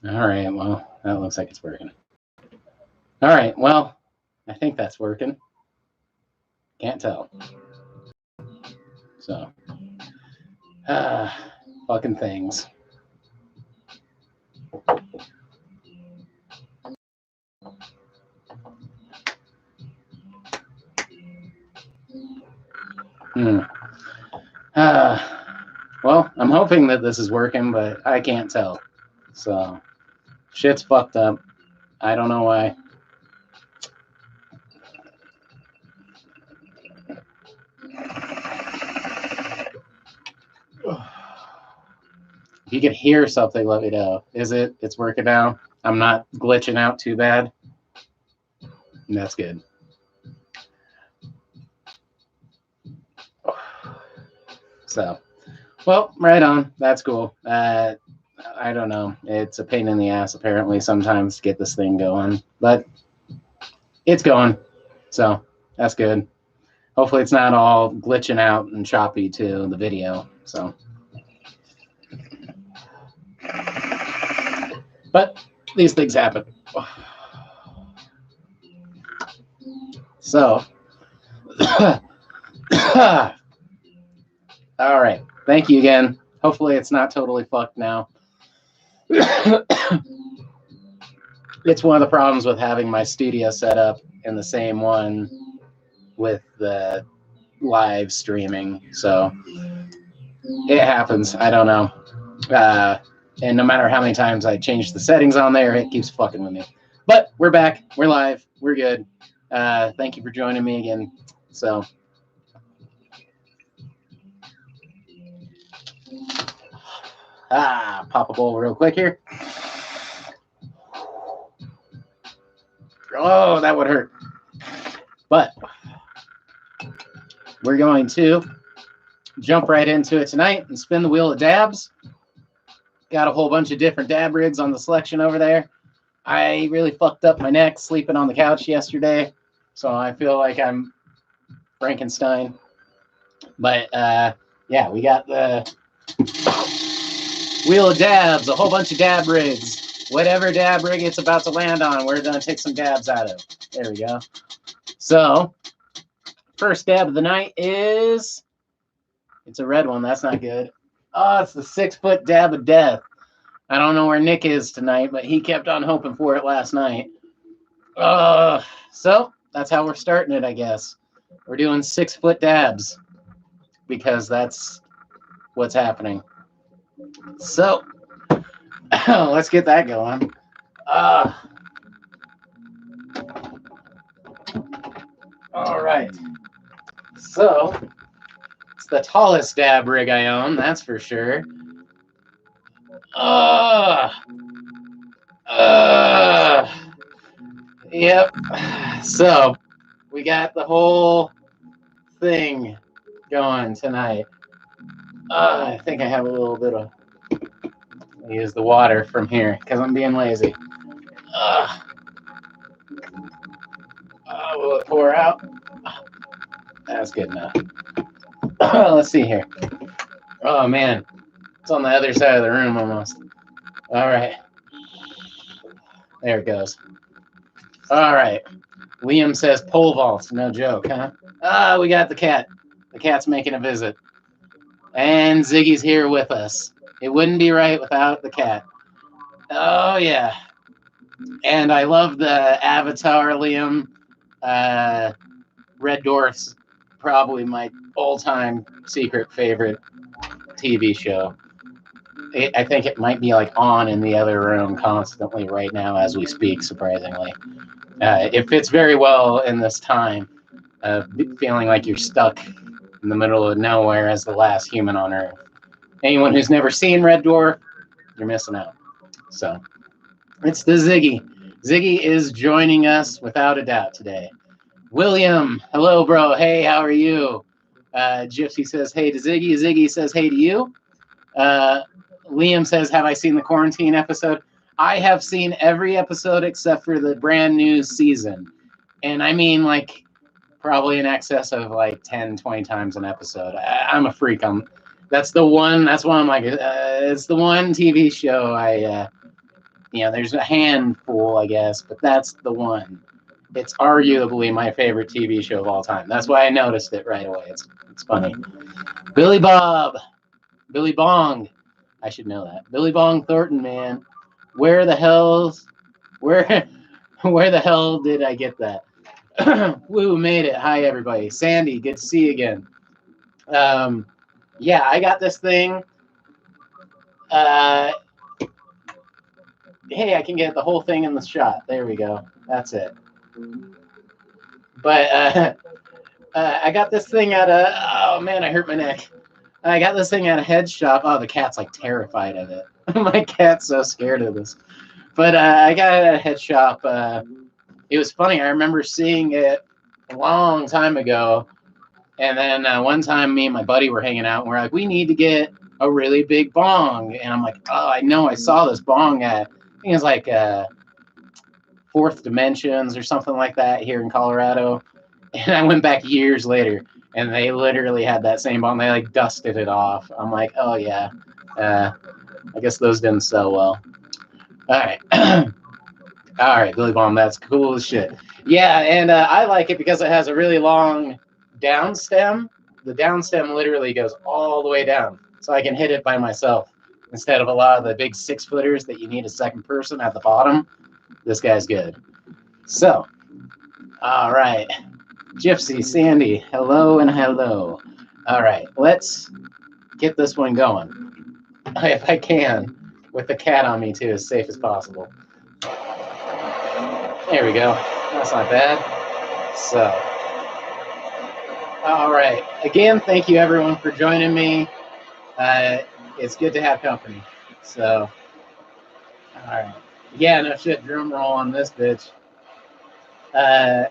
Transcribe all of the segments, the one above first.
All right, well, that looks like it's working. All right, well, I think that's working. Can't tell. So, fucking things. Hmm. Well, I'm hoping that this is working, but I can't tell. So, shit's fucked up. I don't know why. If you can hear something, let me know. Is it? It's working now? I'm not glitching out too bad? That's good. So, well, right on. That's cool. I don't know. It's a pain in the ass, apparently, sometimes to get this thing going. But it's going. So, that's good. Hopefully it's not all glitching out and choppy to the video. So, but these things happen. So, all right. Thank you again. Hopefully it's not totally fucked now. It's one of the problems with having my studio set up in the same one with the live streaming. So it happens. I don't know. And no matter how many times I change the settings on there, it keeps fucking with me. But we're back. We're live. We're good. Thank you for joining me again. So, pop a bowl real quick here. Oh, that would hurt. But we're going to jump right into it tonight and spin the wheel of dabs. Got a whole bunch of different dab rigs on the selection over there. I really fucked up my neck sleeping on the couch yesterday, so I feel like I'm Frankenstein. But yeah, we got the wheel of dabs, a whole bunch of dab rigs. Whatever dab rig it's about to land on, we're going to take some dabs out of. There we go. So, first dab of the night is... It's a red one. That's not good. Oh, it's the 6-foot dab of death. I don't know where Nick is tonight, but he kept on hoping for it last night. So that's how we're starting it, I guess. We're doing 6-foot dabs because that's what's happening. So let's get that going. All right. So it's the tallest dab rig I own, that's for sure. Yep. So we got the whole thing going tonight. I think I have a little bit of... I'll use the water from here because I'm being lazy. Will it pour out? That's good enough. Let's see here. Oh, man. It's on the other side of the room almost. All right. There it goes. All right. Liam says pole vault. No joke, huh? We got the cat. The cat's making a visit. And Ziggy's here with us. It wouldn't be right without the cat. Oh, yeah. And I love the Avatar, Liam. Red Dwarf's probably my all-time secret favorite TV show. I think it might be like on in the other room constantly right now as we speak, surprisingly. It fits very well in this time of feeling like you're stuck in the middle of nowhere as the last human on Earth. Anyone who's never seen Red Dwarf, you're missing out. So it's the Ziggy. Ziggy is joining us without a doubt today. William, hello, bro. Hey, how are you? Gypsy says hey to Ziggy. Ziggy says hey to you. Liam says, have I seen the quarantine episode? I have seen every episode except for the brand new season. And I mean, like, probably in excess of like 10, 20 times an episode. I'm a freak. That's why I'm like, it's the one TV show there's a handful, I guess, but that's the one. It's arguably my favorite TV show of all time. That's why I noticed it right away. It's funny. Billy Bong. I should know that. Billy Bong Thornton, man. Where the hell did I get that? Woo, made it. Hi, everybody. Sandy, good to see you again. Yeah, I got this thing. Hey, I can get the whole thing in the shot. There we go. That's it. But I got this thing at oh man, I hurt my neck. I got this thing at a head shop. Oh, the cat's like terrified of it. My cat's so scared of this. But I got it at a head shop. It was funny. I remember seeing it a long time ago. And then one time me and my buddy were hanging out and we're like, we need to get a really big bong. And I'm like, oh, I know I saw this bong at, I think it's like Fourth Dimensions or something like that here in Colorado. And I went back years later and they literally had that same bong. They like dusted it off. I'm like, oh yeah, I guess those didn't sell well. All right. All right, Billy Bong, that's cool as shit. Yeah, and I like it because it has a really long down stem. The down stem literally goes all the way down, so I can hit it by myself instead of a lot of the big 6-footers that you need a second person at the bottom. This guy's good. So, all right, Gypsy, Sandy, hello and hello. All right, let's get this one going, if I can, with the cat on me too, as safe as possible. There we go. That's not bad. So, all right. Again, thank you everyone for joining me. It's good to have company. So, all right. Yeah, no shit. Drum roll on this bitch. Yeah.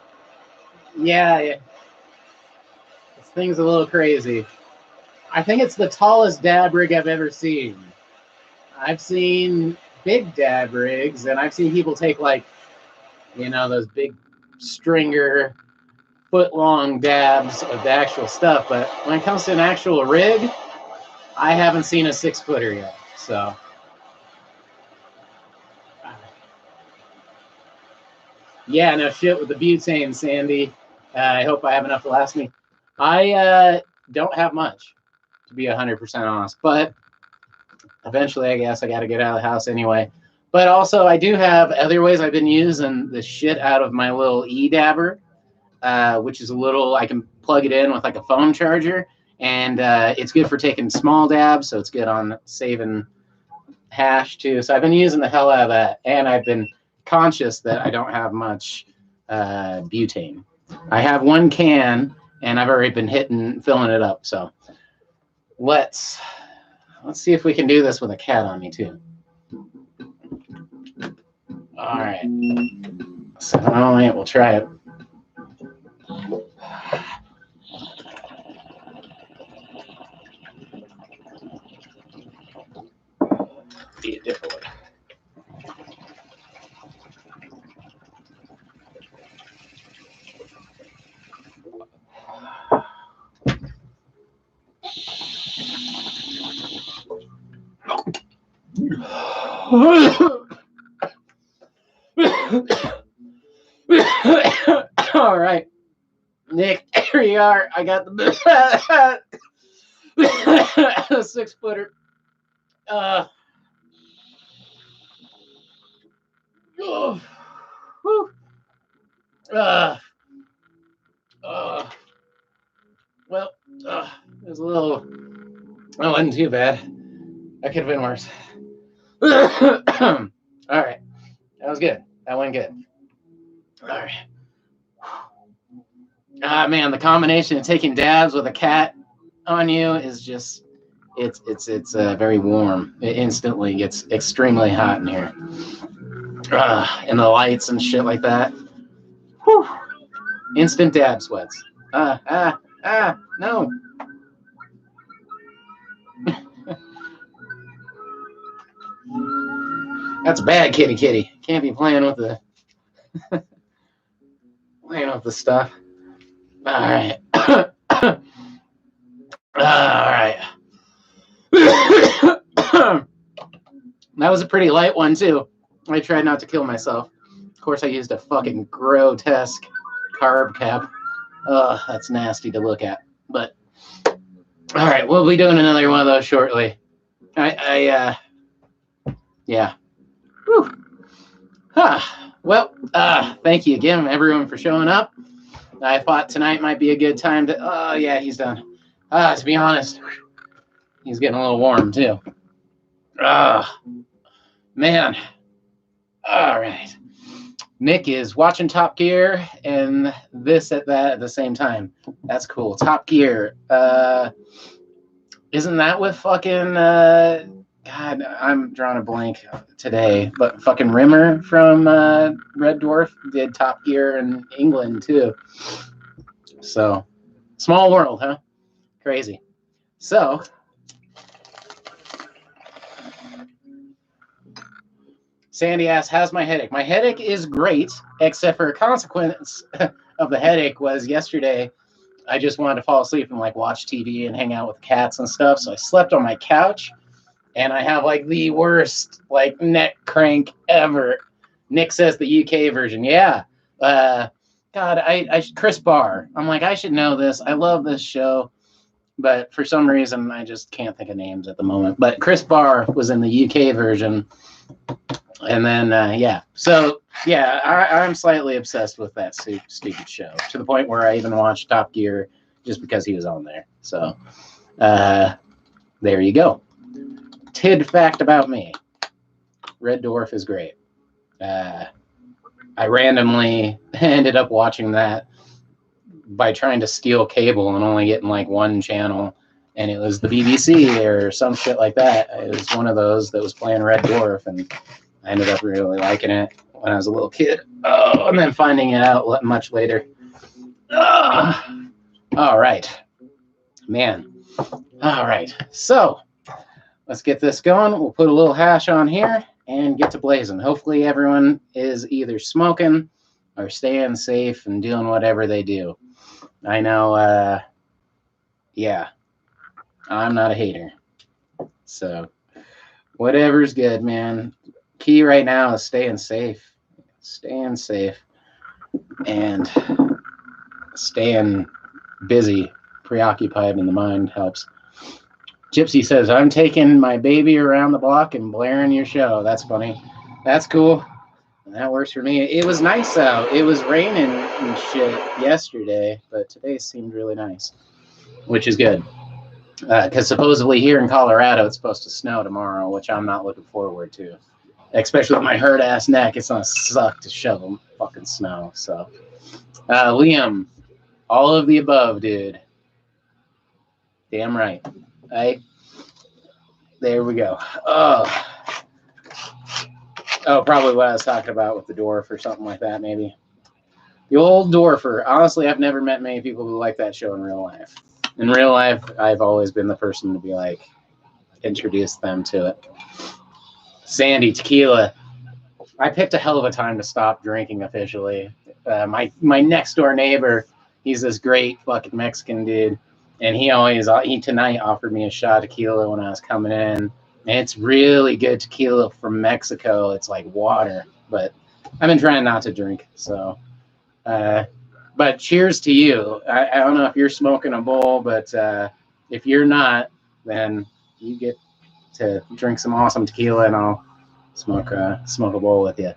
This thing's a little crazy. I think it's the tallest dab rig I've ever seen. I've seen big dab rigs, and I've seen people take like, those big stringer, foot-long dabs of the actual stuff. But when it comes to an actual rig, I haven't seen a 6-footer yet. So, yeah, no shit with the butane, Sandy. I hope I have enough to last me. I don't have much, to be 100% honest. But eventually, I guess I got to get out of the house anyway. But also, I do have other ways. I've been using the shit out of my little e-dabber, which is a little, I can plug it in with like a phone charger, and it's good for taking small dabs, so it's good on saving hash too. So I've been using the hell out of that, and I've been conscious that I don't have much butane. I have 1 can, and I've already been filling it up. So let's see if we can do this with a cat on me too. All right. So, all right, we'll try it. Be a different way. All right, Nick, here you are. I got the 6-footer. Well, it was a little. It wasn't too bad. That could have been worse. All right, that was good. That went good. All right. Man, the combination of taking dabs with a cat on you is just, it's very warm. It instantly gets extremely hot in here. And the lights and shit like that. Whew. Instant dab sweats. No. That's bad, kitty. Can't be playing with the stuff. All right. All right. That was a pretty light one too. I tried not to kill myself. Of course, I used a fucking grotesque carb cap. Ugh, that's nasty to look at. But all right, we'll be doing another one of those shortly. Yeah. Whew. Well, thank you again, everyone, for showing up. I thought tonight might be a good time to. Oh, yeah, he's done. To be honest, he's getting a little warm too. Man. All right. Nick is watching Top Gear and this at the same time. That's cool. Top Gear. Isn't that with fucking God, I'm drawing a blank today, but fucking Rimmer from Red Dwarf did Top Gear in England too. So, small world, huh? Crazy. So, Sandy asks, how's my headache? My headache is great, except for a consequence of the headache was yesterday I just wanted to fall asleep and like watch TV and hang out with the cats and stuff. So I slept on my couch and I have like the worst like neck crank ever. Nick says the UK version. Yeah. God, Chris Barr. I'm like, I should know this. I love this show. But for some reason, I just can't think of names at the moment. But Chris Barr was in the UK version. And then, yeah. So, yeah, I'm slightly obsessed with that stupid show to the point where I even watched Top Gear just because he was on there. So, there you go. Tid fact about me. Red Dwarf is great. I randomly ended up watching that by trying to steal cable and only getting like one channel. And it was the BBC or some shit like that. It was one of those that was playing Red Dwarf, and I ended up really liking it when I was a little kid. Oh, and then finding it out much later. Oh, all right. Man. All right. So let's get this going. We'll put a little hash on here and get to blazing. Hopefully everyone is either smoking or staying safe and doing whatever they do. I know, yeah, I'm not a hater. So whatever's good, man. Key right now is staying safe. Staying safe and staying busy, preoccupied in the mind helps. Gypsy says, I'm taking my baby around the block and blaring your show. That's funny. That's cool. That works for me. It was nice out. It was raining and shit yesterday, but today seemed really nice, which is good. Because supposedly here in Colorado, it's supposed to snow tomorrow, which I'm not looking forward to. Especially with my hurt-ass neck, it's going to suck to shovel fucking snow. So, Liam, all of the above, dude. Damn right. Right? There we go. Oh, probably what I was talking about with the dwarf or something like that, maybe. The old dwarfer. Honestly, I've never met many people who like that show in real life. In real life, I've always been the person to be like, introduce them to it. Sandy, tequila. I picked a hell of a time to stop drinking officially. My next door neighbor, he's this great fucking Mexican dude. And he tonight offered me a shot of tequila when I was coming in. And it's really good tequila from Mexico. It's like water, but I've been trying not to drink. So, but cheers to you. I don't know if you're smoking a bowl, but if you're not, then you get to drink some awesome tequila, and I'll smoke a bowl with you.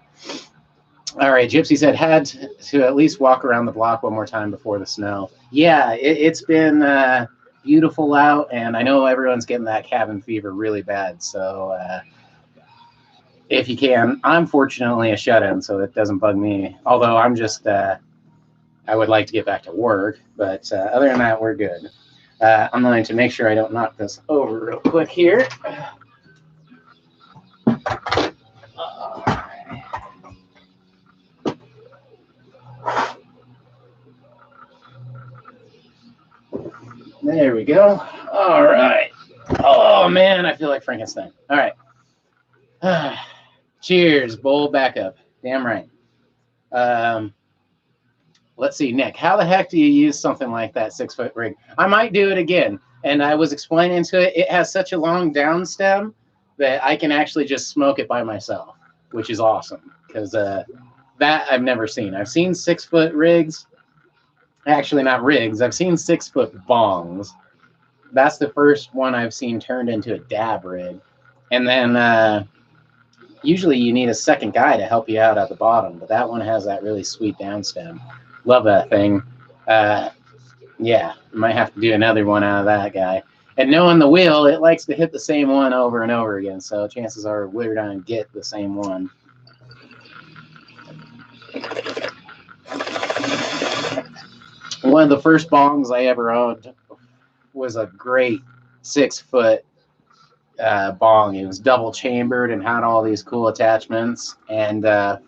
All right, Gypsy said, had to at least walk around the block one more time before the snow. Yeah, it's been beautiful out, and I know everyone's getting that cabin fever really bad. So if you can, I'm fortunately a shut-in, so it doesn't bug me. Although I'm just, I would like to get back to work, but other than that, we're good. I'm going to make sure I don't knock this over real quick here. There we go. All right. Oh, man, I feel like Frankenstein. All right. Cheers. Bowl back up. Damn right. Let's see, Nick. How the heck do you use something like that 6-foot rig? I might do it again. And I was explaining to it, it has such a long down stem that I can actually just smoke it by myself. which is awesome because that I've never seen. I've seen 6-foot rigs. Actually, not rigs. I've seen 6-foot bongs. That's the first one I've seen turned into a dab rig. And then usually you need a second guy to help you out at the bottom, but that one has that really sweet down stem. Love that thing. Yeah, might have to do another one out of that guy. And knowing the wheel, it likes to hit the same one over and over again, so chances are we're going to get the same one. One of the first bongs I ever owned was a great 6-foot bong. It was double chambered and had all these cool attachments. And I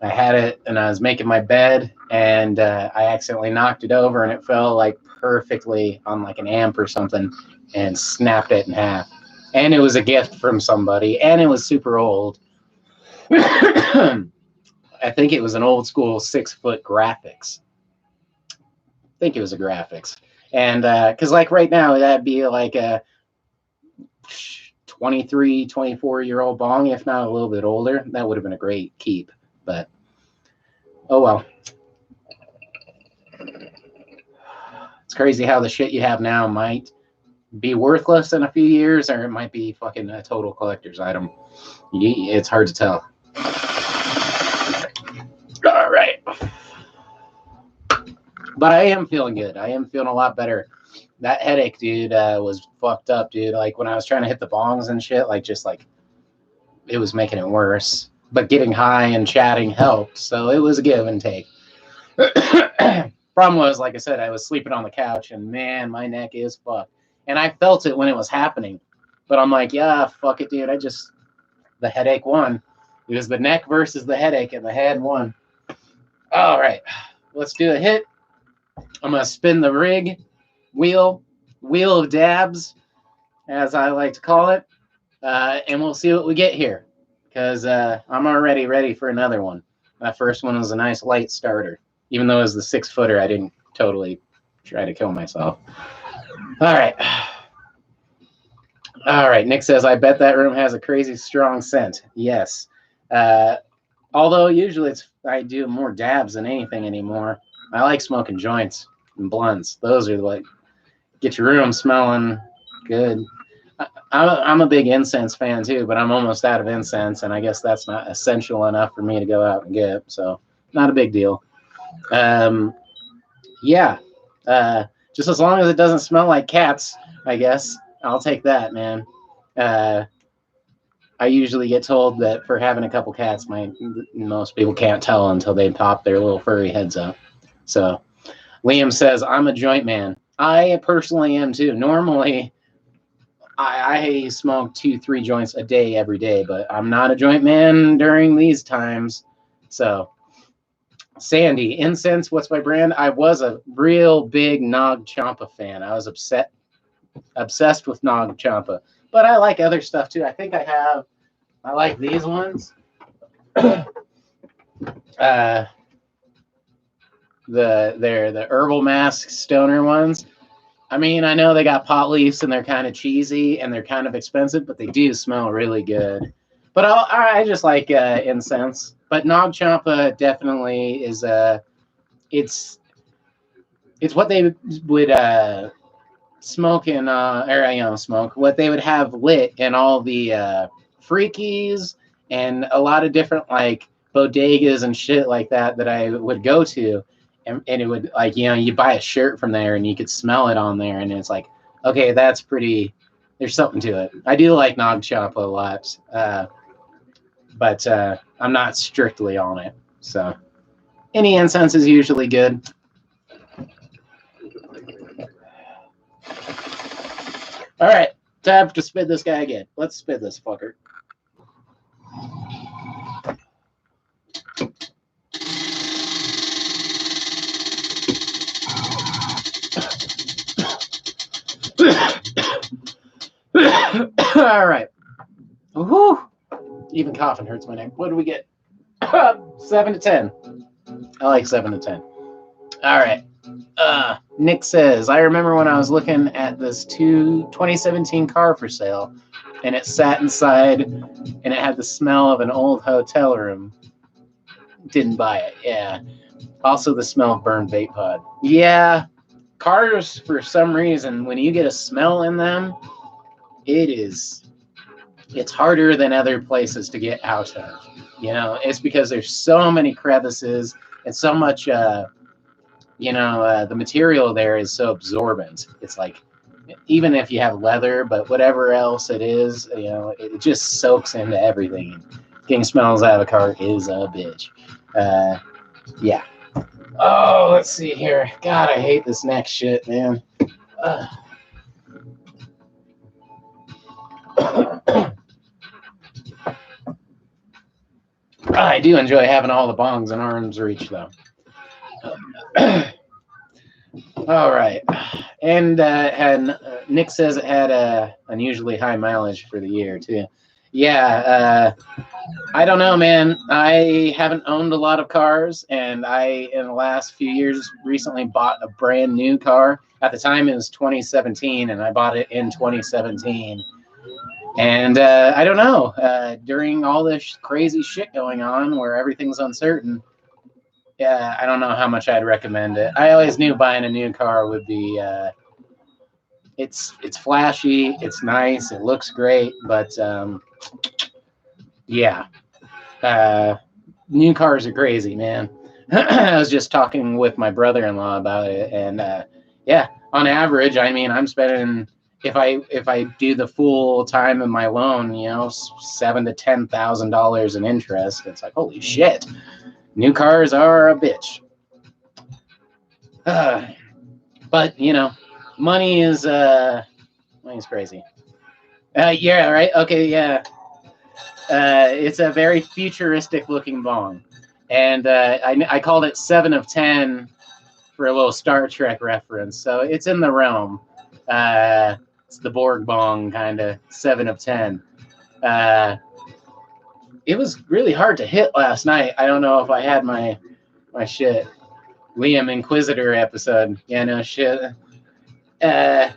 had it, and I was making my bed, and I accidentally knocked it over, and it fell like perfectly on like an amp or something, and snapped it in half. And it was a gift from somebody, and it was super old. I think it was an old school 6-foot graphics. I think it was a graphics. And because like right now, that'd be like a 23, 24-year-old bong, if not a little bit older. That would have been a great keep. But, oh well. It's crazy how the shit you have now might be worthless in a few years, or it might be fucking a total collector's item. It's hard to tell. All right. But I am feeling good. I am feeling a lot better. That headache, dude, was fucked up, dude. Like, when I was trying to hit the bongs and shit, like, just, like, it was making it worse. But getting high and chatting helped, so it was a give and take. Problem was, like I said, I was sleeping on the couch, and, man, my neck is fucked. And I felt it when it was happening. But I'm like, yeah, fuck it, dude. The headache won. It was the neck versus the headache, and the head won. All right, let's do a hit. I'm going to spin the rig, wheel of dabs, as I like to call it, and we'll see what we get here, because I'm already ready for another one. That first one was a nice light starter. Even though it was the 6-footer, I didn't totally try to kill myself. All right. All right, Nick says, I bet that room has a crazy strong scent. Yes. Although usually I do more dabs than anything anymore. I like smoking joints and blunts. Those are like, get your room smelling good. I'm a big incense fan too, but I'm almost out of incense, and I guess that's not essential enough for me to go out and get, so not a big deal. Yeah. Just as long as it doesn't smell like cats, I guess. I'll take that, man. I usually get told that for having a couple cats, most people can't tell until they pop their little furry heads up. So Liam says, I'm a joint man. I personally am too. Normally, I smoke 2-3 joints a day every day, but I'm not a joint man during these times. So Sandy, incense, what's my brand? I was a real big Nag Champa fan. I was obsessed with Nag Champa, but I like other stuff too. I think I like these ones. They're the Herbal Mask Stoner ones. I mean, I know they got pot leaves and they're kind of cheesy and they're kind of expensive, but they do smell really good. But I just like incense. But Nag Champa definitely is it's what they would smoke in smoke, what they would have lit in all the freakies and a lot of different like bodegas and shit like that I would go to. And it would, like, you buy a shirt from there and you could smell it on there, and it's like, okay, that's pretty, there's something to it. I do like Nag Champa a lot, but I'm not strictly on it. So any incense is usually good. All right, time to spin this guy again. Let's spin this fucker. All right. Woo. Even coughing hurts my neck. What do we get? 7 to 10. I like 7 to 10. All right. Nick says, I remember when I was looking at this 2017 car for sale. and it sat inside, and it had the smell of an old hotel room. Didn't buy it. Yeah. Also, the smell of burned vape pod. Yeah. Cars, for some reason, when you get a smell in them, it's harder than other places to get out of. You know, it's because there's so many crevices and so much, the material there is so absorbent. It's like, even if you have leather, but whatever else it is, it just soaks into everything. Getting smells out of a car is a bitch. Yeah. Oh, let's see here. God, I hate this next shit, man. I do enjoy having all the bongs in arm's reach, though. All right. And Nick says it had a unusually high mileage for the year, too. Yeah, I don't know, man. I haven't owned a lot of cars, and in the last few years, recently bought a brand new car. At the time, it was 2017, and I bought it in 2017. And I don't know. During all this crazy shit going on, where everything's uncertain, yeah, I don't know how much I'd recommend it. I always knew buying a new car would be. It's flashy, it's nice, it looks great, but yeah, new cars are crazy, man. I was just talking with my brother-in-law about it, and yeah, on average, I mean, I'm spending, if I do the full time of my loan, $7,000 to $10,000 in interest. It's like, holy shit, new cars are a bitch. But money's crazy. Yeah, right. Okay, yeah. It's a very futuristic looking bong, and I called it 7 of 10 for a little Star Trek reference. So it's in the realm. It's the Borg bong, kind of 7 of 10. It was really hard to hit last night. I don't know if I had my shit. Liam Inquisitor episode. Yeah, no shit. Yeah,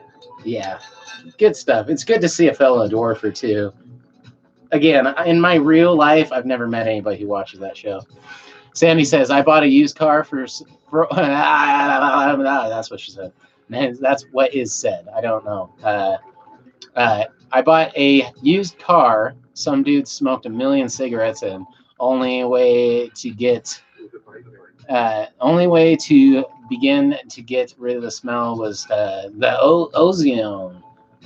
good stuff. It's good to see a fellow dwarfer too. Again, in my real life, I've never met anybody who watches that show. Sandy says, I bought a used car for that's what she said. That's what is said. I don't know. I bought a used car. Some dude smoked 1 million cigarettes in. Only way to begin to get rid of the smell was the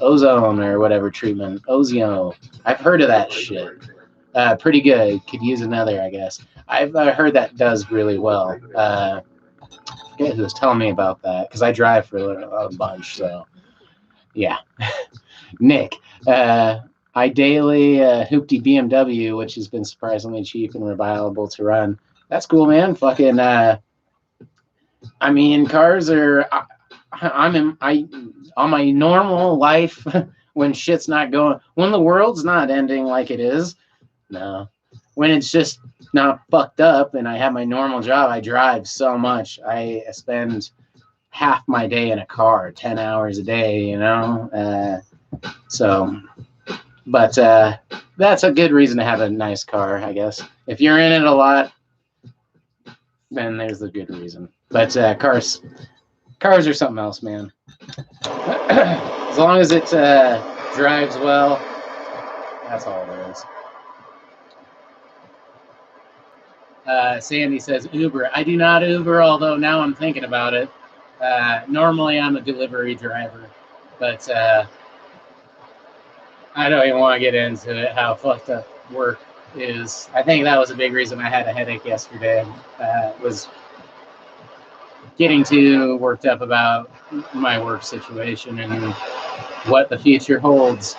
ozone or whatever treatment. Ozone. I've heard of that shit. Pretty good. Could use another, I guess. I've heard that does really well. I forget who was telling me about that, because I drive for a bunch, so yeah. Nick, I daily hoopty BMW, which has been surprisingly cheap and reliable to run. That's cool, man. Fucking, I mean, cars are. On my normal life when shit's not going, when the world's not ending like it is. No, when it's just not fucked up and I have my normal job, I drive so much. I spend half my day in a car, 10 hours a day, so, but that's a good reason to have a nice car, I guess. If you're in it a lot, then there's a good reason. But cars are something else, man. As long as it drives well, that's all there is. Sandy says Uber. I do not Uber, although now I'm thinking about it. Normally I'm a delivery driver, but I don't even want to get into it, how fucked up work is. I think that was a big reason I had a headache yesterday. Was getting too worked up about my work situation and what the future holds,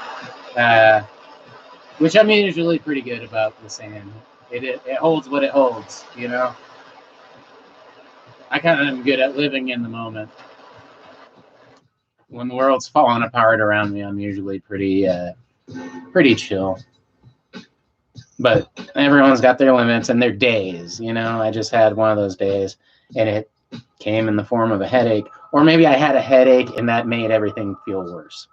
which I'm usually pretty good about the saying. It holds what it holds, I kind of am good at living in the moment. When the world's falling apart around me, I'm usually pretty chill. But everyone's got their limits and their days, I just had one of those days, and it came in the form of a headache. Or maybe I had a headache and that made everything feel worse.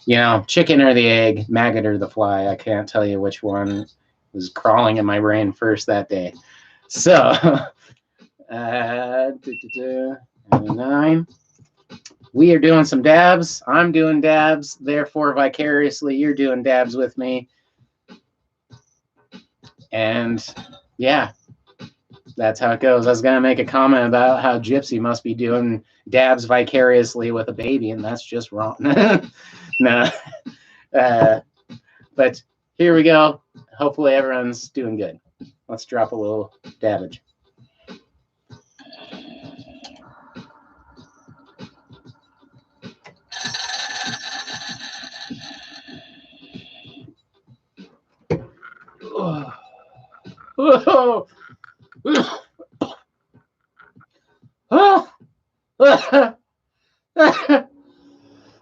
You know, chicken or the egg, maggot or the fly. I can't tell you which one was crawling in my brain first that day. So, 9. We are doing some dabs. I'm doing dabs. Therefore, vicariously, you're doing dabs with me. And yeah, that's how it goes. I was going to make a comment about how Gypsy must be doing dabs vicariously with a baby, and that's just wrong. No. But here we go. Hopefully everyone's doing good. Let's drop a little dabbage. Oh. Oh.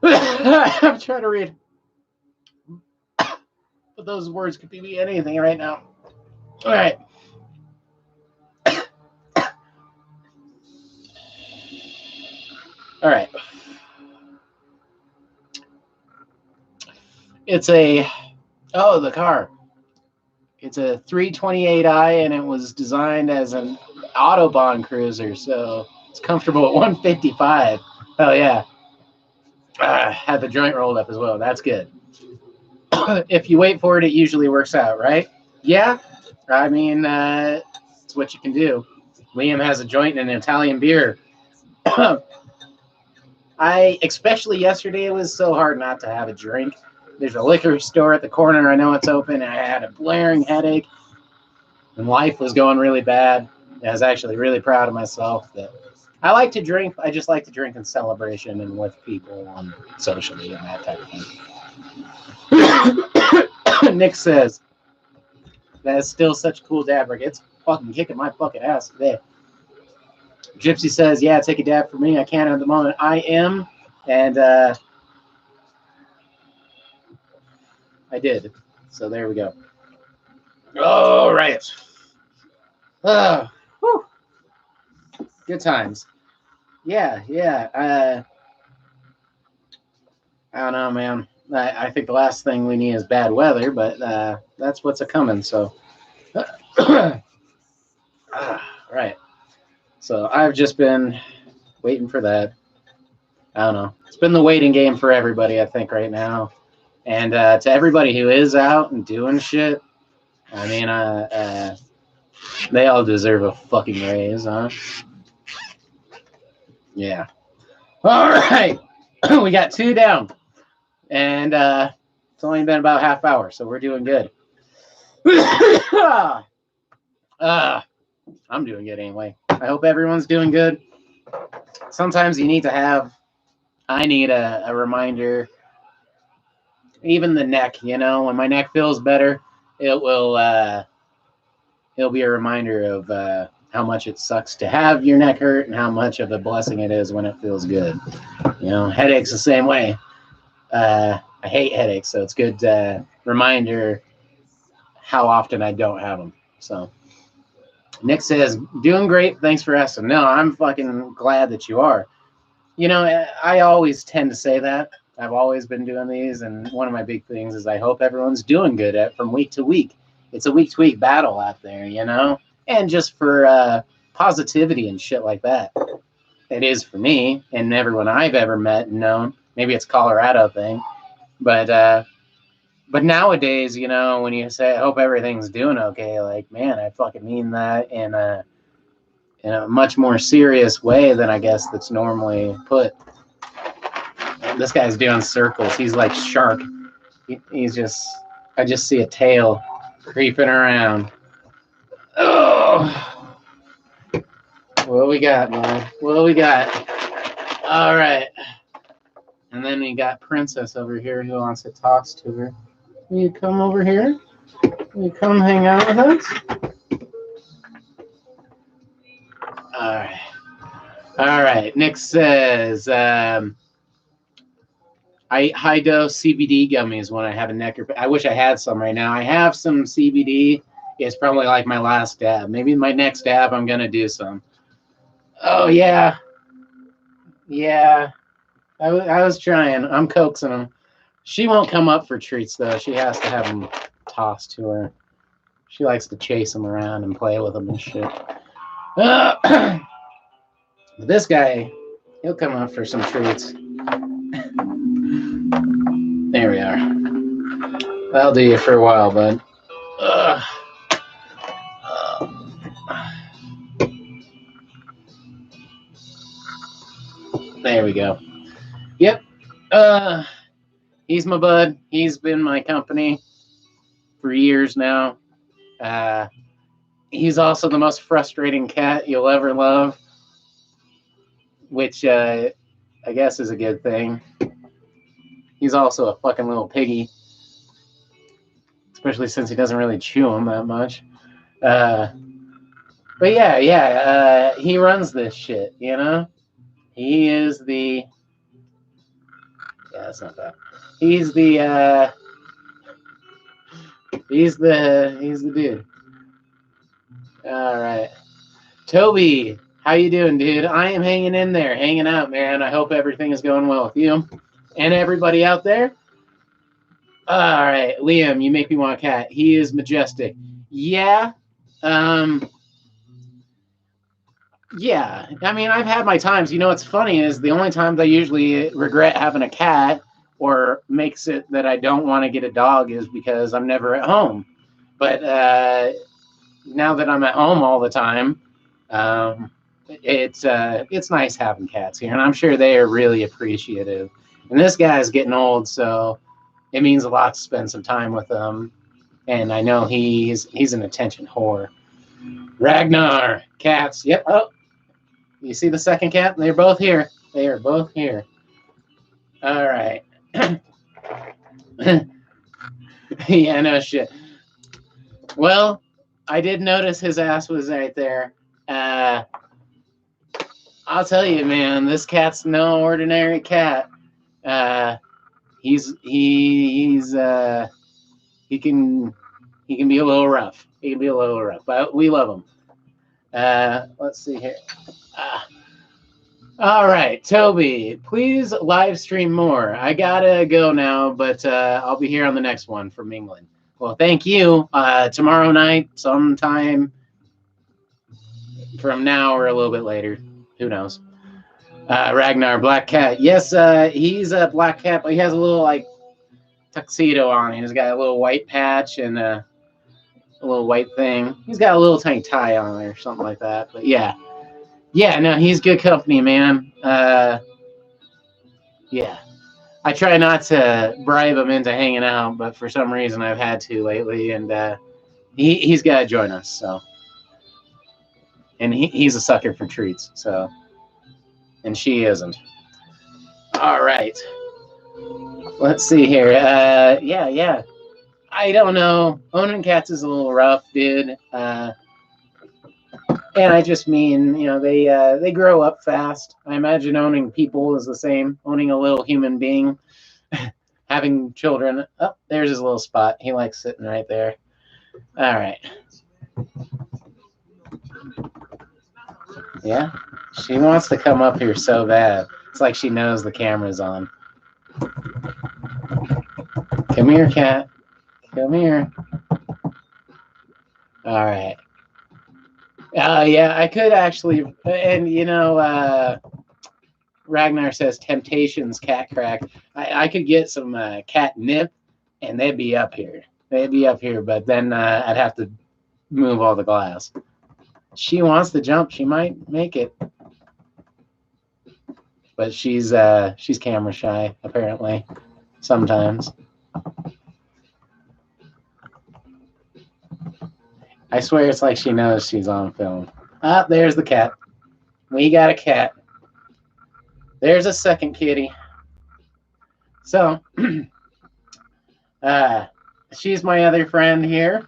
I'm trying to read. But those words could be anything right now. All right. All right. It's the car. It's a 328i, and it was designed as an Autobahn cruiser, so it's comfortable at 155. Oh, yeah. Had the joint rolled up as well. That's good. If you wait for it, it usually works out, right? Yeah. I mean, it's what you can do. Liam has a joint and an Italian beer. Especially yesterday, it was so hard not to have a drink. There's a liquor store at the corner. I know it's open. And I had a blaring headache, and life was going really bad. I was actually really proud of myself that I like to drink. I just like to drink in celebration and with people on socially and that type of thing. Nick says, that is still such a cool dab rig. It's fucking kicking my fucking ass today. Gypsy says, yeah, take a dab for me. I can't at the moment. I am. And I did. So there we go. All right. Whew. Good times. Yeah. I don't know, man. I think the last thing we need is bad weather, but that's what's a-coming, so. Right. So I've just been waiting for that. I don't know. It's been the waiting game for everybody, I think, right now. And to everybody who is out and doing shit, I mean, they all deserve a fucking raise, huh? Yeah. All right. We got 2 down. And it's only been about half hour, so we're doing good. I'm doing good anyway. I hope everyone's doing good. Sometimes you need to have, I need a reminder. Even the neck, you know, when my neck feels better, it'll be a reminder of how much it sucks to have your neck hurt and how much of a blessing it is when it feels good. You know, headaches the same way. I hate headaches, so it's a good reminder how often I don't have them. So Nick says, doing great. Thanks for asking. No, I'm fucking glad that you are. You know, I always tend to say that. I've always been doing these, and one of my big things is I hope everyone's doing good from week to week. It's a week-to-week battle out there, you know? And just for positivity and shit like that. It is for me and everyone I've ever met and known. Maybe it's a Colorado thing. But nowadays, you know, when you say, I hope everything's doing okay, like, man, I fucking mean that in a much more serious way than I guess that's normally put. This guy's doing circles. He's like shark. He's just, I just see a tail creeping around. Oh, what we got, man? What we got? All right. And then we got Princess over here who wants to talk to her. Will you come over here? Will you come hang out with us? All right. Nick says, high dose CBD gummies when I have a neck. I wish I had some right now. I have some CBD. It's probably like my last dab. Maybe my next dab I'm gonna do some. Oh yeah. I was trying. I'm coaxing them. She won't come up for treats, though. She has to have them tossed to her. She likes to chase them around and play with them and shit. This guy, he'll come up for some treats. There we are. That'll do you for a while, bud. There we go. Yep. He's my bud. He's been my company for years now. He's also the most frustrating cat you'll ever love, which I guess is a good thing. He's also a fucking little piggy, especially since he doesn't really chew them that much. But yeah, he runs this shit, you know? He is the... Yeah, that's not bad. He's the dude. All right. Toby, how you doing, dude? I am hanging in there, hanging out, man. I hope everything is going well with you and everybody out there. All right, Liam, you make me want a cat. He is majestic. Yeah. Yeah. I mean, I've had my times. You know what's funny is the only times I usually regret having a cat or makes it that I don't want to get a dog is because I'm never at home. But now that I'm at home all the time, it's nice having cats here, and I'm sure they are really appreciative. And this guy's getting old, so it means a lot to spend some time with him. And I know he's an attention whore. Ragnar, cats. Yep. Oh, you see the second cat? They're both here. They are both here. All right. Yeah, no shit. Well, I did notice his ass was right there. I'll tell you, man, this cat's no ordinary cat. He can be a little rough. He can be a little rough, but we love him. Let's see here. All right, Toby, please live stream more. I gotta go now, but I'll be here on the next one from England. Well, thank you. Tomorrow night, sometime from now or a little bit later. Who knows? Ragnar, black cat. Yes, he's a black cat, but he has a little like tuxedo on. He's got a little white patch and a little white thing. He's got a little tiny tie on or something like that. But yeah, no, he's good company, man. Yeah, I try not to bribe him into hanging out, but for some reason I've had to lately, and he's got to join us. So, and he's a sucker for treats. So, and she isn't. All right. Let's see here. Yeah. I don't know. Owning cats is a little rough, dude. And I just mean, you know, they grow up fast. I imagine owning people is the same. Owning a little human being, having children. Oh, there's his little spot. He likes sitting right there. All right. Yeah, she wants to come up here so bad. It's like she knows the camera's on. Come here, cat. Come here. All right. Yeah, I could actually, and you know, Ragnar says Temptations cat crack. I could get some catnip, and they'd be up here. They'd be up here, but then I'd have to move all the glass. She wants to jump. She might make it, but she's camera shy apparently. Sometimes. I swear it's like she knows she's on film. Ah, there's the cat. We got a cat. There's a second kitty. So, she's my other friend here.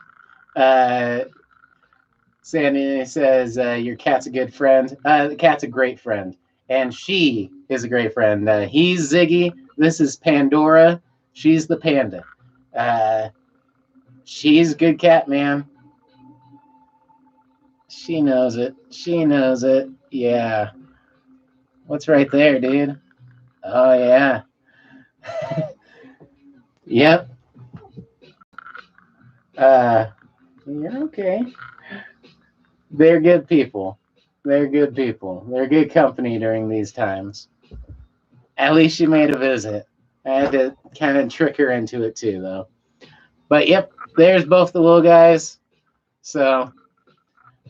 Sandy says, your cat's a good friend. The cat's a great friend. And she is a great friend. He's Ziggy. This is Pandora. She's the panda. She's a good cat, man. She knows it. She knows it. Yeah. What's right there, dude? Oh, yeah. Yep. You're okay. They're good people. They're good people. They're good company during these times. At least she made a visit. I had to kind of trick her into it too, though. But yep, there's both the little guys. So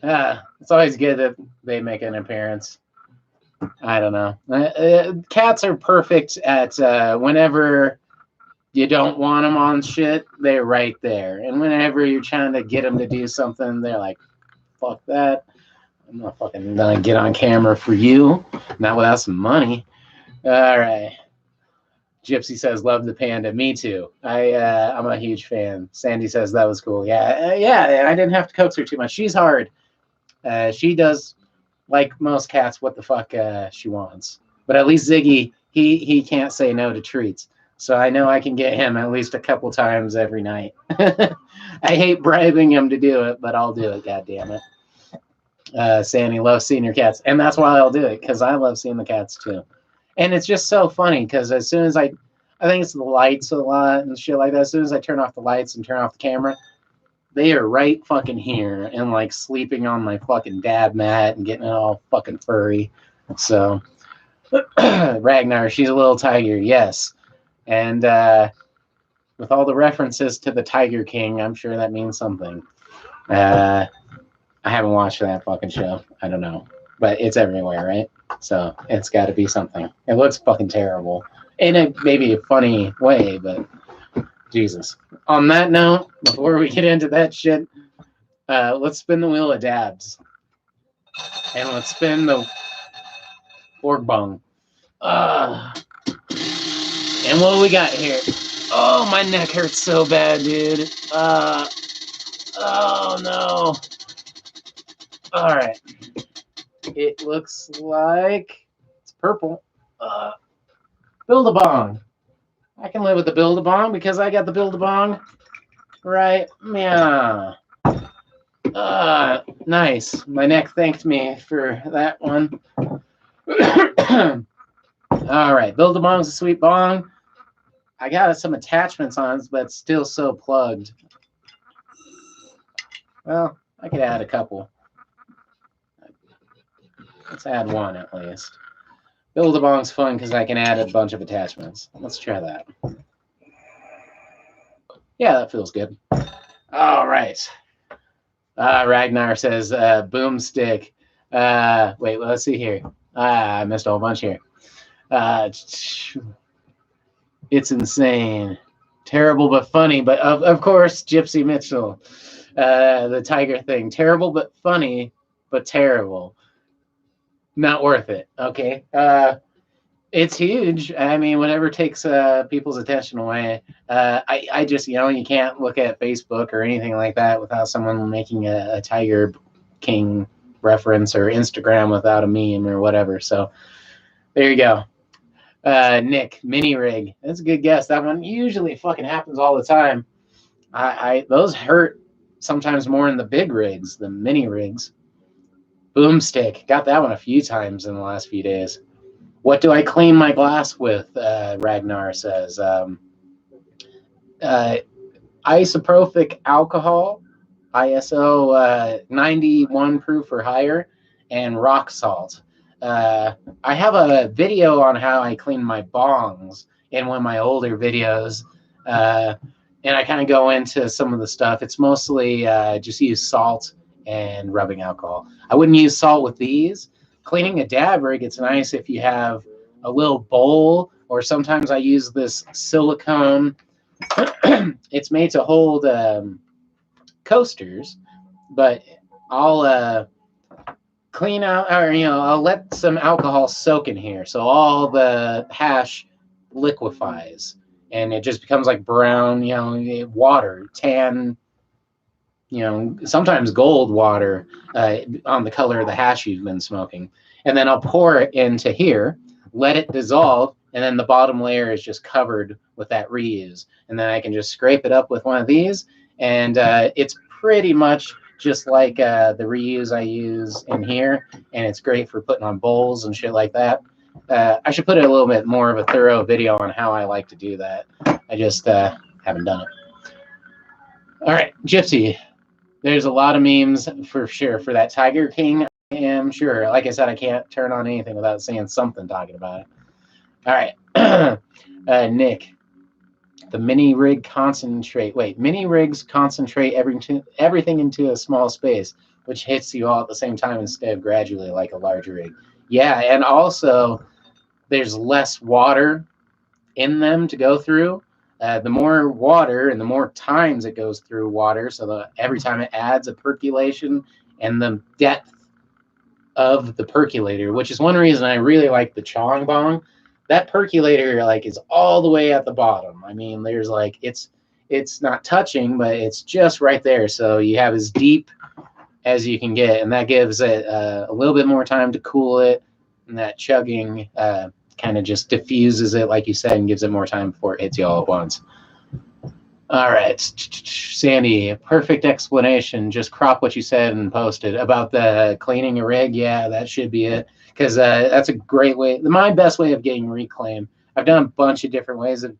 it's always good that they make an appearance. I don't know. Cats are perfect at whenever you don't want them on shit, they're right there. And whenever you're trying to get them to do something, they're like, fuck that. I'm not fucking gonna get on camera for you. Not without some money. All right. Gypsy says, love the panda. Me too. I'm a huge fan. Sandy says that was cool. Yeah, I didn't have to coax her too much. She's hard. She does, like most cats, what the fuck she wants. But at least Ziggy, he can't say no to treats. So I know I can get him at least a couple times every night. I hate bribing him to do it, but I'll do it, goddammit. Sandy loves seeing your cats. And that's why I'll do it, because I love seeing the cats too. And it's just so funny, because as soon as I think it's the lights a lot and shit like that, as soon as I turn off the lights and turn off the camera, they are right fucking here and like sleeping on my fucking dab mat and getting it all fucking furry. So Ragnar, she's a little tiger, yes. And with all the references to the Tiger King, I'm sure that means something. I haven't watched that fucking show. I don't know. But it's everywhere, right? So it's got to be something. It looks fucking terrible. In a maybe a funny way, but Jesus. On that note, before we get into that shit, let's spin the wheel of dabs. And let's spin the fork bong. And what do we got here? Oh, my neck hurts so bad, dude. Oh, no. All right. It looks like it's purple. Build-A-Bong. I can live with the Build-A-Bong because I got the Build-A-Bong right. Yeah. Nice. My neck thanked me for that one. All right. Build-A-Bong's a sweet bong. I got some attachments on it, but it's still so plugged. Well, I could add a couple. Let's add one at least. Build-A-Bong's fun because I can add a bunch of attachments. Let's try that. Yeah, that feels good. All right. Ragnar says, boomstick. Wait, let's see here. I missed a whole bunch here. It's insane. Terrible but funny. But of course, Gypsy Mitchell. The tiger thing. Terrible but funny, but terrible. Not worth it. Okay. It's huge. I mean, whatever takes people's attention away. I just, you can't look at Facebook or anything like that without someone making a Tiger King reference, or Instagram without a meme or whatever. So there you go. Nick, mini rig. That's a good guess. That one usually fucking happens all the time. Those hurt sometimes more in the big rigs than mini rigs. Boomstick. Got that one a few times in the last few days. What do I clean my glass with? Ragnar says. Isopropyl alcohol, ISO 91 proof or higher, and rock salt. I have a video on how I clean my bongs in one of my older videos, and I kind of go into some of the stuff. It's mostly just use salt and rubbing alcohol. I wouldn't use salt with these. Cleaning a dab rig, it's nice if you have a little bowl, or sometimes I use this silicone. It's made to hold coasters, but I'll clean out, or I'll let some alcohol soak in here, so all the hash liquefies, and it just becomes like brown, water, tan, sometimes gold water on the color of the hash you've been smoking. And then I'll pour it into here, let it dissolve, and then the bottom layer is just covered with that reuse. And then I can just scrape it up with one of these, and it's pretty much just like the reuse I use in here, and it's great for putting on bowls and shit like that. I should put a little bit more of a thorough video on how I like to do that. I just haven't done it. All right, Gypsy. There's a lot of memes for sure for that Tiger King. I am sure. Like I said, I can't turn on anything without seeing something talking about it. All right, Nick. The mini rig concentrate. Wait, mini rigs concentrate everything into a small space, which hits you all at the same time instead of gradually like a large rig. Yeah, and also there's less water in them to go through. The more water and the more times it goes through water, so every time it adds a percolation and the depth of the percolator, which is one reason I really like the Chong Bong. That percolator like is all the way at the bottom. I mean, there's like it's not touching, but it's just right there. So you have as deep as you can get, and that gives it a little bit more time to cool it, and that chugging kind of just diffuses it, like you said, and gives it more time before it hits you all at once. All right, Sandy, perfect explanation. Just crop what you said and post it about the cleaning a rig. Yeah, that should be it, because that's a great way. My best way of getting reclaim. I've done a bunch of different ways. Of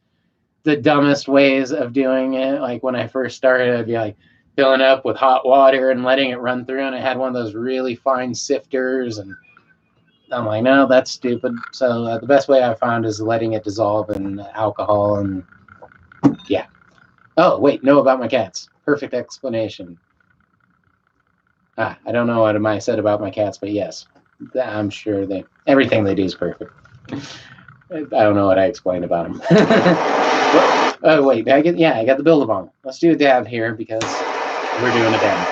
the dumbest ways of doing it. Like when I first started, I'd be like filling up with hot water and letting it run through, and I had one of those really fine sifters, and I'm like, no, that's stupid. So the best way I found is letting it dissolve in alcohol, and yeah. Oh, wait, know about my cats. Perfect explanation. I don't know what I said about my cats, but yes, I'm sure everything they do is perfect. I don't know what I explained about them. Oh, wait, I got the Build-A-Bong. Let's do a dab here because we're doing a dab.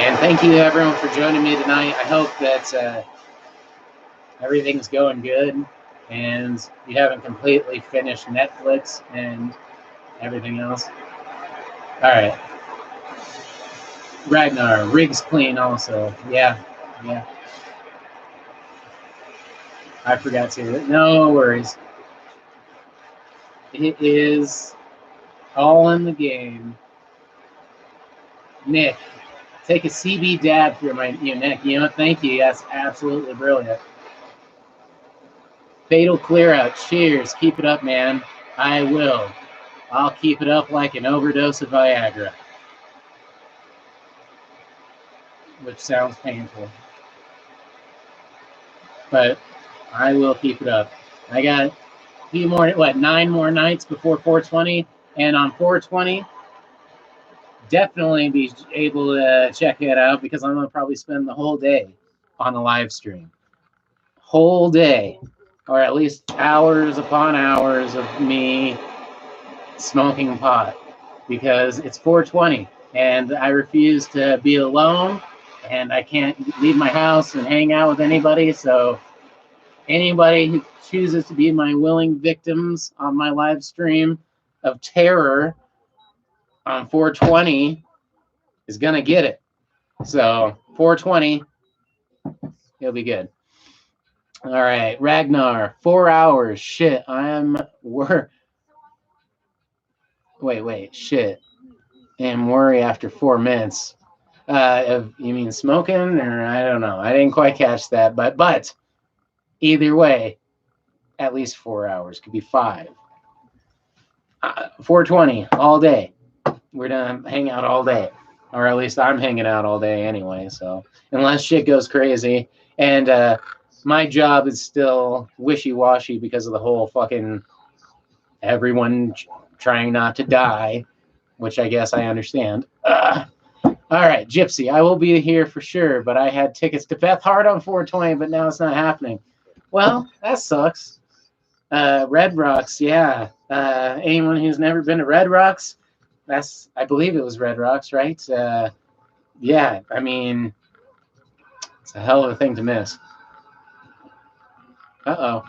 And thank you everyone for joining me tonight. I hope that everything's going good and you haven't completely finished Netflix and everything else. All right. Ragnar, rig's clean also. Yeah. I forgot to. No worries. It is all in the game. Nick, take a CB dab through my Nick. You know, thank you. That's absolutely brilliant. Fatal clear out. Cheers. Keep it up, man. I will. I'll keep it up like an overdose of Viagra. Which sounds painful. But I will keep it up. I got a few more, 9 more nights before 420. And on 420, definitely be able to check it out because I'm going to probably spend the whole day on a live stream. Whole day. Or at least hours upon hours of me smoking pot because it's 420 and I refuse to be alone and I can't leave my house and hang out with anybody. So anybody who chooses to be my willing victims on my live stream of terror on 420 is going to get it. So 420, it'll be good. All right, Ragnar, 4 hours. Shit, shit. And worry after 4 minutes. You mean smoking, or I don't know. I didn't quite catch that, but either way, at least 4 hours. Could be 5. 420 all day. We're gonna hang out all day, or at least I'm hanging out all day anyway. So unless shit goes crazy, and my job is still wishy-washy because of the whole fucking everyone trying not to die, which I guess I understand. All right, Gypsy, I will be here for sure, but I had tickets to Beth Hart on 420, but now it's not happening. Well, that sucks. Red Rocks, yeah. Anyone who's never been to Red Rocks, I believe it was Red Rocks, right? Yeah, I mean, it's a hell of a thing to miss. Uh-oh.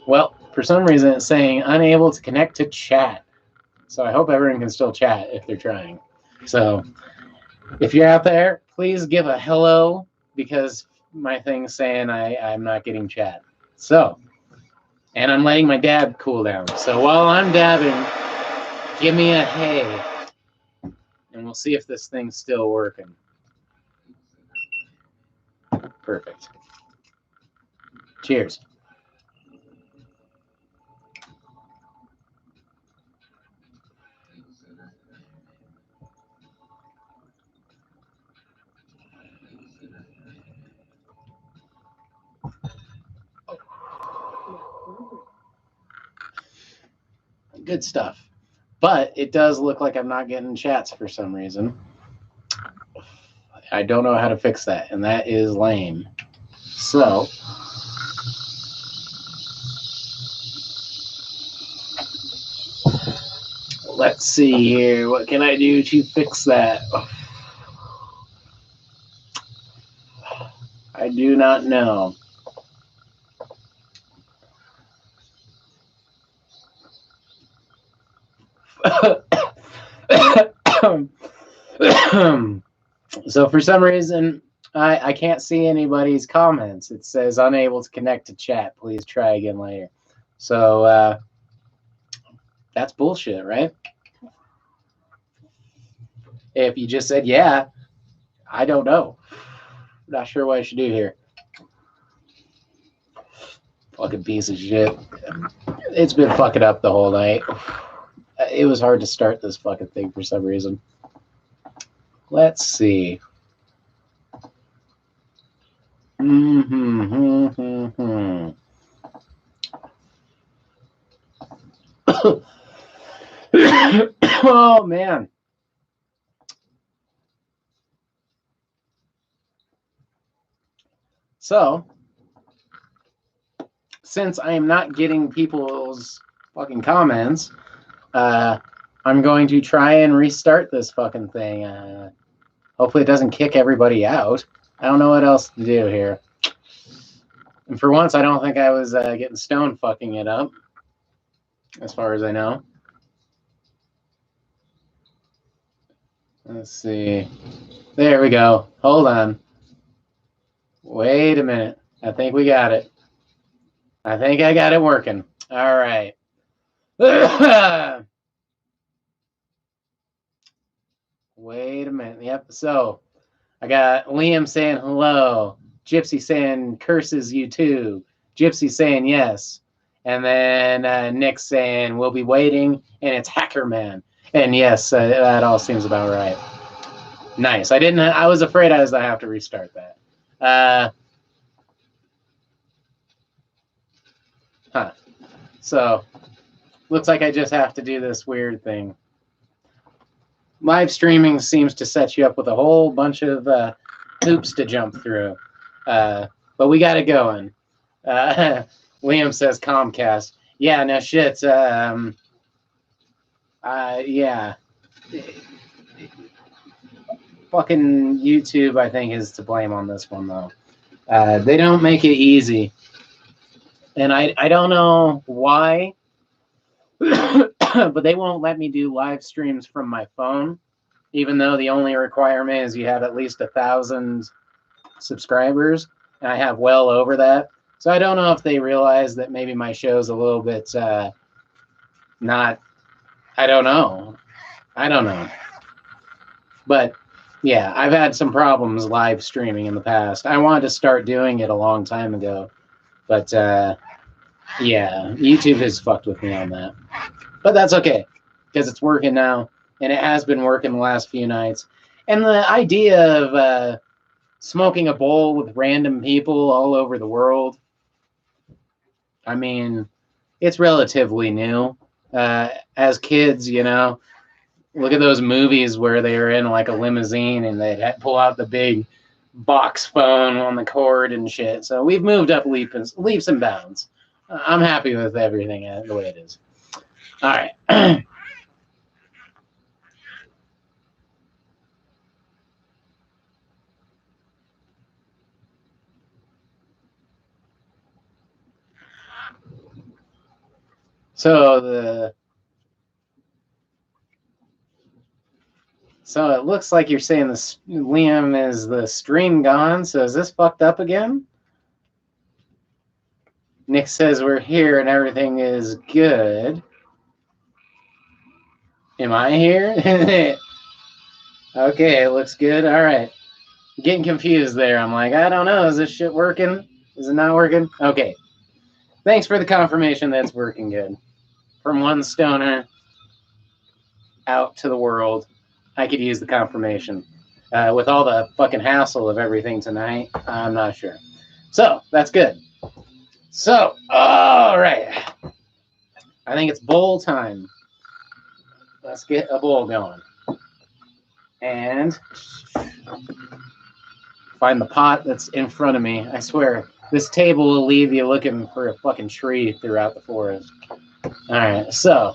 Well, for some reason it's saying unable to connect to chat. So I hope everyone can still chat if they're trying. So if you're out there, please give a hello because my thing's saying I'm not getting chat. So, and I'm letting my dab cool down. So while I'm dabbing, give me a hey, and we'll see if this thing's still working. Perfect. Cheers. Good stuff. But it does look like I'm not getting chats for some reason. I don't know how to fix that, and that is lame. So, let's see here. What can I do to fix that? I do not know. So for some reason, I can't see anybody's comments. It says unable to connect to chat. Please try again later. So that's bullshit, right? If you just said, yeah, I don't know. Not sure what I should do here. Fucking piece of shit. It's been fucking up the whole night. It was hard to start this fucking thing for some reason. Let's see. Oh, man. So, since I am not getting people's fucking comments, I'm going to try and restart this fucking thing. Hopefully it doesn't kick everybody out. I don't know what else to do here. And for once, I don't think I was getting stoned fucking it up, as far as I know. Let's see. There we go. Hold on. Wait a minute. I think we got it. I think I got it working. All right. Wait a minute. Yep. So I got Liam saying hello. Gypsy saying curses you too. Gypsy saying yes. And then Nick saying we'll be waiting. And it's Hacker Man. And yes, that all seems about right. Nice. I was afraid I was going to have to restart that. So looks like I just have to do this weird thing. Live streaming seems to set you up with a whole bunch of hoops to jump through. But we got it going. Liam says Comcast. Yeah, no shit. Yeah. Fucking YouTube, I think, is to blame on this one, though. They don't make it easy. And I don't know why, but they won't let me do live streams from my phone, even though the only requirement is you have at least 1,000 subscribers, and I have well over that. So I don't know if they realize that maybe my show's a little bit not, I don't know. But yeah, I've had some problems live streaming in the past. I wanted to start doing it a long time ago, but yeah, YouTube has fucked with me on that. But that's okay, because it's working now, and it has been working the last few nights. And the idea of smoking a bowl with random people all over the world, I mean, it's relatively new. As kids, you know, look at those movies where they were in like a limousine and they'd pull out the big box phone on the cord and shit. So we've moved up leaps and bounds. I'm happy with everything the way it is. All right. So it looks like you're saying this, Liam, is the stream gone. So is this fucked up again? Nick says we're here and everything is good. Am I here? Okay, it looks good. All right. I'm getting confused there. I'm like, I don't know. Is this shit working? Is it not working? Okay. Thanks for the confirmation that it's working good. From one stoner out to the world, I could use the confirmation. With all the fucking hassle of everything tonight, I'm not sure. So, that's good. So, all right. I think it's bowl time. let's get a bowl going. And find the pot that's in front of me. I swear, this table will leave you looking for a fucking tree throughout the forest. All right, so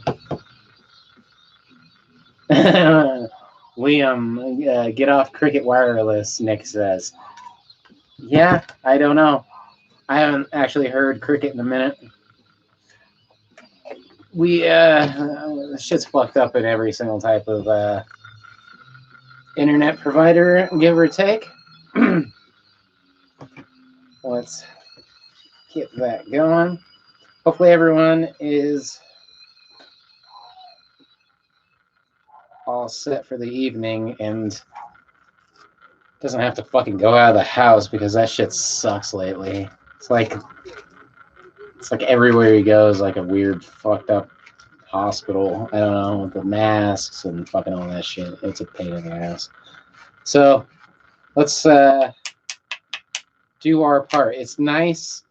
Liam, get off Cricket Wireless, Nick says. Yeah, I don't know. I haven't actually heard Cricket in a minute. We, shit's fucked up in every single type of internet provider, give or take. Let's get that going. Hopefully everyone is all set for the evening and doesn't have to fucking go out of the house because that shit sucks lately. It's like everywhere you go is like a weird fucked up hospital. I don't know, with the masks and fucking all that shit. It's a pain in the ass. So let's do our part. It's nice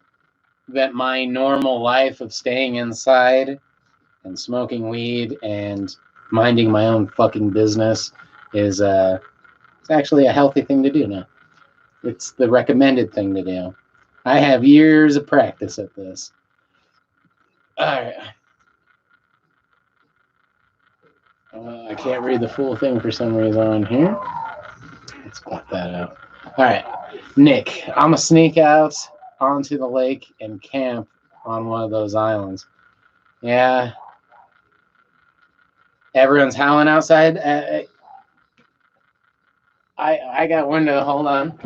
that my normal life of staying inside and smoking weed and minding my own fucking business is it's actually a healthy thing to do now. It's the recommended thing to do. I have years of practice at this. All right. I can't read the full thing for some reason on here. Let's cut that out. All right, Nick, I'm gonna sneak out onto the lake and camp on one of those islands. Yeah. Everyone's howling outside. I got window. Hold on.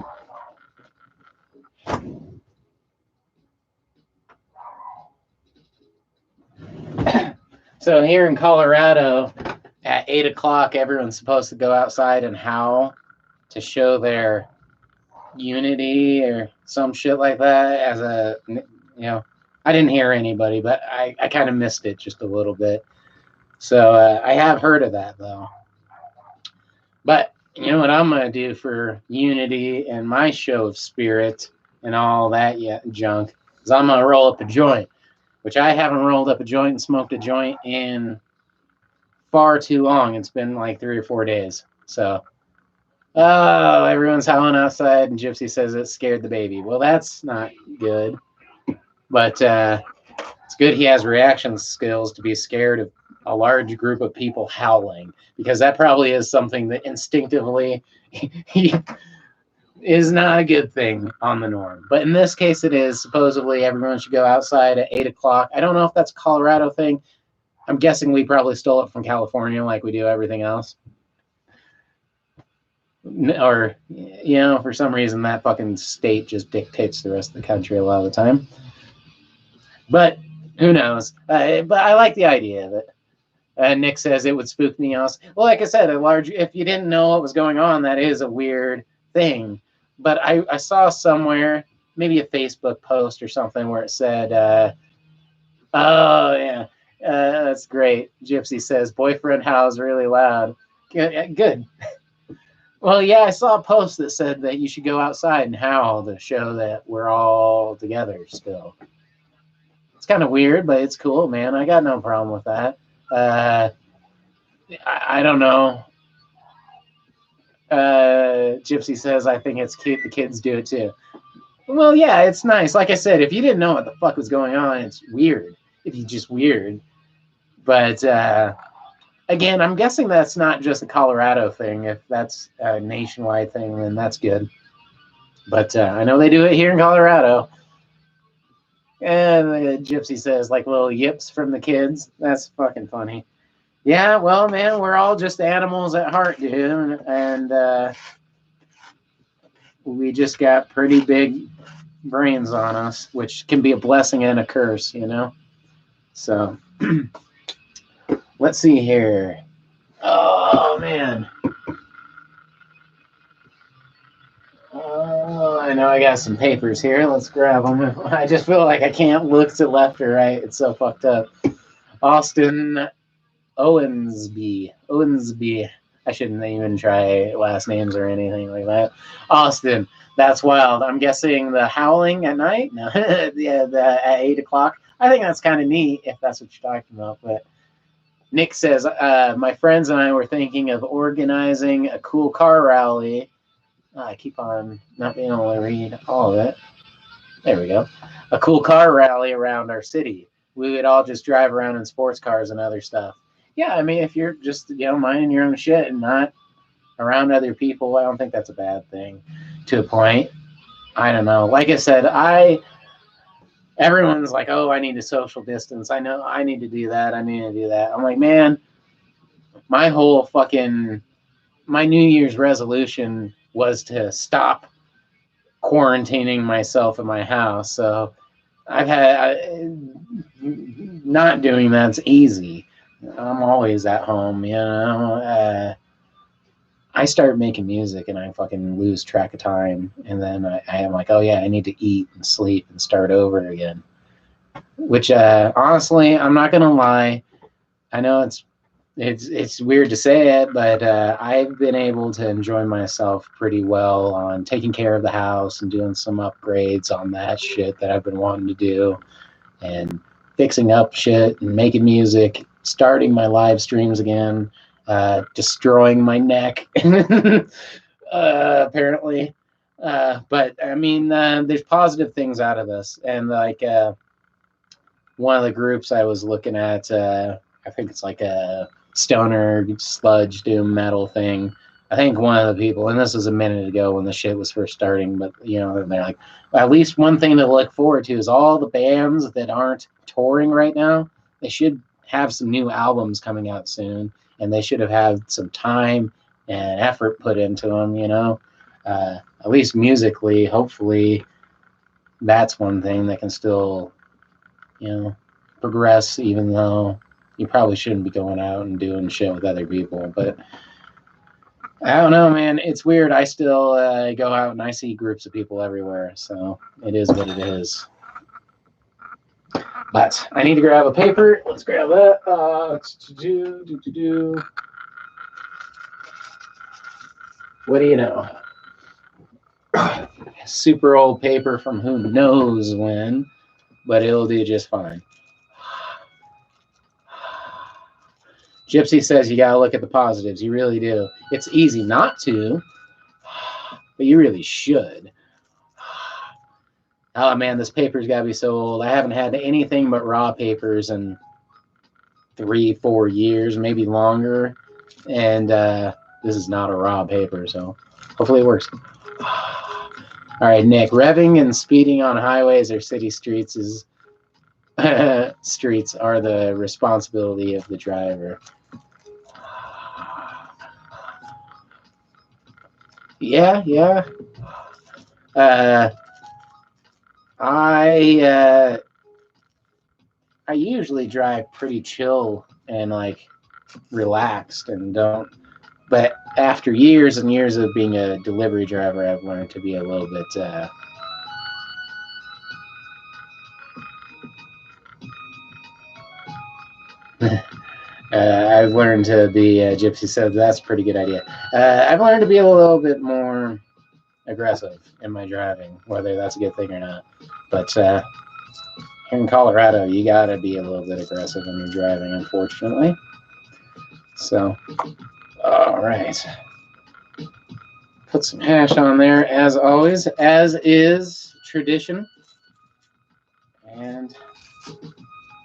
So here in Colorado, at 8 o'clock, everyone's supposed to go outside and howl to show their unity or some shit like that. As a, I didn't hear anybody, but I kind of missed it just a little bit. So I have heard of that though. But you know what I'm gonna do for unity and my show of spirit and all that junk is I'm gonna roll up a joint, which I haven't rolled up a joint and smoked a joint in far too long. It's been like 3 or 4 days. So, oh, everyone's howling outside, and Gypsy says it scared the baby. Well, that's not good. But it's good he has reaction skills to be scared of a large group of people howling, because that probably is something that instinctively is not a good thing on the norm. But in this case, it is. Supposedly, everyone should go outside at 8 o'clock. I don't know if that's a Colorado thing. I'm guessing we probably stole it from California like we do everything else. Or, for some reason, that fucking state just dictates the rest of the country a lot of the time. But who knows? But I like the idea of it. Nick says it would spook me out. Well, like I said, if you didn't know what was going on, that is a weird thing. But I saw somewhere, maybe a Facebook post or something, where it said, oh, yeah, that's great. Gypsy says, boyfriend howls really loud. Good. Well, yeah, I saw a post that said that you should go outside and howl to show that we're all together still. It's kind of weird, but it's cool, man. I got no problem with that. I don't know. Gypsy says, I think it's cute the kids do it too. Well, yeah, it's nice. Like I said, if you didn't know what the fuck was going on, it's weird. It's just weird. But again, I'm guessing that's not just a Colorado thing. If that's a nationwide thing, then that's good. But I know they do it here in Colorado. And Gypsy says, like little yips from the kids. That's fucking funny. Yeah, well, man, we're all just animals at heart, dude. And we just got pretty big brains on us, which can be a blessing and a curse, So, let's see here. Oh, man. Oh, I know I got some papers here. Let's grab them. I just feel like I can't look to left or right. It's so fucked up. Austin Owensby. I shouldn't even try last names or anything like that. Austin, that's wild. I'm guessing the howling at night? No, yeah, at 8 o'clock. I think that's kind of neat if that's what you're talking about. But Nick says, my friends and I were thinking of organizing a cool car rally. I keep on not being able to read all of it. There we go. A cool car rally around our city. We would all just drive around in sports cars and other stuff. Yeah, I mean, if you're just, minding your own shit and not around other people, I don't think that's a bad thing to a point. I don't know. Like I said, everyone's like, oh, I need to social distance. I know I need to do that. I need to do that. I'm like, man, my whole my New Year's resolution was to stop quarantining myself in my house. So not doing that's easy. I'm always at home, I start making music and I fucking lose track of time. And then I am like, oh yeah, I need to eat and sleep and start over again. Which, honestly, I'm not going to lie. I know it's weird to say it, but I've been able to enjoy myself pretty well on taking care of the house and doing some upgrades on that shit that I've been wanting to do, and fixing up shit and making music, starting my live streams again, destroying my neck, apparently. But I mean, there's positive things out of this, and like one of the groups I was looking at, I think it's like a stoner sludge doom metal thing. I think one of the people, and this was a minute ago when the shit was first starting, but they're like, well, at least one thing to look forward to is all the bands that aren't touring right now. They should have some new albums coming out soon, and they should have had some time and effort put into them. At least musically, hopefully, that's one thing that can still, progress, even though you probably shouldn't be going out and doing shit with other people. But I don't know, man. It's weird. I still go out and I see groups of people everywhere. So it is what it is. But I need to grab a paper. Let's grab that. What do you know? Super old paper from who knows when, but it'll do just fine. Gypsy says you gotta look at the positives. You really do. It's easy not to, but you really should. Oh man, this paper's gotta be so old. I haven't had anything but raw papers in 3-4 years, maybe longer. And this is not a raw paper, so hopefully it works. All right, Nick. Revving and speeding on highways or city streets streets are the responsibility of the driver. Yeah. I usually drive pretty chill and like relaxed and don't. But after years and years of being a delivery driver, I've learned to be a little bit. I've learned to be. Gypsy said that's a pretty good idea. I've learned to be a little bit more aggressive in my driving, whether that's a good thing or not. But here in Colorado, you gotta be a little bit aggressive when you're driving, unfortunately. So, all right. Put some hash on there, as always, as is tradition. And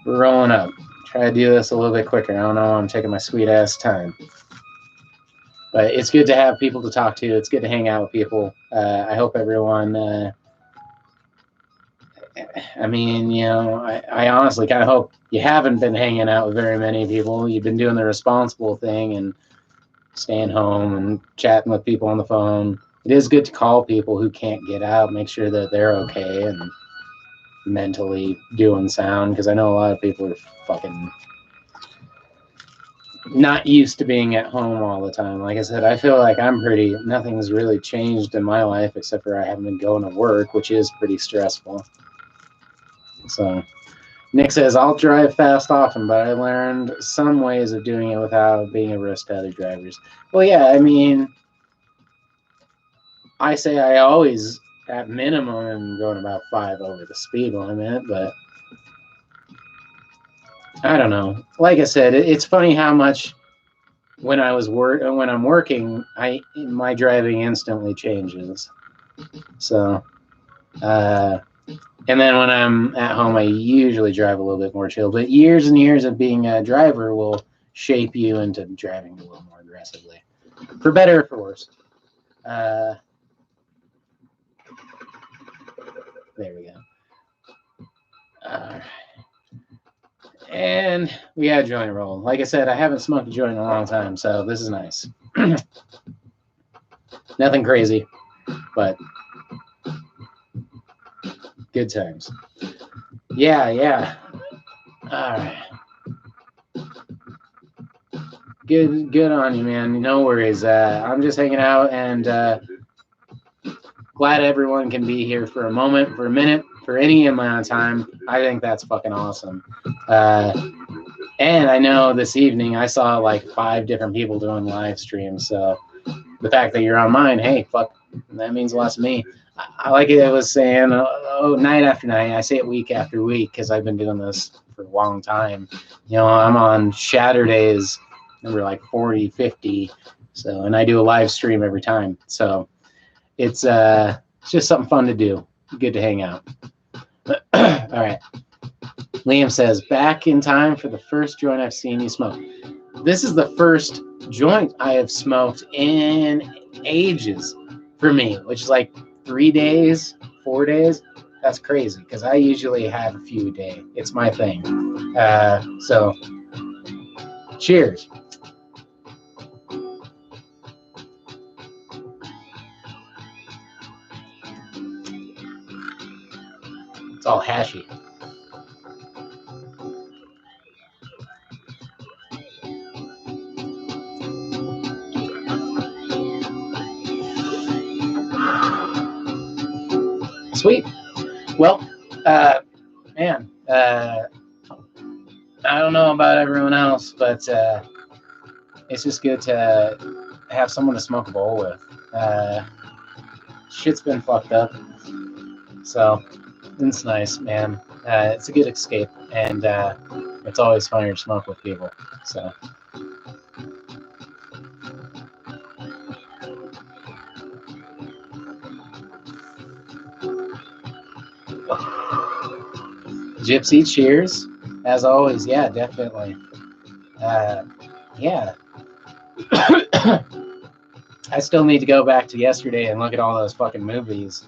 we're rolling up. Try to do this a little bit quicker. I don't know, I'm taking my sweet ass time. But it's good to have people to talk to. It's good to hang out with people. I hope everyone, I honestly kind of hope you haven't been hanging out with very many people. You've been doing the responsible thing and staying home and chatting with people on the phone. It is good to call people who can't get out, make sure that they're okay and mentally doing sound, because I know a lot of people are fucking not used to being at home all the time. Like I said, I feel like nothing's really changed in my life except for I haven't been going to work, which is pretty stressful. So Nick says, I'll drive fast often, but I learned some ways of doing it without being a risk to other drivers. Well, yeah, I mean, I say I always, at minimum, am going about 5 over the speed limit, but I don't know. Like I said, it's funny how much when I'm working, my driving instantly changes. So, and then when I'm at home, I usually drive a little bit more chill. But years and years of being a driver will shape you into driving a little more aggressively, for better or for worse. There we go. And we got a joint roll. Like I said, I haven't smoked a joint in a long time, so this is nice. Nothing crazy, but good times. Yeah. All right. Good on you, man. No worries. I'm just hanging out and glad everyone can be here for a moment, for a minute, for any amount of time. I think that's fucking awesome. And I know this evening I saw like 5 different people doing live streams. So the fact that you're on mine, hey, fuck, that means a lot to me. I like it. I was saying, night after night. I say it week after week because I've been doing this for a long time. You know, I'm on Saturdays, number like 40, 50. So, and I do a live stream every time. So it's just something fun to do. Good to hang out. All right. Liam says, back in time for the first joint I've seen you smoke. This is the first joint I have smoked in ages for me, which is like 3 days, 4 days. That's crazy because I usually have a few a day. It's my thing. So, cheers. It's all hashy. Sweet. Well, man, I don't know about everyone else, but it's just good to have someone to smoke a bowl with. Shit's been fucked up, so it's nice, man. It's a good escape, and it's always funner to smoke with people. So. Gypsy, cheers. As always, yeah, definitely. Yeah. I still need to go back to yesterday and look at all those fucking movies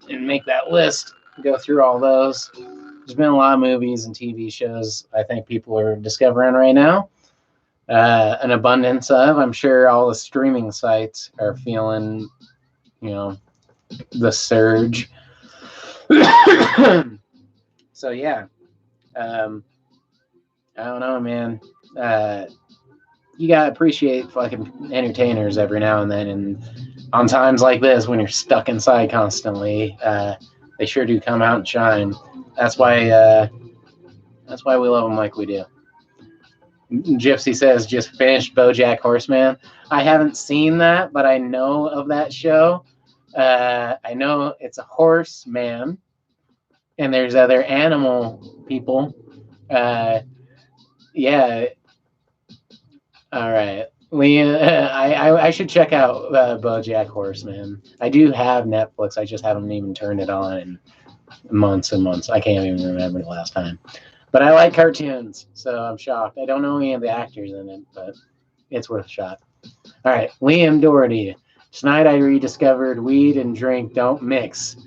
and make that list, go through all those. There's been a lot of movies and TV shows I think people are discovering right now. An abundance of. I'm sure all the streaming sites are feeling, the surge. So, yeah. I don't know, man. You gotta appreciate fucking entertainers every now and then, and on times like this when you're stuck inside constantly, they sure do come out and shine. That's why we love them like we do. Gypsy says just finished BoJack Horseman. I haven't seen that, but I know of that show. I know it's a horse man, and there's other animal people. Yeah. All right. I should check out BoJack Horseman. I do have Netflix. I just haven't even turned it on in months and months. I can't even remember the last time. But I like cartoons, so I'm shocked. I don't know any of the actors in it, but it's worth a shot. All right, Liam Doherty. Tonight I rediscovered weed and drink don't mix.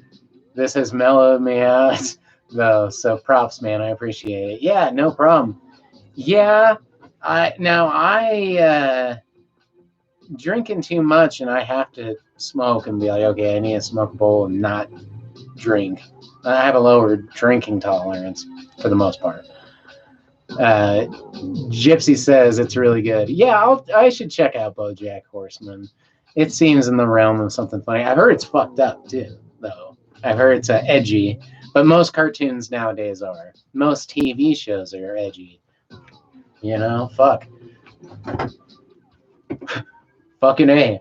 This has mellowed me out, though. So props, man. I appreciate it. Yeah, no problem. Yeah, I drinking too much, and I have to smoke and be like, okay, I need to smoke a bowl and not drink. I have a lower drinking tolerance for the most part. Gypsy says it's really good. Yeah, I should check out BoJack Horseman. It seems in the realm of something funny. I've heard it's fucked up too, though. I've heard it's edgy, but most cartoons nowadays are. Most TV shows are edgy. Fuck. Fucking A.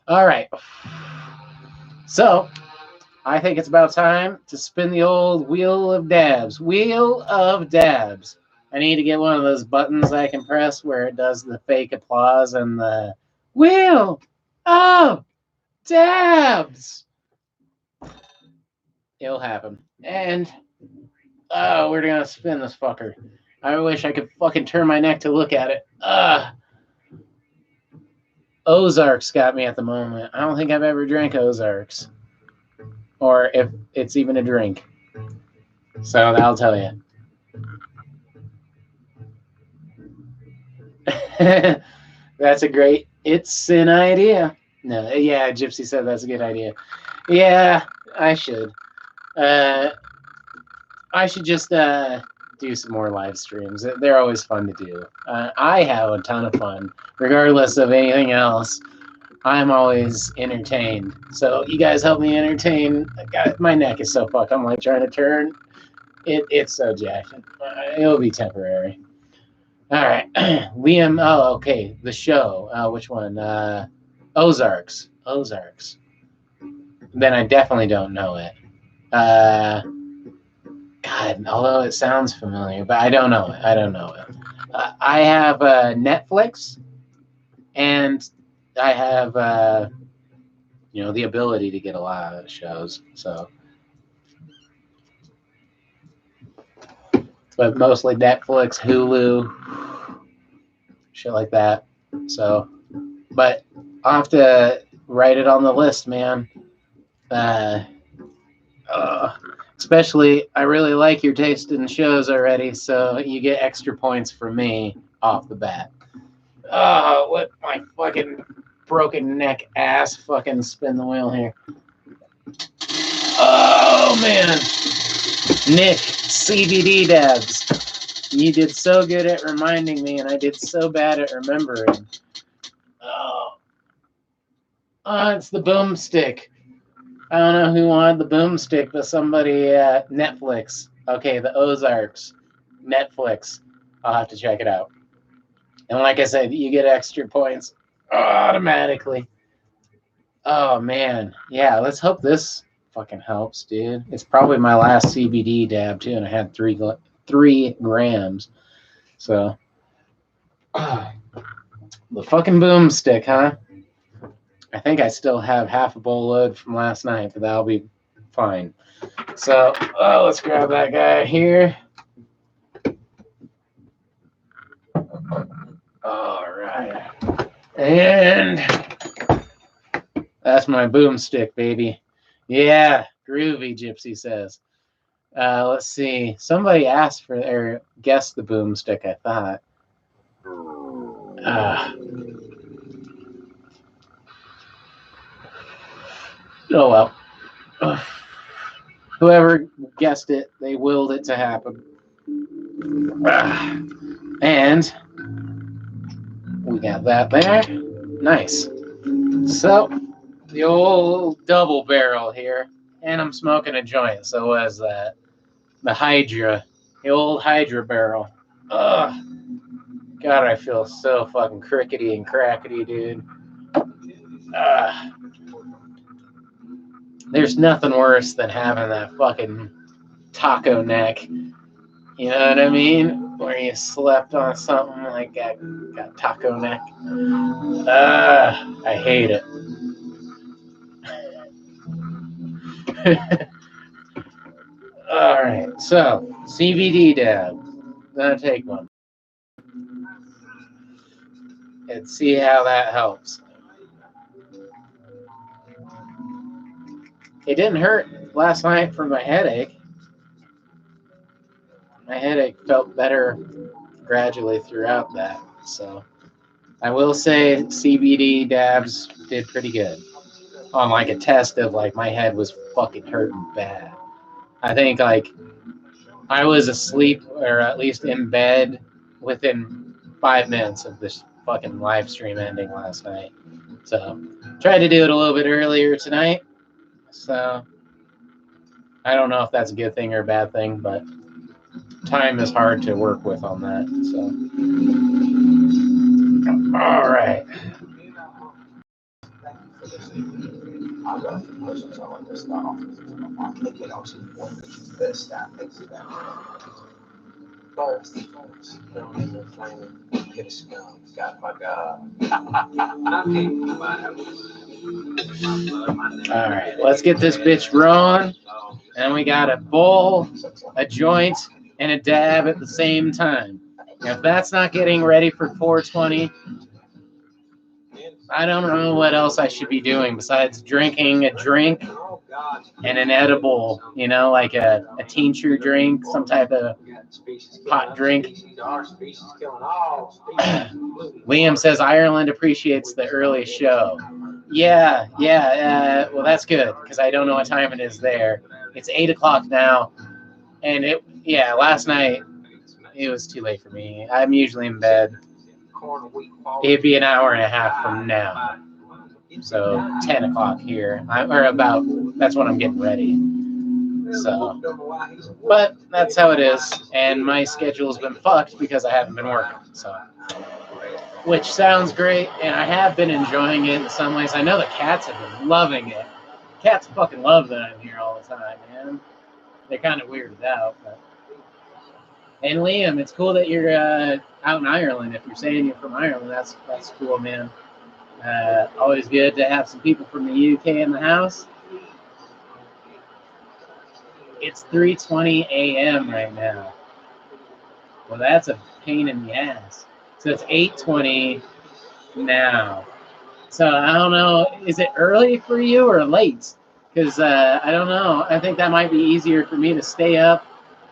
All right. So, I think it's about time to spin the old wheel of dabs. Wheel of dabs. I need to get one of those buttons I can press where it does the fake applause and the wheel of dabs. It'll happen. And oh, we're gonna spin this fucker. I wish I could fucking turn my neck to look at it. Ozarks got me at the moment. I don't think I've ever drank Ozarks, or if it's even a drink. So I'll tell you. That's a great. It's an idea. No, yeah, Gypsy said that's a good idea. Yeah, I should. I should just do some more live streams. They're always fun to do. I have a ton of fun, regardless of anything else. I'm always entertained. So you guys help me entertain. God, my neck is so fucked. I'm like trying to turn. It's so jacked. It'll be temporary. All right, Liam. Oh, okay. The show. Which one? Ozarks. Ozarks. Then I definitely don't know it. God, although it sounds familiar, but I don't know it. I don't know it. I have Netflix, and I have the ability to get a lot of shows. So, but mostly Netflix, Hulu, shit like that. So, but I'll have to write it on the list, man. Especially, I really like your taste in shows already, so you get extra points from me off the bat. Oh, let my fucking broken neck ass fucking spin the wheel here. Oh, man. Nick, CBD dabs. You did so good at reminding me, and I did so bad at remembering. Oh, it's the boomstick. I don't know who wanted the boomstick, but somebody at Netflix. Okay, the Ozarks. Netflix. I'll have to check it out. And like I said, you get extra points automatically. Oh, man. Yeah, let's hope this fucking helps, dude. It's probably my last CBD dab, too, and I had 3 grams. So, the fucking boomstick, huh? I think I still have half a bowl load from last night, but that'll be fine. So, let's grab that guy here. All right. And that's my boomstick, baby. Yeah, groovy, Gypsy says. Let's see. Somebody asked for or guessed the boomstick, I thought. Oh, well. Whoever guessed it, they willed it to happen. And we got that there. Nice. So, the old double barrel here. And I'm smoking a joint, so what is that? The Hydra. The old Hydra barrel. Ugh. God, I feel so fucking crickety and crackety, dude. There's nothing worse than having that fucking taco neck. You know what I mean? Where you slept on something like got taco neck. I hate it. All right, so CBD dab. Gonna take one and see how that helps. It didn't hurt last night for my headache. My headache felt better gradually throughout that. So I will say CBD dabs did pretty good. On like a test of like my head was fucking hurting bad. I think like I was asleep or at least in bed within 5 minutes of this fucking live stream ending last night. So tried to do it a little bit earlier tonight. So I don't know if that's a good thing or a bad thing, but time is hard to work with on that. So all right. All right, let's get this bitch rolling. And we got a bowl, a joint, and a dab at the same time. Now, if that's not getting ready for 420, I don't know what else I should be doing besides drinking a drink and an edible, you know, like a tincture drink, some type of hot drink. Liam says Ireland appreciates the early show. Yeah. Well, that's good because I don't know what time it is there. It's 8 o'clock now, and last night it was too late for me. I'm usually in bed. It'd be an hour and a half from now, so 10 o'clock here, that's when I'm getting ready. So, but that's how it is, and my schedule's been fucked because I haven't been working. So, which sounds great, and I have been enjoying it in some ways. I know the cats have been loving it. Cats fucking love that I'm here all the time, man. They're kind of weirded out, but. And Liam, it's cool that you're out in Ireland. If you're saying you're from Ireland, that's cool, man. Always good to have some people from the UK in the house. It's 3:20 a.m. right now. Well, that's a pain in the ass. So it's 8:20 now. So I don't know, is it early for you or late? Because I don't know. I think that might be easier for me to stay up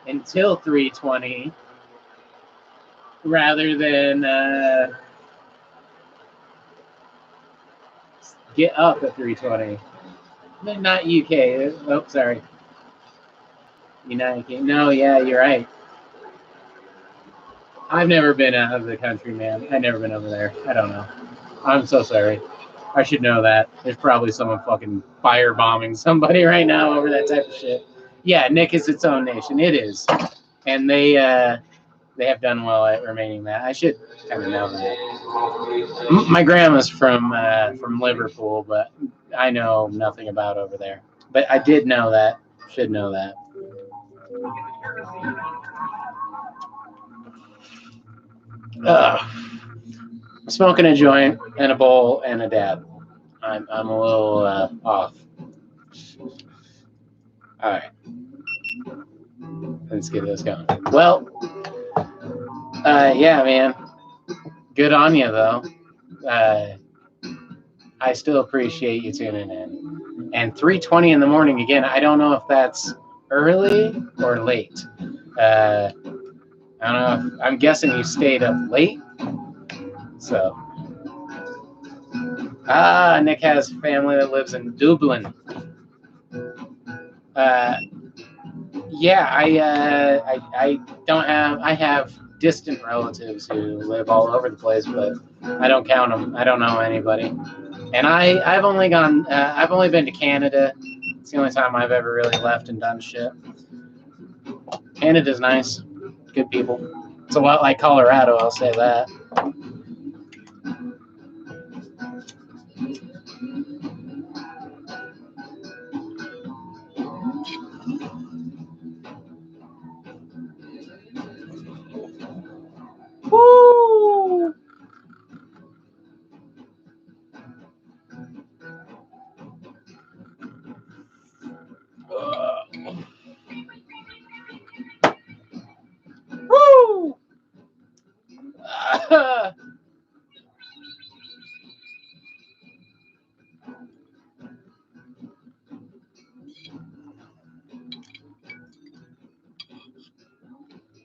until 3:20 rather than get up at 3:20. Not UK. Oh, sorry. United Kingdom. No, yeah, you're right. I've never been out of the country, man. I've never been over there. I don't know. I'm so sorry. I should know that. There's probably someone fucking firebombing somebody right now over that type of shit. Yeah, Nick is its own nation. It is. And they have done well at remaining that. I should kind of know that. My grandma's from Liverpool, but I know nothing about over there. But I did know that. Should know that. Smoking a joint and a bowl and a dab. I'm a little off. All right. Let's get this going. Well, yeah, man. Good on you, though. I still appreciate you tuning in. And 3:20 in the morning again. I don't know if that's early or late. I don't know. I'm guessing you stayed up late. So, Nick has family that lives in Dublin. Yeah, I don't have. I have distant relatives who live all over the place, but I don't count them. I don't know anybody. And I've only been to Canada. It's the only time I've ever really left and done shit. Canada's nice, good people. It's a lot like Colorado, I'll say that. Woo! Woo!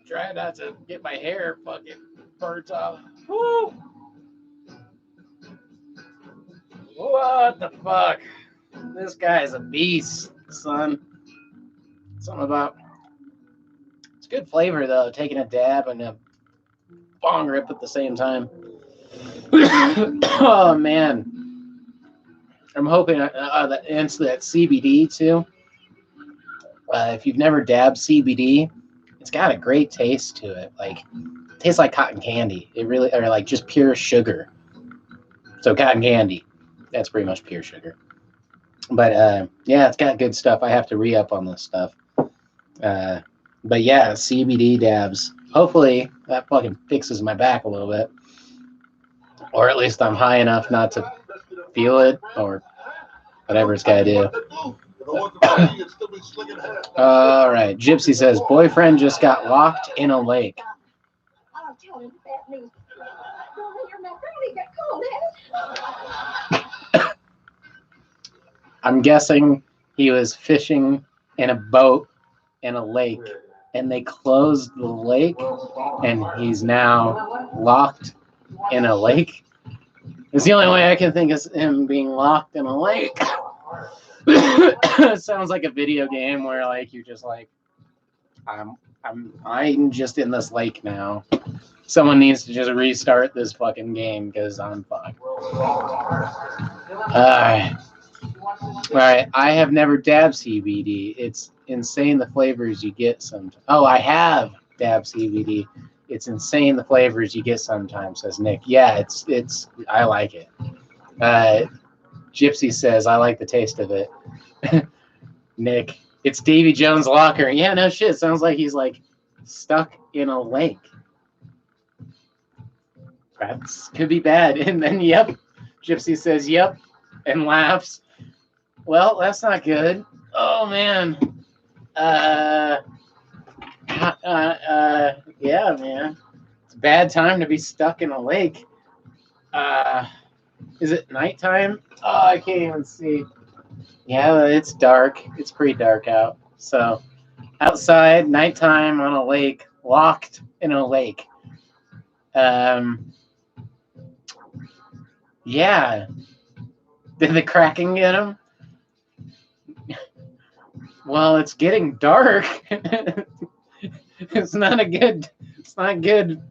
Try not to get my hair fucking burnt off. Woo! What the fuck? This guy's a beast, son. Something about it's good flavor though. Taking a dab and a bong rip at the same time. Oh man, I'm hoping that CBD too. If you've never dabbed CBD, it's got a great taste to it. Like, it tastes like cotton candy. It really, or like just pure sugar. So cotton candy, that's pretty much pure sugar. But yeah, it's got good stuff. I have to re-up on this stuff. But yeah, CBD dabs. Hopefully that fucking fixes my back a little bit, or at least I'm high enough not to feel it, or whatever it's got to do. All right, Gypsy says boyfriend just got locked in a lake. I'm guessing he was fishing in a boat in a lake, and they closed the lake, and he's now locked in a lake. It's the only way I can think of him being locked in a lake. It sounds like a video game where like you're just like, I'm just in this lake now. Someone needs to just restart this fucking game because I'm fucked. Alright, I have never dabbed CBD. It's insane the flavors you get sometimes. Oh, I have dabbed CBD. It's insane the flavors you get sometimes, says Nick. Yeah, it's I like it. Gypsy says, I like the taste of it. Nick, it's Davy Jones' locker. Yeah, no shit. Sounds like he's like stuck in a lake. That could be bad. And then, yep. Gypsy says, yep, and laughs. Well, that's not good. Oh, man. Yeah, man. It's a bad time to be stuck in a lake. Is it nighttime? Oh, I can't even see. Yeah, it's dark. It's pretty dark out. So, outside, nighttime on a lake, locked in a lake. Yeah. Did the Kraken get him? Well, it's getting dark. It's not good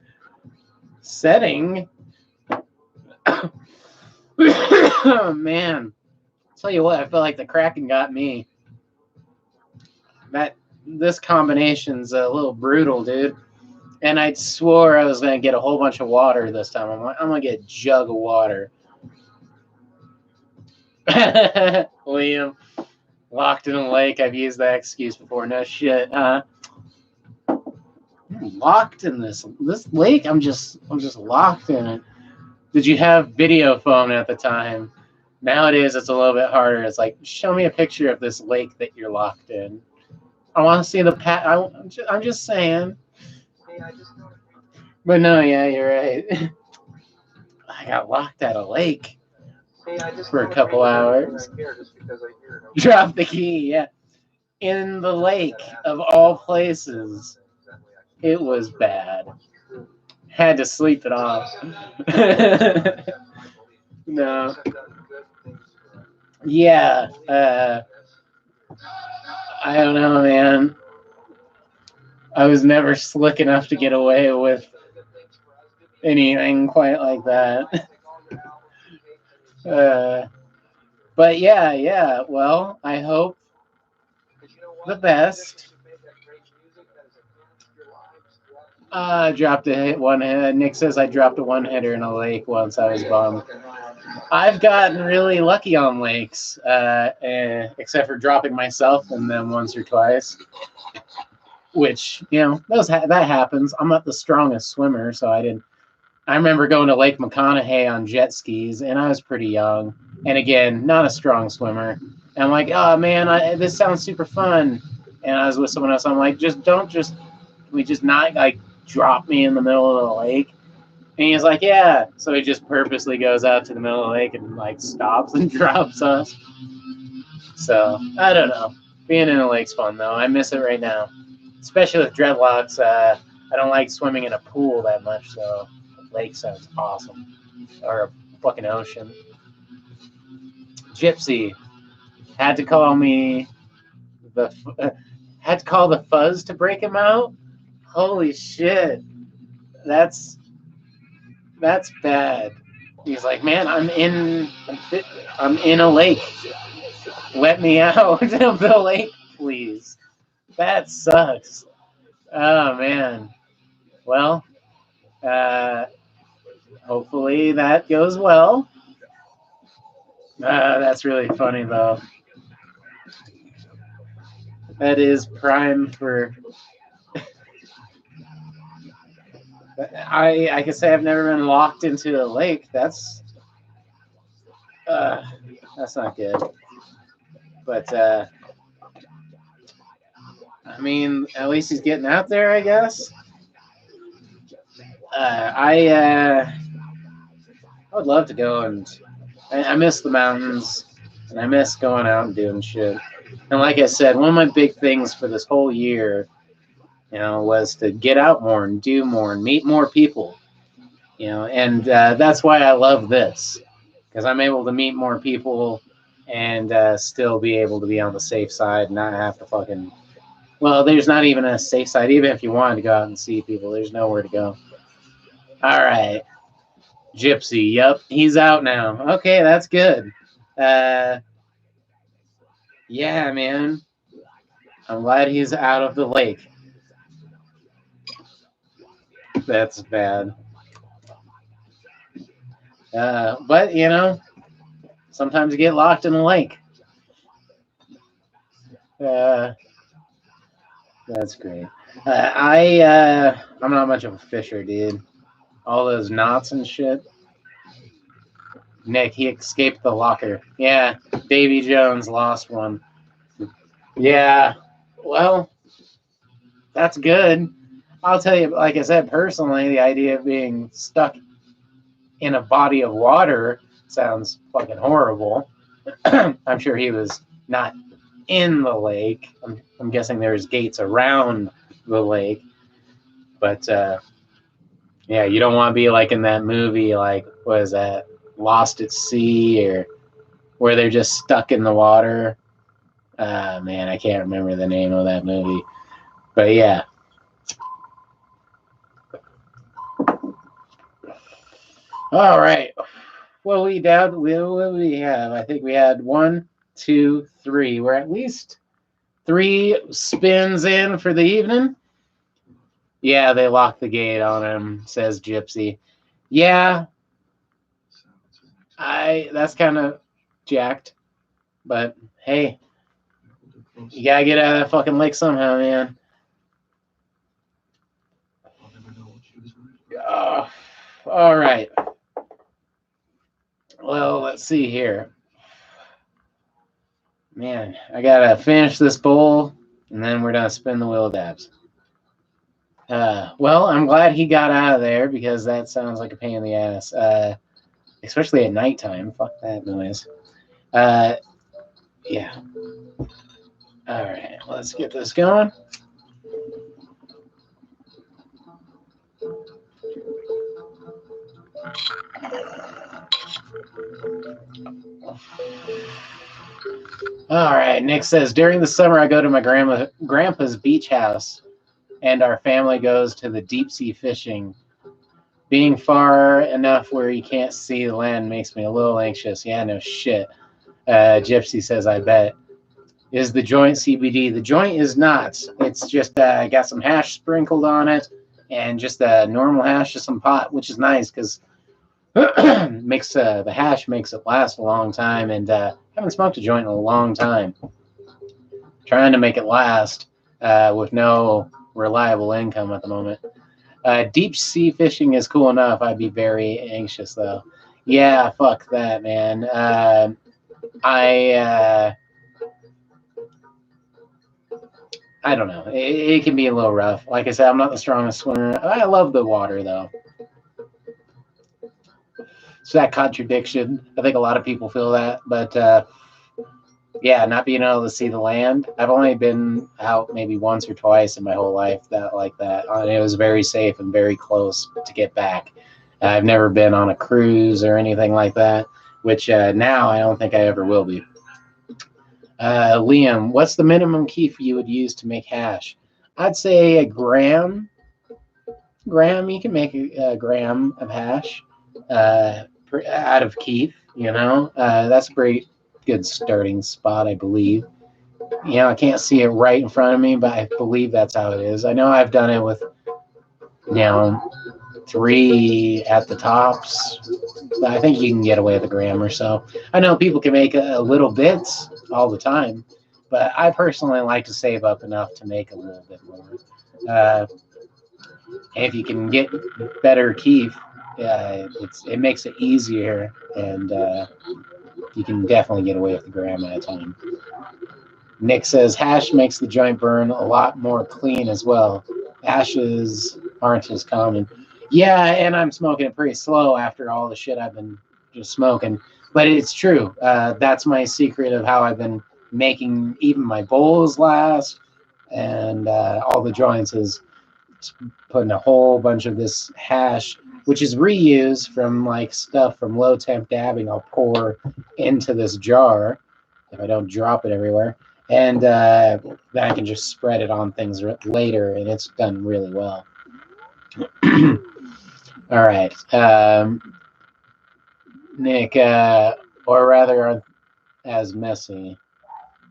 setting. Oh, man. I'll tell you what, I feel like the Kraken got me. This combination's a little brutal, dude. And I swore I was gonna get a whole bunch of water this time. I'm gonna get a jug of water. Liam, locked in a lake. I've used that excuse before. No shit. I'm locked in this lake. I'm just locked in it. Did you have video phone at the time? Nowadays, it's a little bit harder. It's like, show me a picture of this lake that you're locked in. I want to see the I'm just saying. But no, yeah, you're right. I got locked at a lake for a couple hours. Drop the key, yeah. In the lake of all places. It was bad. Had to sleep it off. No. Yeah. I don't know, man. I was never slick enough to get away with anything quite like that. But yeah. Well, I hope the best. Dropped a hit one hit. Nick says I dropped a one hitter in a lake once. I was bummed. I've gotten really lucky on lakes, except for dropping myself in them once or twice. Which, that happens. I'm not the strongest swimmer, so I didn't. I remember going to Lake McConaughey on jet skis, and I was pretty young. And again, not a strong swimmer. And I'm like, oh man, this sounds super fun. And I was with someone else. I'm like, we just not like drop me in the middle of the lake. And he's like, yeah. So he just purposely goes out to the middle of the lake and like stops and drops us. So I don't know. Being in a lake's fun though. I miss it right now, especially with dreadlocks. I don't like swimming in a pool that much, so lake sounds awesome, or a fucking ocean. Gypsy had to call the fuzz to break him out. Holy shit, that's bad. He's like, man, I'm in a lake. Let me out of the lake, please. That sucks. Oh man. Well, hopefully that goes well. That's really funny though. That is prime for. I can say I've never been locked into a lake. Uh, that's not good. But I mean, at least he's getting out there, I guess. I would love to go, and I miss the mountains, and I miss going out and doing shit. And like I said, one of my big things for this whole year, was to get out more and do more and meet more people. And that's why I love this, because I'm able to meet more people and still be able to be on the safe side and not have to fucking. Well, there's not even a safe side. Even if you wanted to go out and see people, there's nowhere to go. All right. Gypsy. Yep. He's out now. Okay, that's good. Uh, yeah, man. I'm glad he's out of the lake. That's bad. But, sometimes you get locked in the lake. That's great. I'm not much of a fisher, dude. All those knots and shit. Nick, he escaped the locker. Yeah, Davy Jones lost one. Yeah, well, that's good. I'll tell you, like I said, personally, the idea of being stuck in a body of water sounds fucking horrible. I'm sure he was not in the lake. I'm guessing there's gates around the lake. But yeah, you don't want to be like in that movie, like, what is that, Lost at Sea, or where they're just stuck in the water. Man, I can't remember the name of that movie. But yeah. All right. What we have? I think we had 1, 2, 3. We're at least 3 spins in for the evening. Yeah, they locked the gate on him, says Gypsy. Yeah, that's kind of jacked. But hey, you gotta get out of that fucking lake somehow, man. Oh, all right. Well, let's see here. Man, I gotta finish this bowl, and then we're gonna spin the wheel dabs. Well, I'm glad he got out of there, because that sounds like a pain in the ass, especially at nighttime. Fuck that noise. Yeah. All right, let's get this going. All right, Nick says, during the summer, I go to my grandpa's beach house, and our family goes to the deep sea fishing. Being far enough where you can't see the land makes me a little anxious. Yeah, no shit. Gypsy says, I bet. Is the joint CBD? The joint is not. It's just got some hash sprinkled on it, and just a normal hash to some pot, which is nice because makes the hash makes it last a long time. And haven't smoked a joint in a long time. Trying to make it last with no reliable income at the moment. Deep sea fishing is cool enough. I'd be very anxious though. Yeah, fuck that, man. I don't know. It can be a little rough. Like I said, I'm not the strongest swimmer. I love the water though. So that contradiction. I think a lot of people feel that, but yeah, not being able to see the land. I've only been out maybe once or twice in my whole life like that. And it was very safe and very close to get back. I've never been on a cruise or anything like that, which now I don't think I ever will be. Liam, what's the minimum keef you would use to make hash? I'd say a gram. You can make a gram of hash out of keef. That's a pretty good starting spot, I believe. I can't see it right in front of me, but I believe that's how it is. I know I've done it with, 3 at the tops, but I think you can get away with a gram or so. I know people can make a little bits all the time, But I personally like to save up enough to make a little bit more. Uh, if you can get better keef, it makes it easier, and you can definitely get away with the gram at a time. Nick says hash makes the joint burn a lot more clean as well. Ashes aren't as common. Yeah, and I'm smoking it pretty slow after all the shit I've been just smoking. But it's true. That's my secret of how I've been making even my bowls last, and all the joints is putting a whole bunch of this hash, which is reused from like stuff from low temp dabbing. I'll pour into this jar if I don't drop it everywhere, and then I can just spread it on things later, and it's done really well. All right, Nick, or rather, as messy.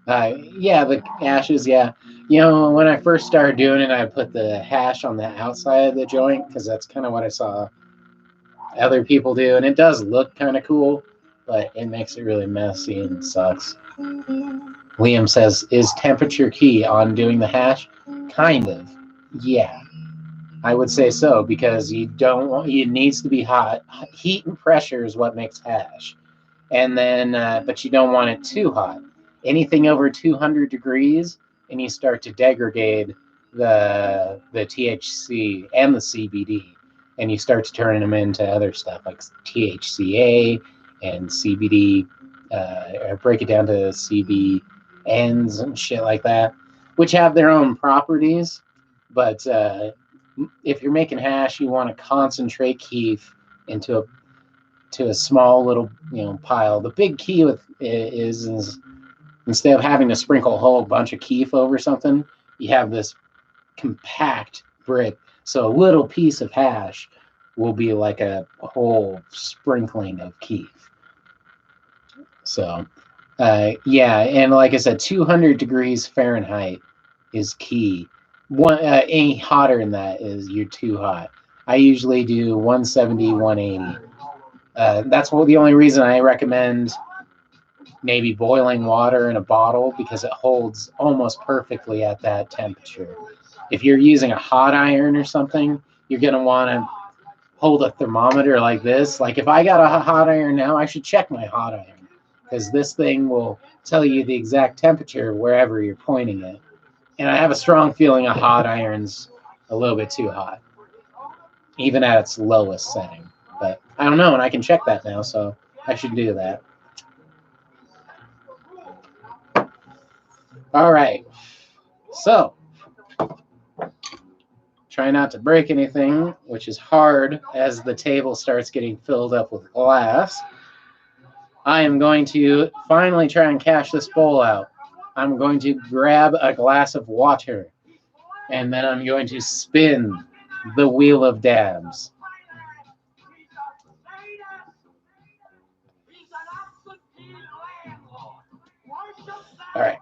Yeah, the ashes. Yeah, you know, when I first started doing it, I put the hash on the outside of the joint because that's kind of what I saw other people do, and it does look kind of cool, but it makes it really messy and sucks. Liam says, "Is temperature key on doing the hash?" Kind of. Yeah, I would say so because you don't want. It needs to be hot. Heat and pressure is what makes hash, and then but you don't want it too hot. Anything over 200 degrees, and you start to degrade the THC and the CBD, and you start to turn them into other stuff like THCA and CBD, or break it down to CBNs and shit like that, which have their own properties. But if you're making hash, you want to concentrate keef into a small little pile. The big key with is instead of having to sprinkle a whole bunch of keef over something, you have this compact brick. So a little piece of hash will be like a whole sprinkling of keef. So yeah, and like I said, 200 degrees Fahrenheit is key. Any hotter than that is you're too hot. I usually do 170, 180. That's the only reason I recommend maybe boiling water in a bottle, because it holds almost perfectly at that temperature. If you're using a hot iron or something, you're going to want to hold a thermometer like this. Like if I got a hot iron now, I should check my hot iron, because this thing will tell you the exact temperature wherever you're pointing it. And I have a strong feeling a hot iron's a little bit too hot, even at its lowest setting. But I don't know, and I can check that now, so I should do that. All right. So, try not to break anything, which is hard as the table starts getting filled up with glass. I am going to finally try and cash this bowl out. I'm going to grab a glass of water, and then I'm going to spin the wheel of dabs. All right.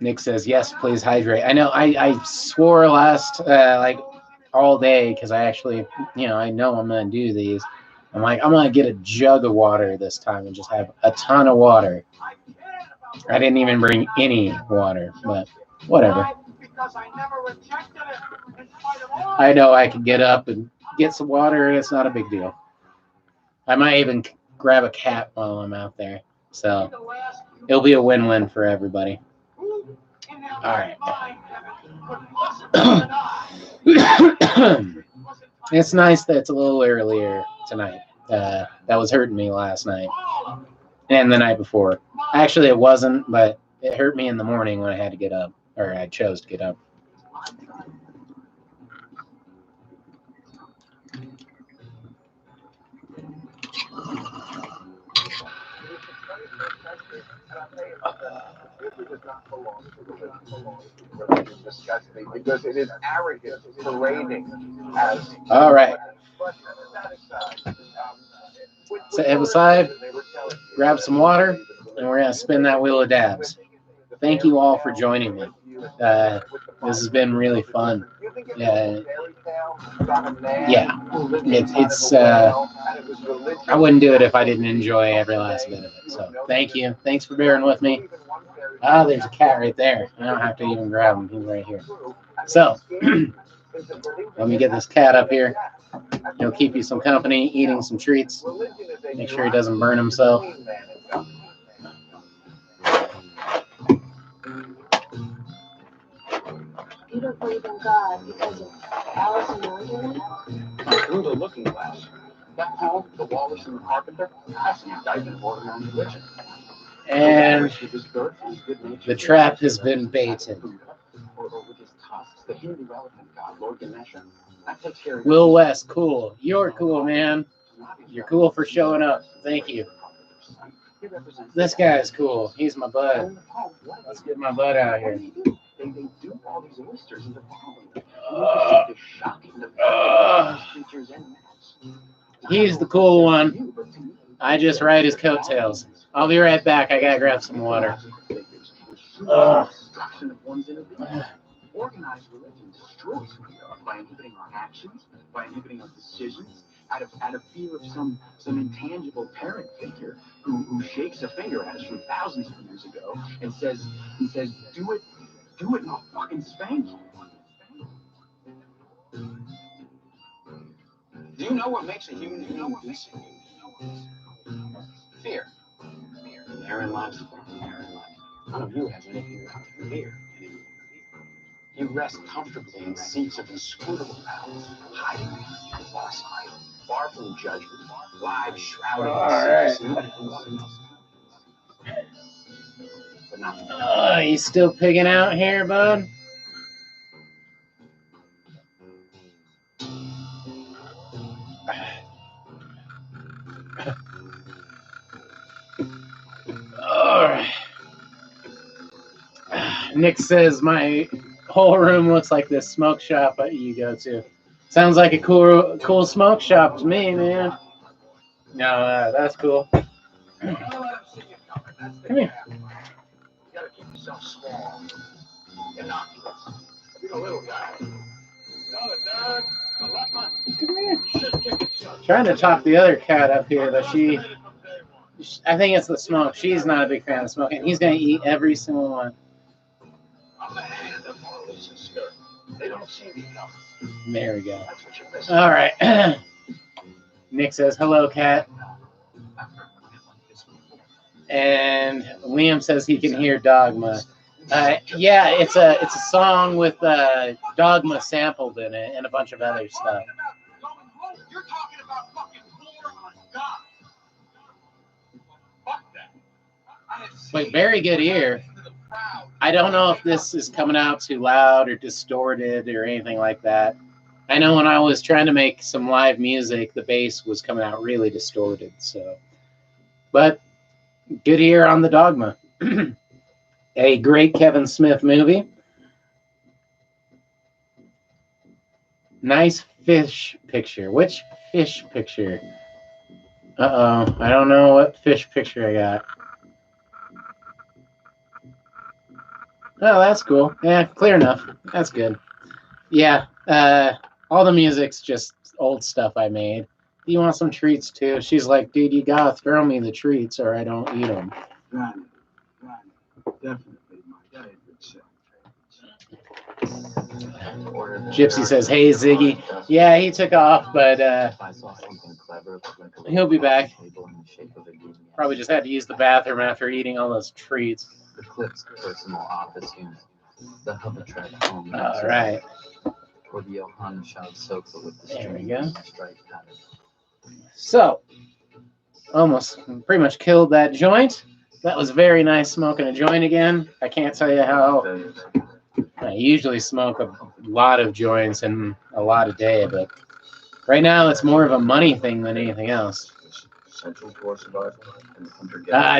Nick says, yes, please hydrate. I know I swore last, like all day, because I actually, I know I'm going to do these. I'm like, I'm going to get a jug of water this time and just have a ton of water. I didn't even bring any water, but whatever. I know I can get up and get some water, and it's not a big deal. I might even grab a cat while I'm out there. So it'll be a win-win for everybody. All right. It's nice that it's a little earlier tonight. That was hurting me last night and the night before. Actually, it wasn't, but it hurt me in the morning when I had to get up, or I chose to get up. Because it is arrogant parading as. All right. Step aside, grab some water, and we're going to spin that wheel of dabs. Thank you all for joining me. This has been really fun. Yeah, it's I wouldn't do it if I didn't enjoy every last bit of it. So thank you. Thanks for bearing with me. Ah, there's a cat right there. I don't have to even grab him. He's right here. So let me get this cat up here. He'll keep you some company, eating some treats. Make sure he doesn't burn himself. You don't believe in God because of Alice in Wonderland? Through the looking glass. That poem, The Wallace and the Carpenter, that's an indictment on religion. And the trap has been baited. Will West, cool. You're cool, man. You're cool for showing up. Thank you. This guy's cool. He's my bud. Let's get my bud out here. They do all these oysters in the bottom. He's the cool one. I just ride his coattails. I'll be right back. I gotta grab some water. Organized religion destroys who we are by inhibiting our actions, by inhibiting our decisions, out of fear of some intangible parent figure who shakes a finger at us from thousands of years ago and says, do it, and I'll fucking spank you. Do you know what makes a human being peaceful? Fear. Therein lies the problem. None of you has anything to fear. You rest comfortably in seats of inscrutable power, hiding behind your boss idol, far from judgment, lives shrouded in secrecy. But not You still pigging out here, bud? Alright. Nick says my whole room looks like this smoke shop that you go to. Sounds like a cool smoke shop to me, man. No, that's cool. Come here. You gotta keep yourself small, innocuous. You're a little guy. Not a nerd. Come here. Trying to talk the other cat up here, but I think it's the smoke. She's not a big fan of smoking. He's gonna eat every single one. I'm the hand of morals and spirit. They don't see me enough. There we go. That's what you're missing. All right. Nick says, hello, cat. And Liam says he can hear Dogma. Yeah, it's a song with Dogma sampled in it and a bunch of other stuff. You're talking about fucking war on God. Fuck that. But very good ear. I don't know if this is coming out too loud or distorted or anything like that. I know when I was trying to make some live music, the bass was coming out really distorted. So, but good ear on the Dogma. A great Kevin Smith movie. Nice fish picture. Which fish picture? Uh-oh. I don't know what fish picture I got. Oh, that's cool. Yeah, clear enough. That's good. Yeah, all the music's just old stuff I made. Do you want some treats too? She's like, dude, you gotta throw me the treats or I don't eat them. Right. Definitely my favorite show. Gypsy says, hey, Ziggy. Yeah, he took off, but he'll be back. Probably just had to use the bathroom after eating all those treats. The Clip's personal office unit. The Hovertrack home. All right. Or the Johann Child sofa with the There we string go. and stripe pattern. So, almost pretty much killed that joint. That was very nice smoking a joint again. I can't tell you how. I usually smoke a lot of joints in a lot a day, but right now it's more of a money thing than anything else.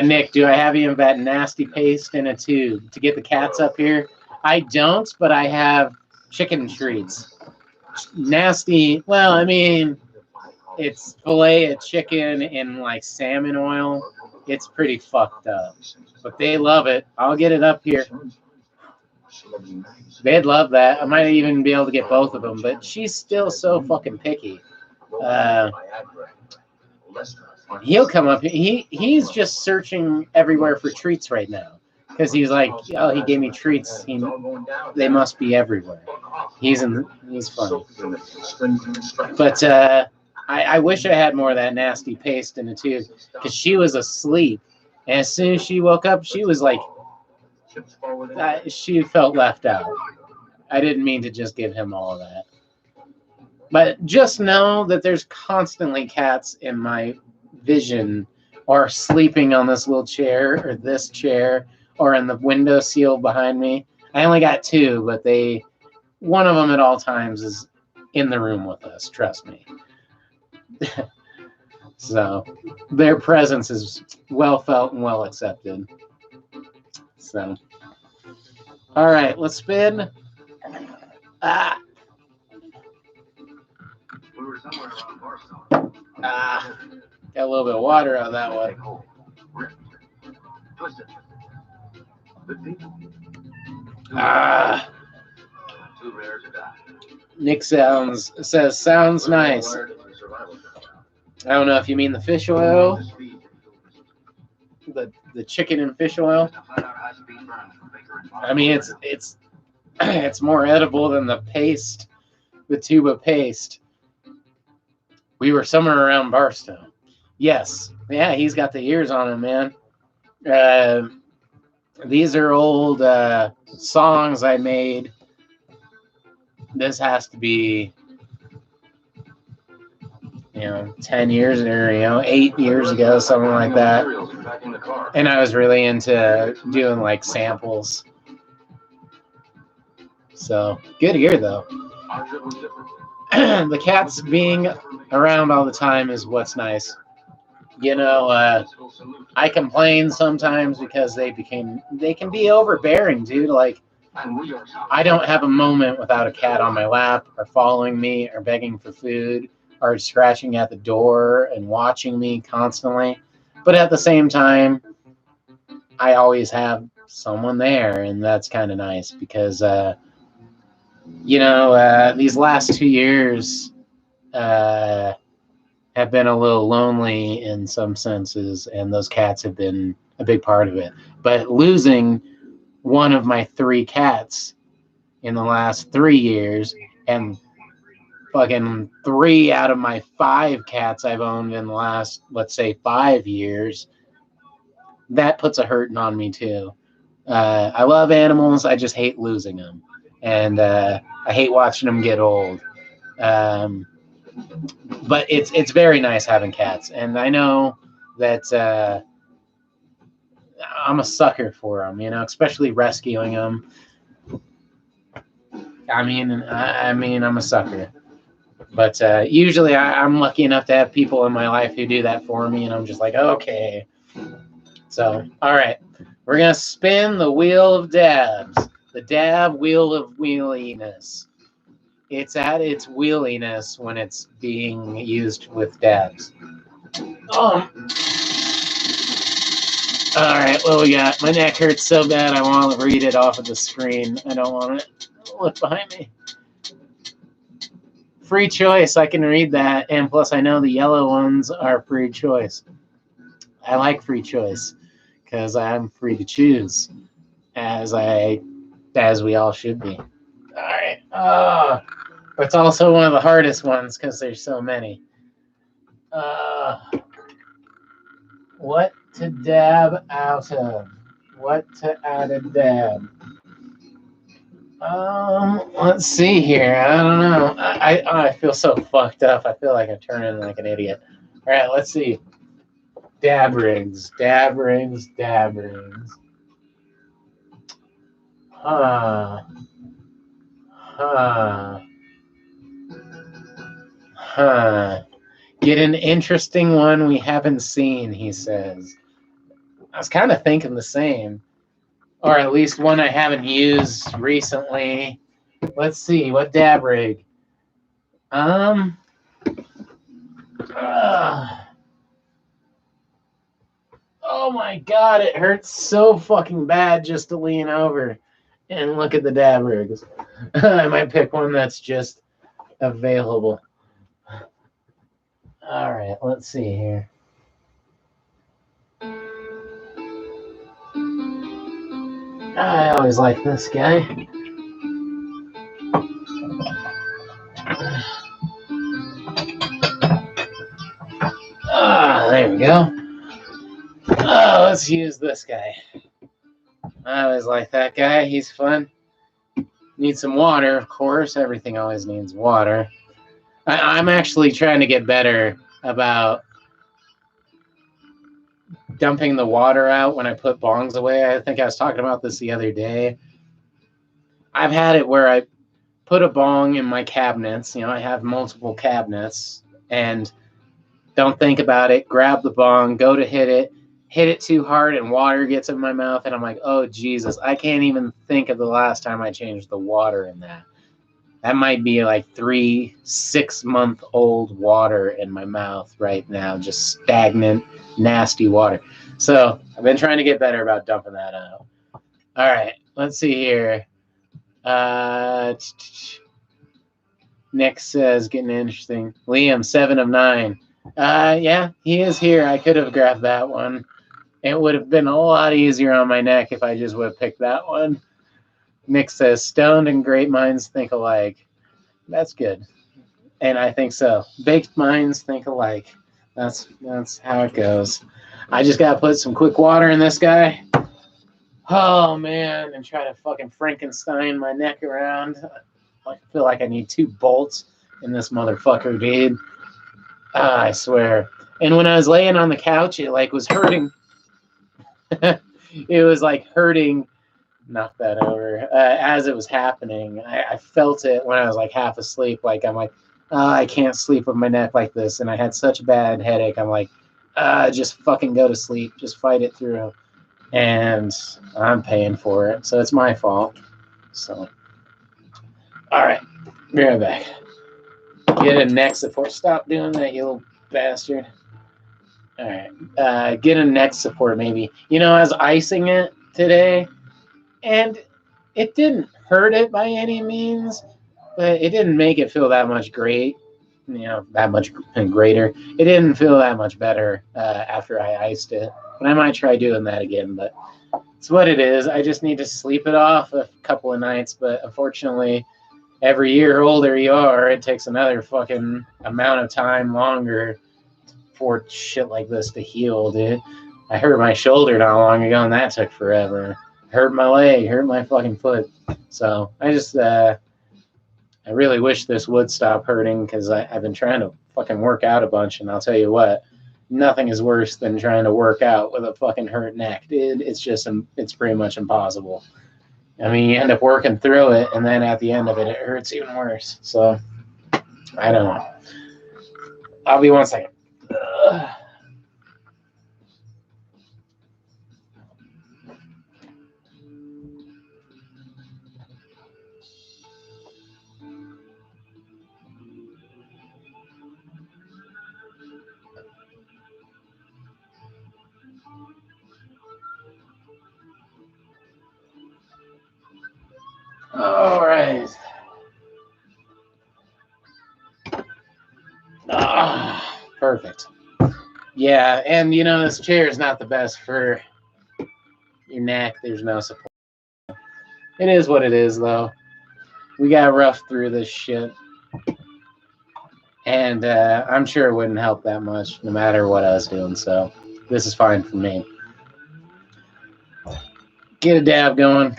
Nick, do I have you in that nasty paste in a tube to get the cats up here? I don't, but I have chicken treats. Nasty, well, I mean, it's filet of chicken in like salmon oil. It's pretty fucked up, but they love it. I'll get it up here. They'd love that. I might even be able to get both of them, but she's still so fucking picky. He'll come up. He's just searching everywhere for treats right now because he's like, oh, he gave me treats. They must be everywhere. He's funny. But I wish I had more of that nasty paste in the tube because she was asleep, and as soon as she woke up, she was like, she felt left out. I didn't mean to just give him all of that. But just know that there's constantly cats in my vision or sleeping on this little chair or this chair or in the window sill behind me. I only got two, but one of them at all times is in the room with us, trust me. So their presence is well felt and well accepted. So, all right, let's spin. Ah. We were somewhere around Barstow. Ah. Got a little bit of water out that one. Twisted. Good people. Ah. Too rare to die. Nick says, sounds nice. I don't know if you mean the fish oil, the chicken and fish oil. I mean, it's more edible than the paste, the tube of paste. We were somewhere around Barstow. Yes. Yeah, he's got the ears on him, man. These are old songs I made. This has to be, 10 years or, 8 years ago, something like that. And I was really into doing like samples. So, good ear though. The cats being around all the time is what's nice. I complain sometimes because they can be overbearing, dude. Like, I don't have a moment without a cat on my lap or following me or begging for food or scratching at the door and watching me constantly. But at the same time, I always have someone there, and that's kind of nice because, these last 2 years have been a little lonely in some senses, and those cats have been a big part of it. But losing one of my 3 cats in the last 3 years, and fucking 3 out of my 5 cats I've owned in the last, let's say, 5 years, that puts a hurting on me too. I love animals. I just hate losing them. And I hate watching them get old. But it's very nice having cats. And I know that I'm a sucker for them, especially rescuing them. I mean, I'm a sucker. But usually I'm lucky enough to have people in my life who do that for me, and I'm just like, okay. So, all right. We're going to spin the wheel of dabs. The dab wheel of wheeliness. It's at its wheeliness when it's being used with dabs. All right, what we got? My neck hurts so bad I want to read it off of the screen. I don't want it to look behind me. Free choice, I can read that, and plus I know the yellow ones are free choice. I like free choice because I'm free to choose, as we all should be. All right. But it's also one of the hardest ones because there's so many. What to dab out of? What to add a dab? Let's see here. I don't know. I feel so fucked up. I feel like I'm turning like an idiot. All right, let's see. Dab rigs. Huh. Get an interesting one we haven't seen, he says. I was kind of thinking the same. Or at least one I haven't used recently. Let's see, what dab rig? Oh my god, it hurts so fucking bad just to lean over and look at the dab rigs. I might pick one that's just available. All right, let's see here. I always like this guy. Ah, there we go. Oh, let's use this guy. I always like that guy. He's fun. Need some water, of course. Everything always needs water. I'm actually trying to get better about dumping the water out when I put bongs away. I think I was talking about this the other day. I've had it where I put a bong in my cabinets. You know, I have multiple cabinets and don't think about it. Grab the bong, go to hit it too hard, and water gets in my mouth. And I'm like, oh, Jesus, I can't even think of the last time I changed the water in that. That might be like 6-month-old water in my mouth right now, just stagnant, nasty water. So I've been trying to get better about dumping that out. All right, let's see here. Nick says, getting interesting. Liam, 7 of 9. Yeah, he is here. I could have grabbed that one. It would have been a lot easier on my neck if I just would have picked that one. Nick says, stoned and great minds think alike. That's good. And I think so. Baked minds think alike. That's how it goes. I just gotta put some quick water in this guy. Oh man, and try to fucking Frankenstein my neck around. I feel like I need 2 bolts in this motherfucker, dude. I swear. And when I was laying on the couch, it like was hurting. It was like hurting. Knock that over. As it was happening, I felt it when I was like half asleep. Like I'm like, I can't sleep with my neck like this, and I had such a bad headache. I'm like, just fucking go to sleep. Just fight it through. And I'm paying for it, so it's my fault. So, all right, be right back. Get a neck support. Stop doing that, you little bastard. All right, get a neck support maybe. You know, I was icing it today, and it didn't hurt it by any means, but it didn't make it feel that much great. You know, that much greater. It didn't feel that much better after I iced it. But I might try doing that again. But it's what it is. I just need to sleep it off a couple of nights. But unfortunately, every year older you are, it takes another fucking amount of time longer for shit like this to heal, dude. I hurt my shoulder not long ago, and that took forever. Hurt my leg, hurt my fucking foot. So I really wish this would stop hurting because I've been trying to fucking work out a bunch, and I'll tell you what, nothing is worse than trying to work out with a fucking hurt neck, dude. It's pretty much impossible. I mean, you end up working through it, and then at the end of it, it hurts even worse. So, I don't know. I'll be 1 second. Ugh. All right. Perfect. Yeah, and you know, this chair is not the best for your neck. There's no support. It is what it is, though. We got rough through this shit. And I'm sure it wouldn't help that much no matter what I was doing. So this is fine for me. Get a dab going.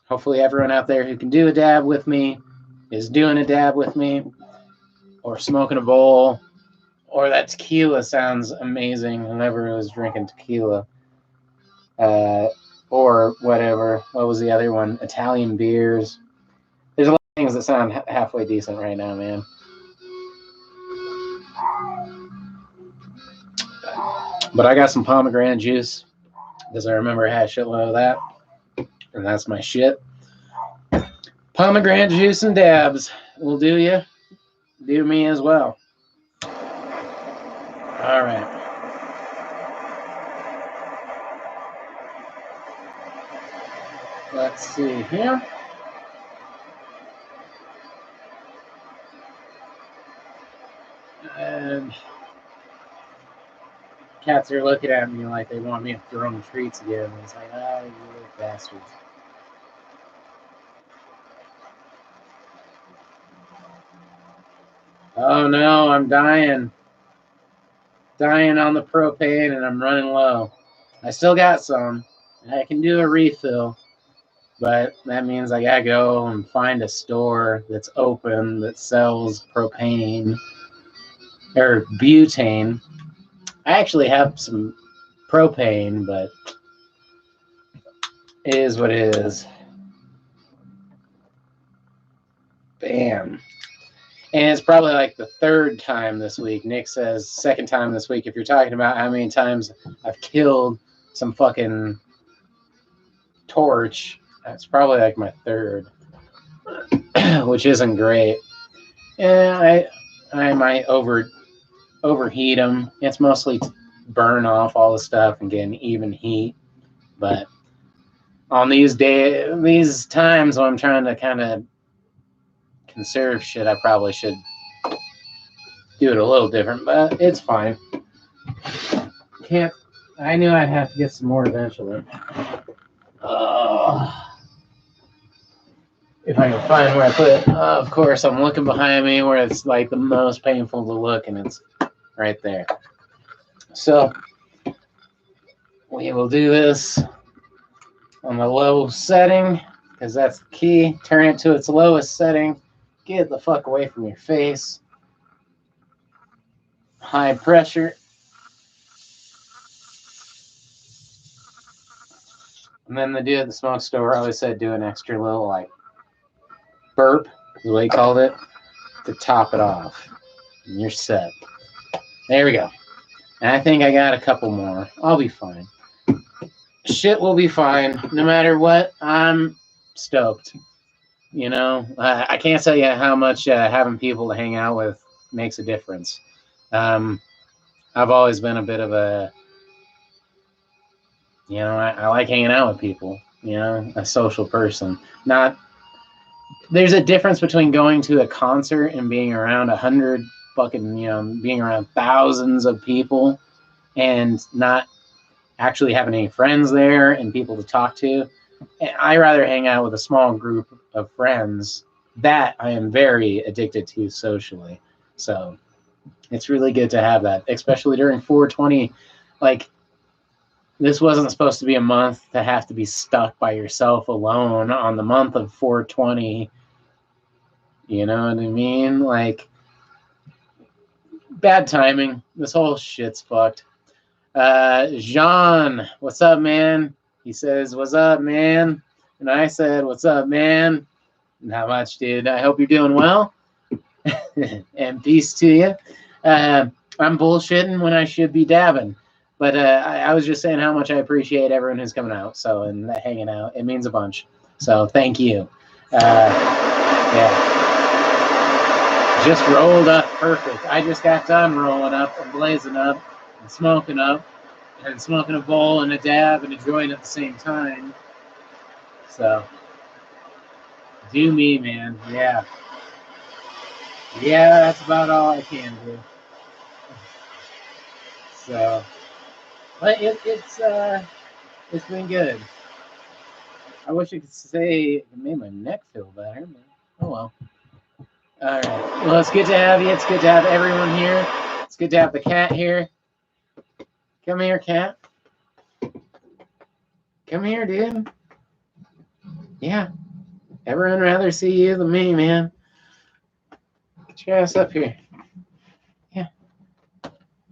Hopefully everyone out there who can do a dab with me is doing a dab with me, or smoking a bowl, or that tequila sounds amazing whenever was drinking tequila. Or whatever. What was the other one? Italian beers. There's a lot of things that sound halfway decent right now, man. But I got some pomegranate juice because I remember I had a shitload of that. And that's my shit. Pomegranate juice and dabs will do you. Do me as well. All right. Let's see here. And Cats are looking at me like they want me to throw them treats again. It's like, ah, you little bastards. Oh no, I'm dying. Dying on the propane and I'm running low. I still got some. I can do a refill, but that means I gotta go and find a store that's open that sells propane or butane. I actually have some propane, but it is what it is. Bam. And it's probably like the third time this week. Nick says second time this week. If you're talking about how many times I've killed some fucking torch, that's probably like my third, which isn't great. Yeah, I might overheat them. It's mostly to burn off all the stuff and get an even heat. But on these times when I'm trying to kind of conserve shit, I probably should do it a little different, but it's fine. I knew I'd have to get some more eventually. If I can find where I put it. Of course, I'm looking behind me where it's like the most painful to look, and it's right there. So we will do this on the low setting, because that's the key. Turn it to its lowest setting. Get the fuck away from your face. High pressure. And then the dude at the smoke store always said do an extra little like burp, is what he called it, to top it off. And you're set. There we go. And I think I got a couple more. I'll be fine. Shit will be fine. No matter what, I'm stoked. You know, I can't tell you how much having people to hang out with makes a difference. I've always been a bit of a, you know, I like hanging out with people, you know, a social person. There's a difference between going to a concert and being around 100 fucking, you know, being around thousands of people and not actually having any friends there and people to talk to. I rather hang out with a small group of friends that I am very addicted to socially. So it's really good to have that, especially during 420. Like, this wasn't supposed to be a month to have to be stuck by yourself alone on the month of 420. You know what I mean? Like, bad timing. This whole shit's fucked. Jean, what's up, man? He says, what's up, man? And I said, what's up, man? Not much, dude. I hope you're doing well. And peace to you. I'm bullshitting when I should be dabbing. But I was just saying how much I appreciate everyone who's coming out, and hanging out. It means a bunch. So thank you. Yeah. Just rolled up perfect. I just got done rolling up and blazing up and smoking a bowl and a dab and a joint at the same time. So, do me, man. Yeah. Yeah, that's about all I can do. So, but it's been good. I wish I could say it made my neck feel better, but oh well. All right. Well, it's good to have you. It's good to have everyone here. It's good to have the cat here. Come here, cat. Come here, dude. Yeah. Everyone rather see you than me, man. Get your ass up here. Yeah.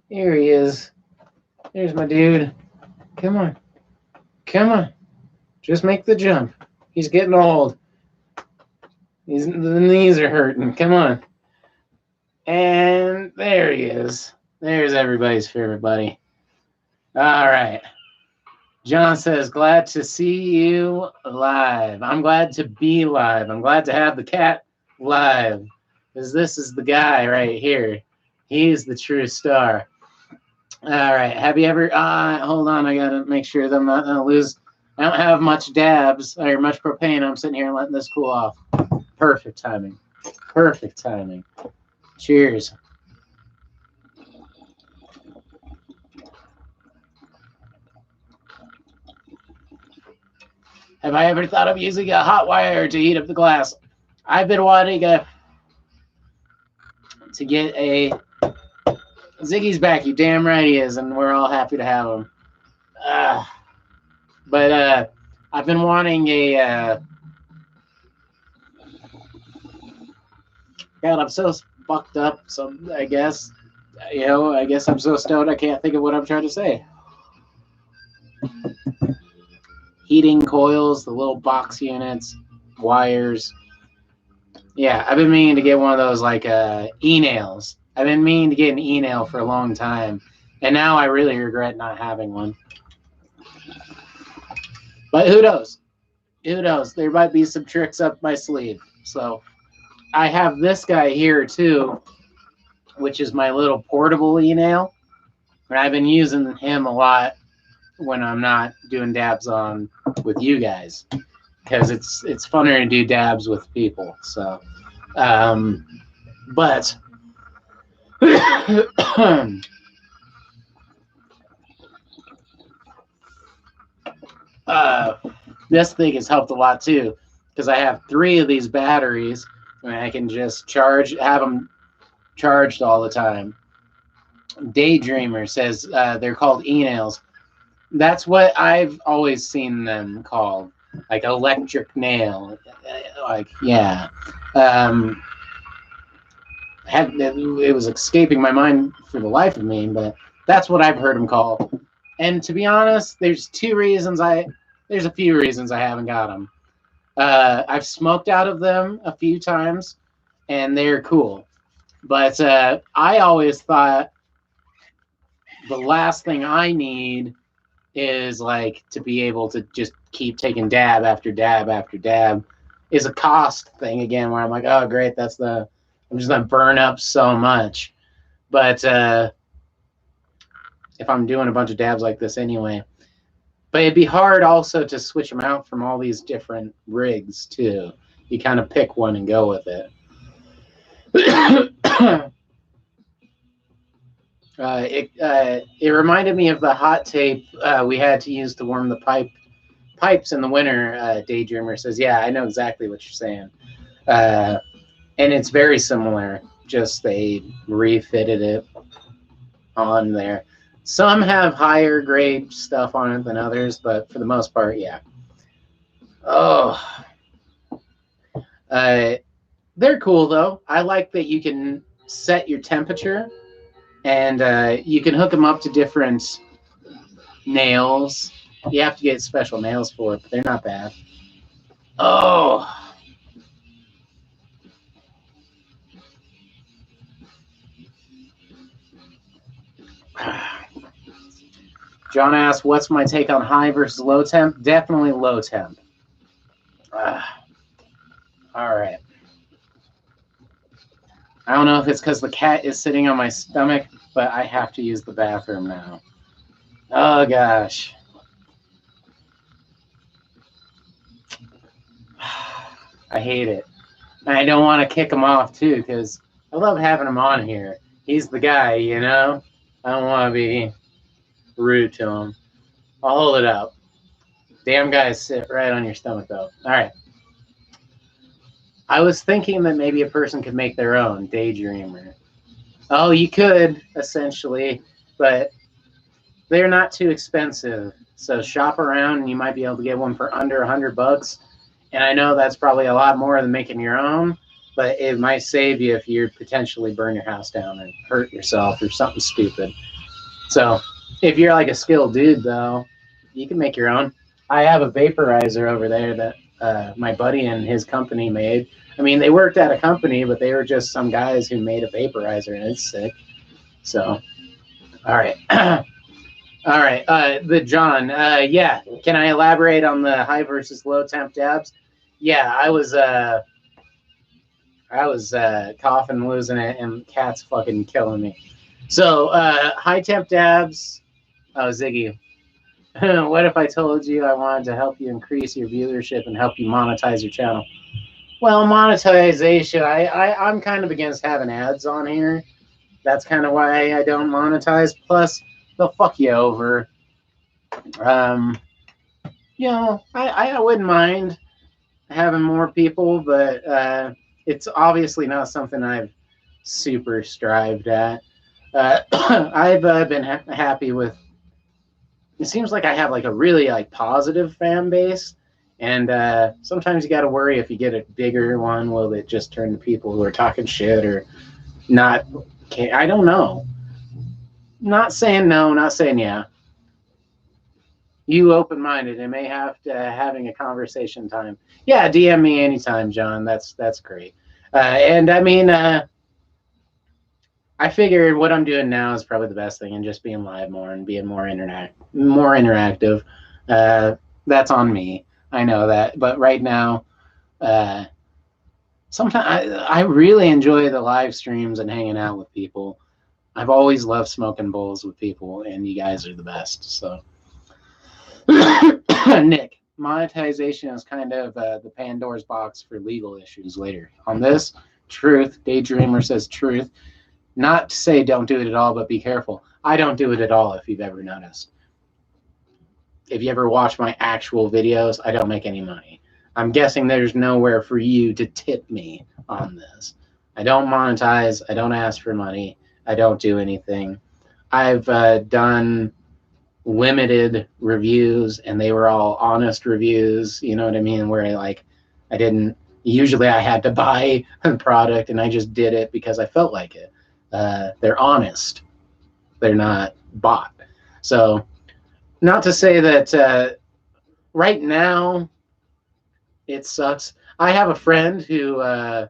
Here he is. There's my dude. Come on. Come on. Just make the jump. He's getting old. The knees are hurting. Come on. And there he is. There's everybody's favorite buddy. All right. John says, glad to see you live. I'm glad to be live. I'm glad to have the cat live. Because this is the guy right here. He's the true star. All right. Have you ever... hold on. I got to make sure that I'm not going to lose... I don't have much dabs or much propane. I'm sitting here letting this cool off. Perfect timing. Perfect timing. Cheers. Have I ever thought of using a hot wire to heat up the glass? I've been wanting to get a Ziggy's back. You damn right he is, and we're all happy to have him. But I've been wanting a. God, I'm so fucked up. So I guess, I guess I'm so stoned I can't think of what I'm trying to say. Heating coils, the little box units, wires. Yeah, I've been meaning to get one of those like e-nails. I've been meaning to get an e-nail for a long time, and now I really regret not having one. But who knows? Who knows? There might be some tricks up my sleeve. So I have this guy here too, which is my little portable e-nail, and I've been using him a lot when I'm not doing dabs on with you guys, because it's funner to do dabs with people. So, but this thing has helped a lot too, because I have 3 of these batteries, and I can just have them charged all the time. Daydreamer says they're called e-nails. That's what I've always seen them called, like electric nail. Like, yeah. It was escaping my mind for the life of me, but that's what I've heard them called. And to be honest, there's a few reasons I haven't got them. I've smoked out of them a few times, and they're cool. But I always thought the last thing I need is like to be able to just keep taking dab after dab after dab. Is a cost thing again, where I'm like, oh great, I'm just gonna burn up so much. But if I'm doing a bunch of dabs like this anyway, but it'd be hard also to switch them out from all these different rigs too. You kind of pick one and go with it. It reminded me of the hot tape we had to use to warm the pipes in the winter. Daydreamer says, yeah, I know exactly what you're saying. And it's very similar, just they refitted it on there. Some have higher grade stuff on it than others, but for the most part, yeah. Oh. They're cool, though. I like that you can set your temperature, and you can hook them up to different nails. You have to get special nails for it, but they're not bad. Oh. John asked, what's my take on high versus low temp? Definitely low temp. All right. I don't know if it's because the cat is sitting on my stomach, but I have to use the bathroom now. Oh, gosh. I hate it. And I don't want to kick him off, too, because I love having him on here. He's the guy, you know? I don't want to be rude to him. I'll hold it up. Damn guys sit right on your stomach, though. All right. I was thinking that maybe a person could make their own Daydreamer. Oh, you could, essentially, but they're not too expensive. So shop around, and you might be able to get one for under $100. And I know that's probably a lot more than making your own, but it might save you if you potentially burn your house down or hurt yourself or something stupid. So if you're like a skilled dude, though, you can make your own. I have a vaporizer over there that my buddy and his company made. I mean, they worked at a company, but they were just some guys who made a vaporizer, and it's sick. So, all right. All right. The John, yeah. Can I elaborate on the high versus low temp dabs? Yeah, I was coughing, losing it, and cat's fucking killing me. So, high temp dabs. Oh, Ziggy. What if I told you I wanted to help you increase your viewership and help you monetize your channel? Well, monetization, I'm kind of against having ads on here. That's kind of why I don't monetize. Plus, they'll fuck you over. You know, I wouldn't mind having more people, but it's obviously not something I've super strived at. I've been happy with. It seems like I have like a really like positive fan base, and sometimes you got to worry if you get a bigger one, will it just turn to people who are talking shit or not? Okay, I don't know. Not saying no, not saying yeah. You open minded and may have to having a conversation time. Yeah, DM me anytime, John. That's great. And I mean, I figured what I'm doing now is probably the best thing, and just being live more and being more interactive. Uh, that's on me. I know that, but right now, uh, sometimes I really enjoy the live streams and hanging out with people. I've always loved smoking bowls with people, and you guys are the best. So, Nick, monetization is kind of the Pandora's box for legal issues later. On this, truth, Daydreamer says truth. Not to say don't do it at all, but be careful. I don't do it at all, if you've ever noticed. If you ever watch my actual videos, I don't make any money. I'm guessing there's nowhere for you to tip me on this. I don't monetize. I don't ask for money. I don't do anything. I've done limited reviews, and they were all honest reviews. You know what I mean? Where I didn't. Usually, I had to buy a product, and I just did it because I felt like it. They're honest. They're not bought. So, not to say that right now it sucks. I have a friend who, I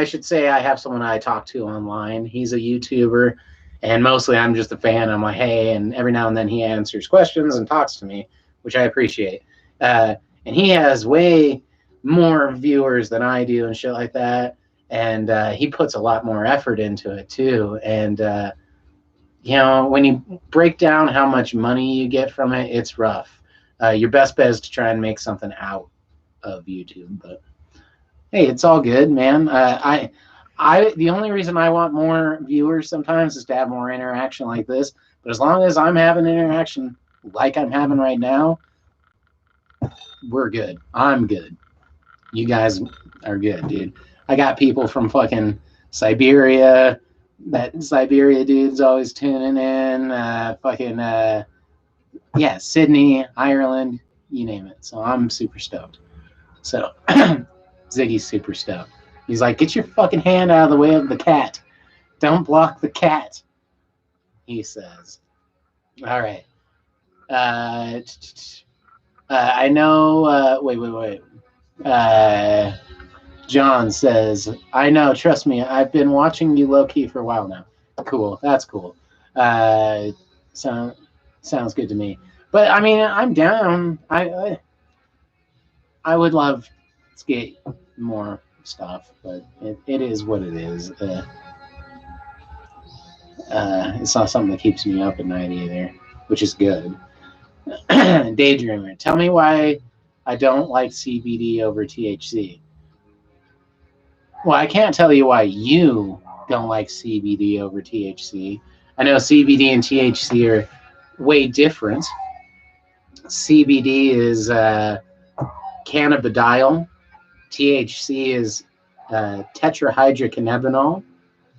should say I have someone I talk to online. He's a YouTuber, and mostly I'm just a fan. I'm like, hey, and every now and then he answers questions and talks to me, which I appreciate. And he has way more viewers than I do and shit like that. And he puts a lot more effort into it too. And when you break down how much money you get from it, it's rough. Your best bet is to try and make something out of YouTube. But hey, it's all good, man. The only reason I want more viewers sometimes is to have more interaction like this. But as long as I'm having interaction like I'm having right now, we're good. I'm good. You guys are good, dude. I got people from fucking Siberia. That Siberia dude's always tuning in. Sydney, Ireland, you name it. So I'm super stoked. So Ziggy's super stoked. He's like, get your fucking hand out of the way of the cat. Don't block the cat, he says. All right. I know. Wait. John says, I know. Trust me. I've been watching you low key for a while now. Cool. That's cool. Sounds good to me. But I mean, I'm down. I would love to get more stuff, but it is what it is. It's not something that keeps me up at night either, which is good. Daydreamer, tell me why I don't like CBD over THC. Well, I can't tell you why you don't like CBD over THC. I know CBD and THC are way different. CBD is cannabidiol. THC is tetrahydrocannabinol.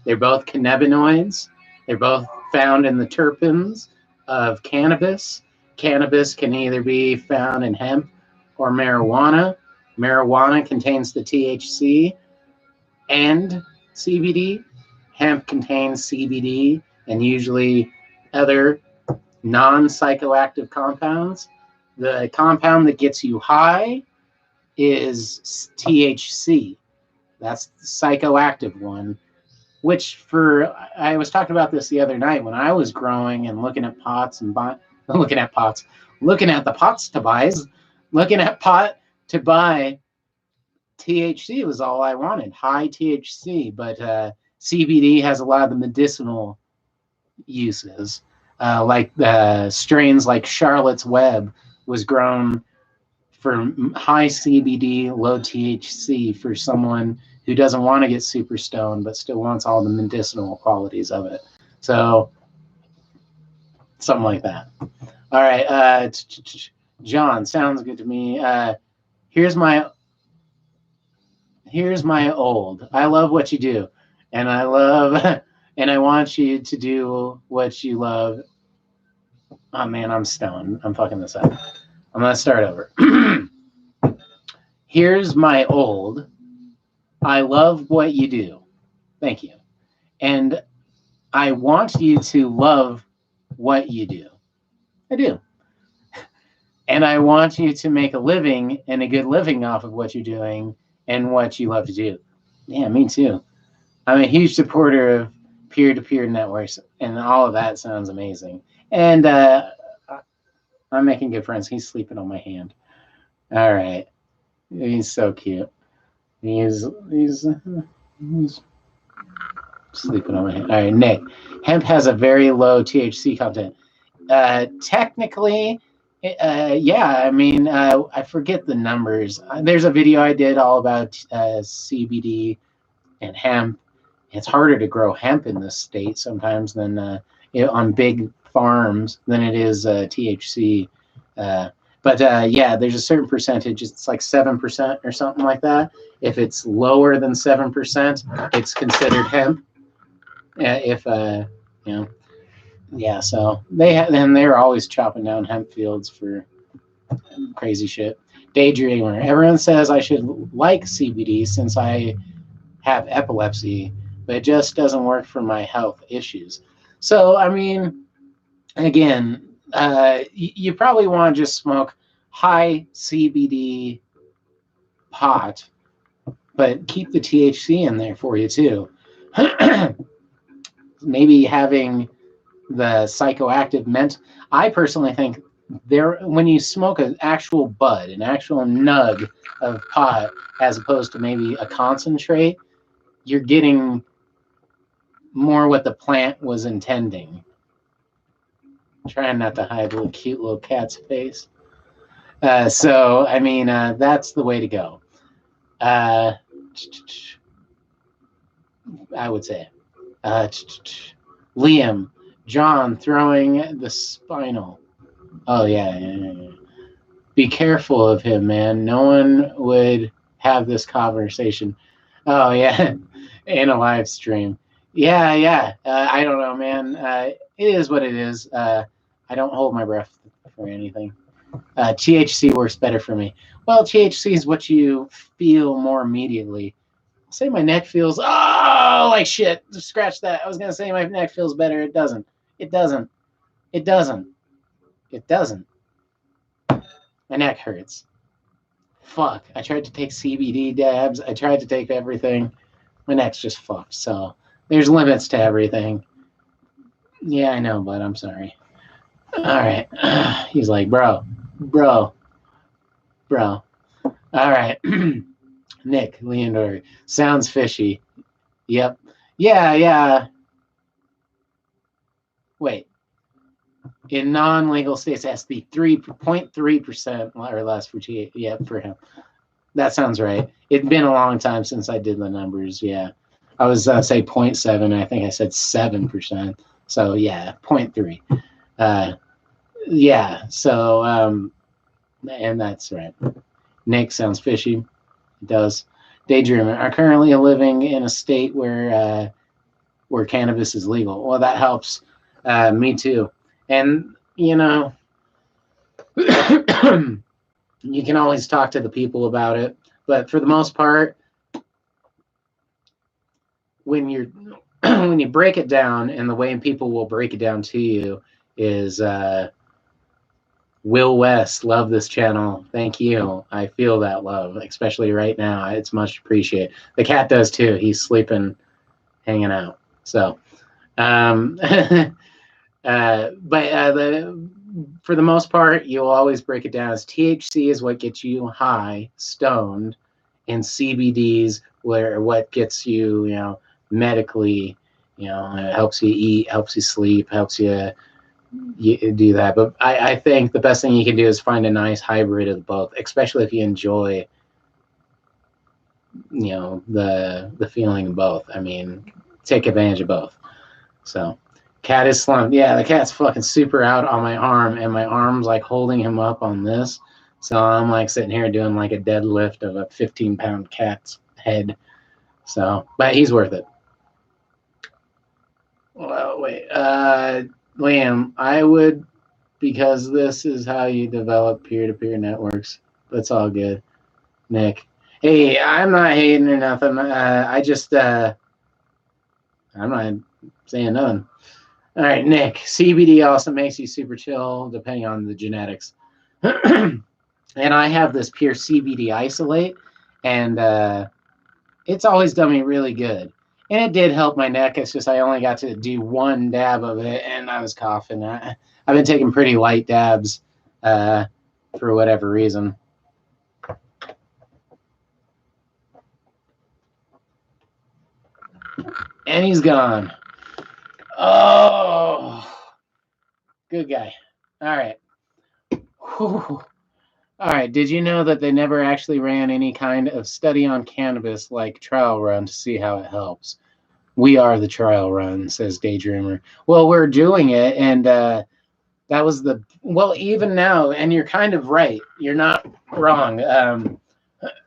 They're both cannabinoids. They're both found in the terpenes of cannabis. Cannabis can either be found in hemp or marijuana. Marijuana contains the THC and CBD. Hemp contains CBD and usually other non-psychoactive compounds. The compound that gets you high is THC. That's the psychoactive one, which I was talking about this the other night when I was growing and looking at pots and looking at the pots to buys, looking at pot to buy. THC was all I wanted, high THC, but CBD has a lot of the medicinal uses, like strains like Charlotte's Web was grown for high CBD, low THC for someone who doesn't want to get super stoned but still wants all the medicinal qualities of it. So something like that. All right. John, sounds good to me. Here's my old. I love what you do, and I love, and I want you to do what you love. Oh man, I'm stoned. I'm fucking this up. I'm gonna start over. Here's my old. I love what you do. Thank you. And I want you to love what you do. I do. And I want you to make a living and a good living off of what you're doing and what you love to do. Yeah, me too. I'm a huge supporter of peer-to-peer networks, and all of that sounds amazing. And I'm making good friends. He's sleeping on my hand. All right. He's so cute. He's sleeping on my hand. All right, Nick. Hemp has a very low THC content. Technically, yeah. I mean, I forget the numbers. There's a video I did all about CBD and hemp. It's harder to grow hemp in this state sometimes than on big farms than it is THC. But yeah, there's a certain percentage. It's like 7% or something like that. If it's lower than 7%, it's considered hemp. If you know, yeah. So they're always chopping down hemp fields for crazy shit. Daydreamer. Everyone says I should like CBD since I have epilepsy, but it just doesn't work for my health issues. So I mean, again, you probably want to just smoke high CBD pot, but keep the THC in there for you too. Maybe having the psychoactive I personally think when you smoke an actual bud, an actual nug of pot, as opposed to maybe a concentrate, you're getting more what the plant was intending. Trying not to hide the cute little cat's face. So, I mean, that's the way to go. I would say. Liam, John throwing the spinal. Oh, yeah. Be careful of him, man. No one would have this conversation. Oh, yeah. In a live stream. Yeah. I don't know, man. It is what it is. I don't hold my breath for anything. THC works better for me. Well, THC is what you feel more immediately. Say my neck feels, oh, like shit. Just scratch that. I was going to say my neck feels better. It doesn't. My neck hurts. Fuck. I tried to take CBD dabs. I tried to take everything. My neck's just fucked. So there's limits to everything. Yeah, I know, but I'm sorry. All right. He's like, bro. All right. Nick Leandor. Sounds fishy. Yep. Yeah. Wait. In non-legal states, it has to be 3.3% or less for THC. Yep, for him. That sounds right. It'd been a long time since I did the numbers. Yeah. I was say 0.7. I think I said 7%. So yeah, 0.3. Yeah. So and that's right. Nick sounds fishy. It does. Daydreaming are currently living in a state where cannabis is legal. Well, that helps. Me too. And you know, you can always talk to the people about it, but for the most part, when you break it down, and the way people will break it down to you is Will West, love this channel. Thank you. I feel that love, especially right now. It's much appreciated. The cat does too. He's sleeping, hanging out. So, but for the most part, you'll always break it down as THC is what gets you high, stoned, and CBDs what gets you, medically, it helps you eat, helps you sleep, helps you do that. But I think the best thing you can do is find a nice hybrid of both, especially if you enjoy, the feeling of both. I mean, take advantage of both. So, Cat is slumped. Yeah, the cat's fucking super out on my arm, and my arm's like holding him up on this. So I'm like sitting here doing like a deadlift of a 15-pound cat's head. So, but he's worth it. Well, wait. Liam, I would, because this is how you develop peer-to-peer networks. That's all good. Nick. Hey, I'm not hating or nothing. I'm not saying nothing. All right, Nick. CBD also makes you super chill, depending on the genetics. And I have this pure CBD isolate, and it's always done me really good. And it did help my neck. It's just I only got to do one dab of it, and I was coughing. I've been taking pretty light dabs for whatever reason. And he's gone. Oh, good guy. All right. Whew. All right. Did you know that they never actually ran any kind of study on cannabis like trial run to see how it helps? We are the trial run, says Daydreamer. Well, we're doing it, and that was well, even now, and you're kind of right. You're not wrong.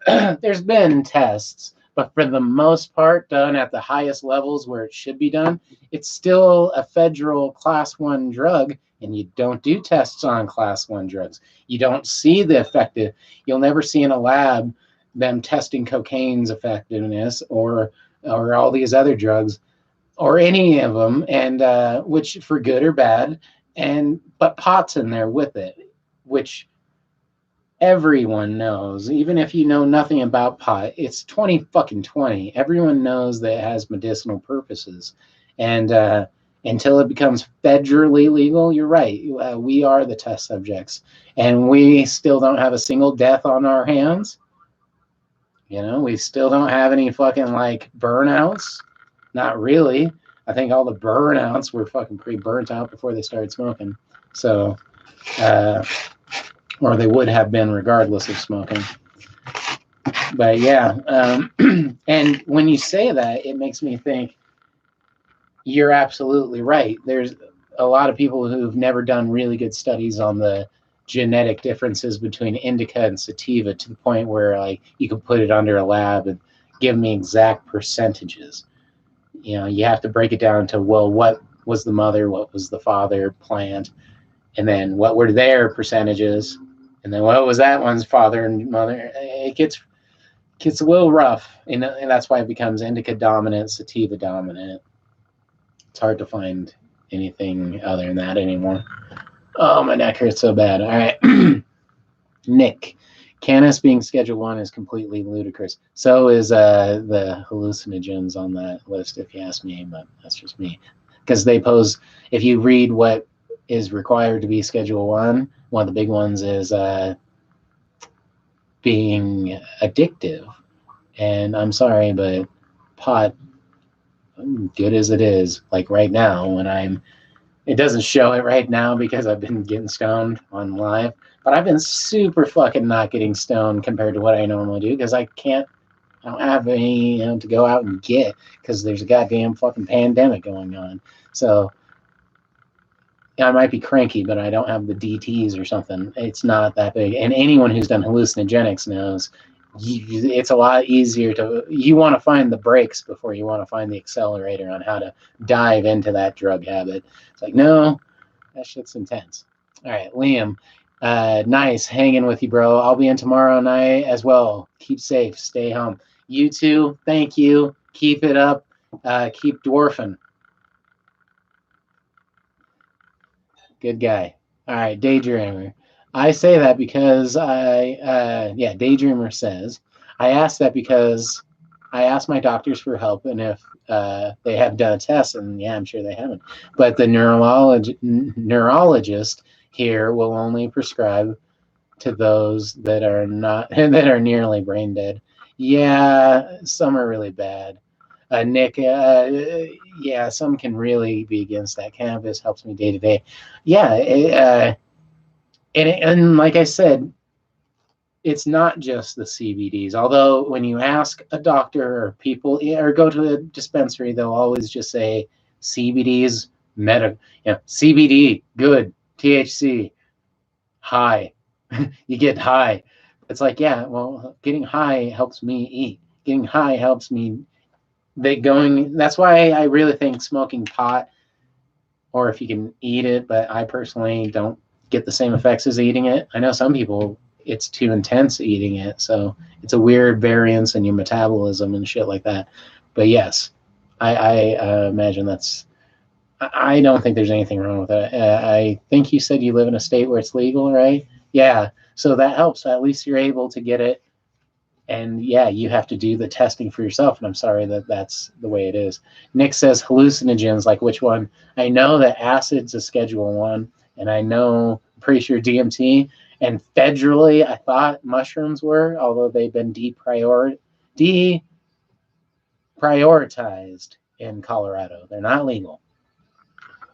There's been tests, but for the most part, done at the highest levels where it should be done. It's still a federal class 1 drug, and you don't do tests on class 1 drugs. You don't see the effective. You'll never see in a lab them testing cocaine's effectiveness or all these other drugs or any of them, and which for good or bad, but pot's in there with it, which everyone knows. Even if you know nothing about pot, it's 20 Everyone knows that it has medicinal purposes, and until it becomes federally legal, you're right. We are the test subjects, and we still don't have a single death on our hands. You know, we still don't have any fucking like burnouts. Not really. I think all the burnouts were fucking pretty burnt out before they started smoking. So, or they would have been regardless of smoking. But yeah, and when you say that, it makes me think you're absolutely right. There's a lot of people who've never done really good studies on the genetic differences between indica and sativa to the point where like you could put it under a lab and give me exact percentages. You know, you have to break it down to, well, what was the mother, what was the father plant, and then what were their percentages, and then what was that one's father and mother. It gets a little rough, and that's why it becomes indica dominant, sativa dominant. It's hard to find anything other than that anymore. Oh, my neck hurts so bad. All right. Nick, cannabis being Schedule 1 is completely ludicrous. So is the hallucinogens on that list, if you ask me, but that's just me. Because they pose, if you read what is required to be Schedule 1, one of the big ones is being addictive. And I'm sorry, but pot, good as it is, like right now when it doesn't show it right now because I've been getting stoned on live, but I've been super fucking not getting stoned compared to what I normally do because I don't have any to go out and get because there's a goddamn fucking pandemic going on. So I might be cranky, but I don't have the DTs or something. It's not that big. And anyone who's done hallucinogenics knows it's a lot easier you want to find the brakes before you want to find the accelerator on how to dive into that drug habit. It's like, no, that shit's intense. All right, Liam, nice hanging with you, bro. I'll be in tomorrow night as well. Keep safe, stay home. You too, thank you. Keep it up. Keep dwarfing. Good guy. All right, Daydreamer. I say that because Daydreamer says, I asked that because I asked my doctors for help and if they have done a test, and yeah, I'm sure they haven't. But the neurologist here will only prescribe to those that are not that are nearly brain dead. Yeah, some are really bad. Nick, yeah, some can really be against that. Cannabis helps me day to day. Yeah, and like I said, it's not just the CBDs. Although when you ask a doctor or people or go to a dispensary, they'll always just say CBDs CBD, good. THC, high. You get high. It's like, yeah, well, getting high helps me eat. Getting high helps me that's why I really think smoking pot, or if you can eat it, but I personally don't get the same effects as eating it. I know some people it's too intense eating it, so it's a weird variance in your metabolism and shit like that. But yes, I imagine that's. I don't think there's anything wrong with it. I think you said you live in a state where it's legal, right? Yeah, so that helps. At least you're able to get it, and yeah, you have to do the testing for yourself. And I'm sorry that that's the way it is. Nick says hallucinogens, like which one? I know that acid's a Schedule 1, and I know, I'm pretty sure DMT, and federally, I thought mushrooms were, although they've been deprioritized in Colorado. They're not legal.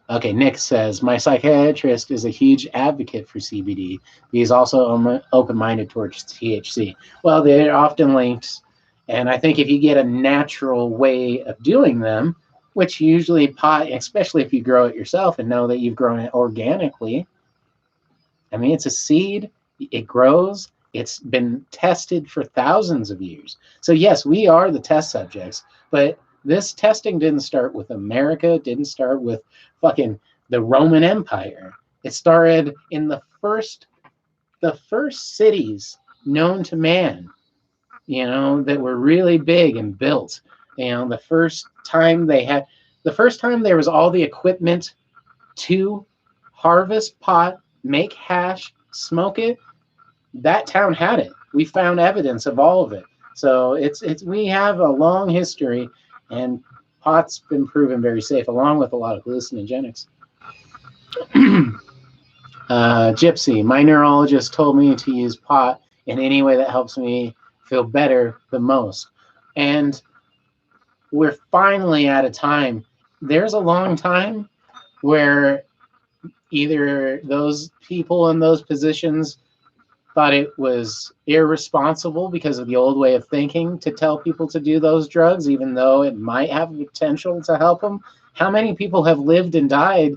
Okay, Nick says, my psychiatrist is a huge advocate for CBD. He's also open-minded towards THC. Well, they're often linked, and I think if you get a natural way of doing them, which usually pot, especially if you grow it yourself and know that you've grown it organically, I mean, it's a seed, it grows, it's been tested for thousands of years. So yes, we are the test subjects, but this testing didn't start with America, didn't start with fucking the Roman Empire. It started in the first cities known to man, that were really big and built. The first time there was all the equipment to harvest pot, make hash, smoke it, that town had it. We found evidence of all of it. So we have a long history, and pot's been proven very safe, along with a lot of hallucinogenics. Gypsy, my neurologist told me to use pot in any way that helps me feel better the most. And we're finally at a time. There's a long time where either those people in those positions thought it was irresponsible because of the old way of thinking to tell people to do those drugs, even though it might have the potential to help them. How many people have lived and died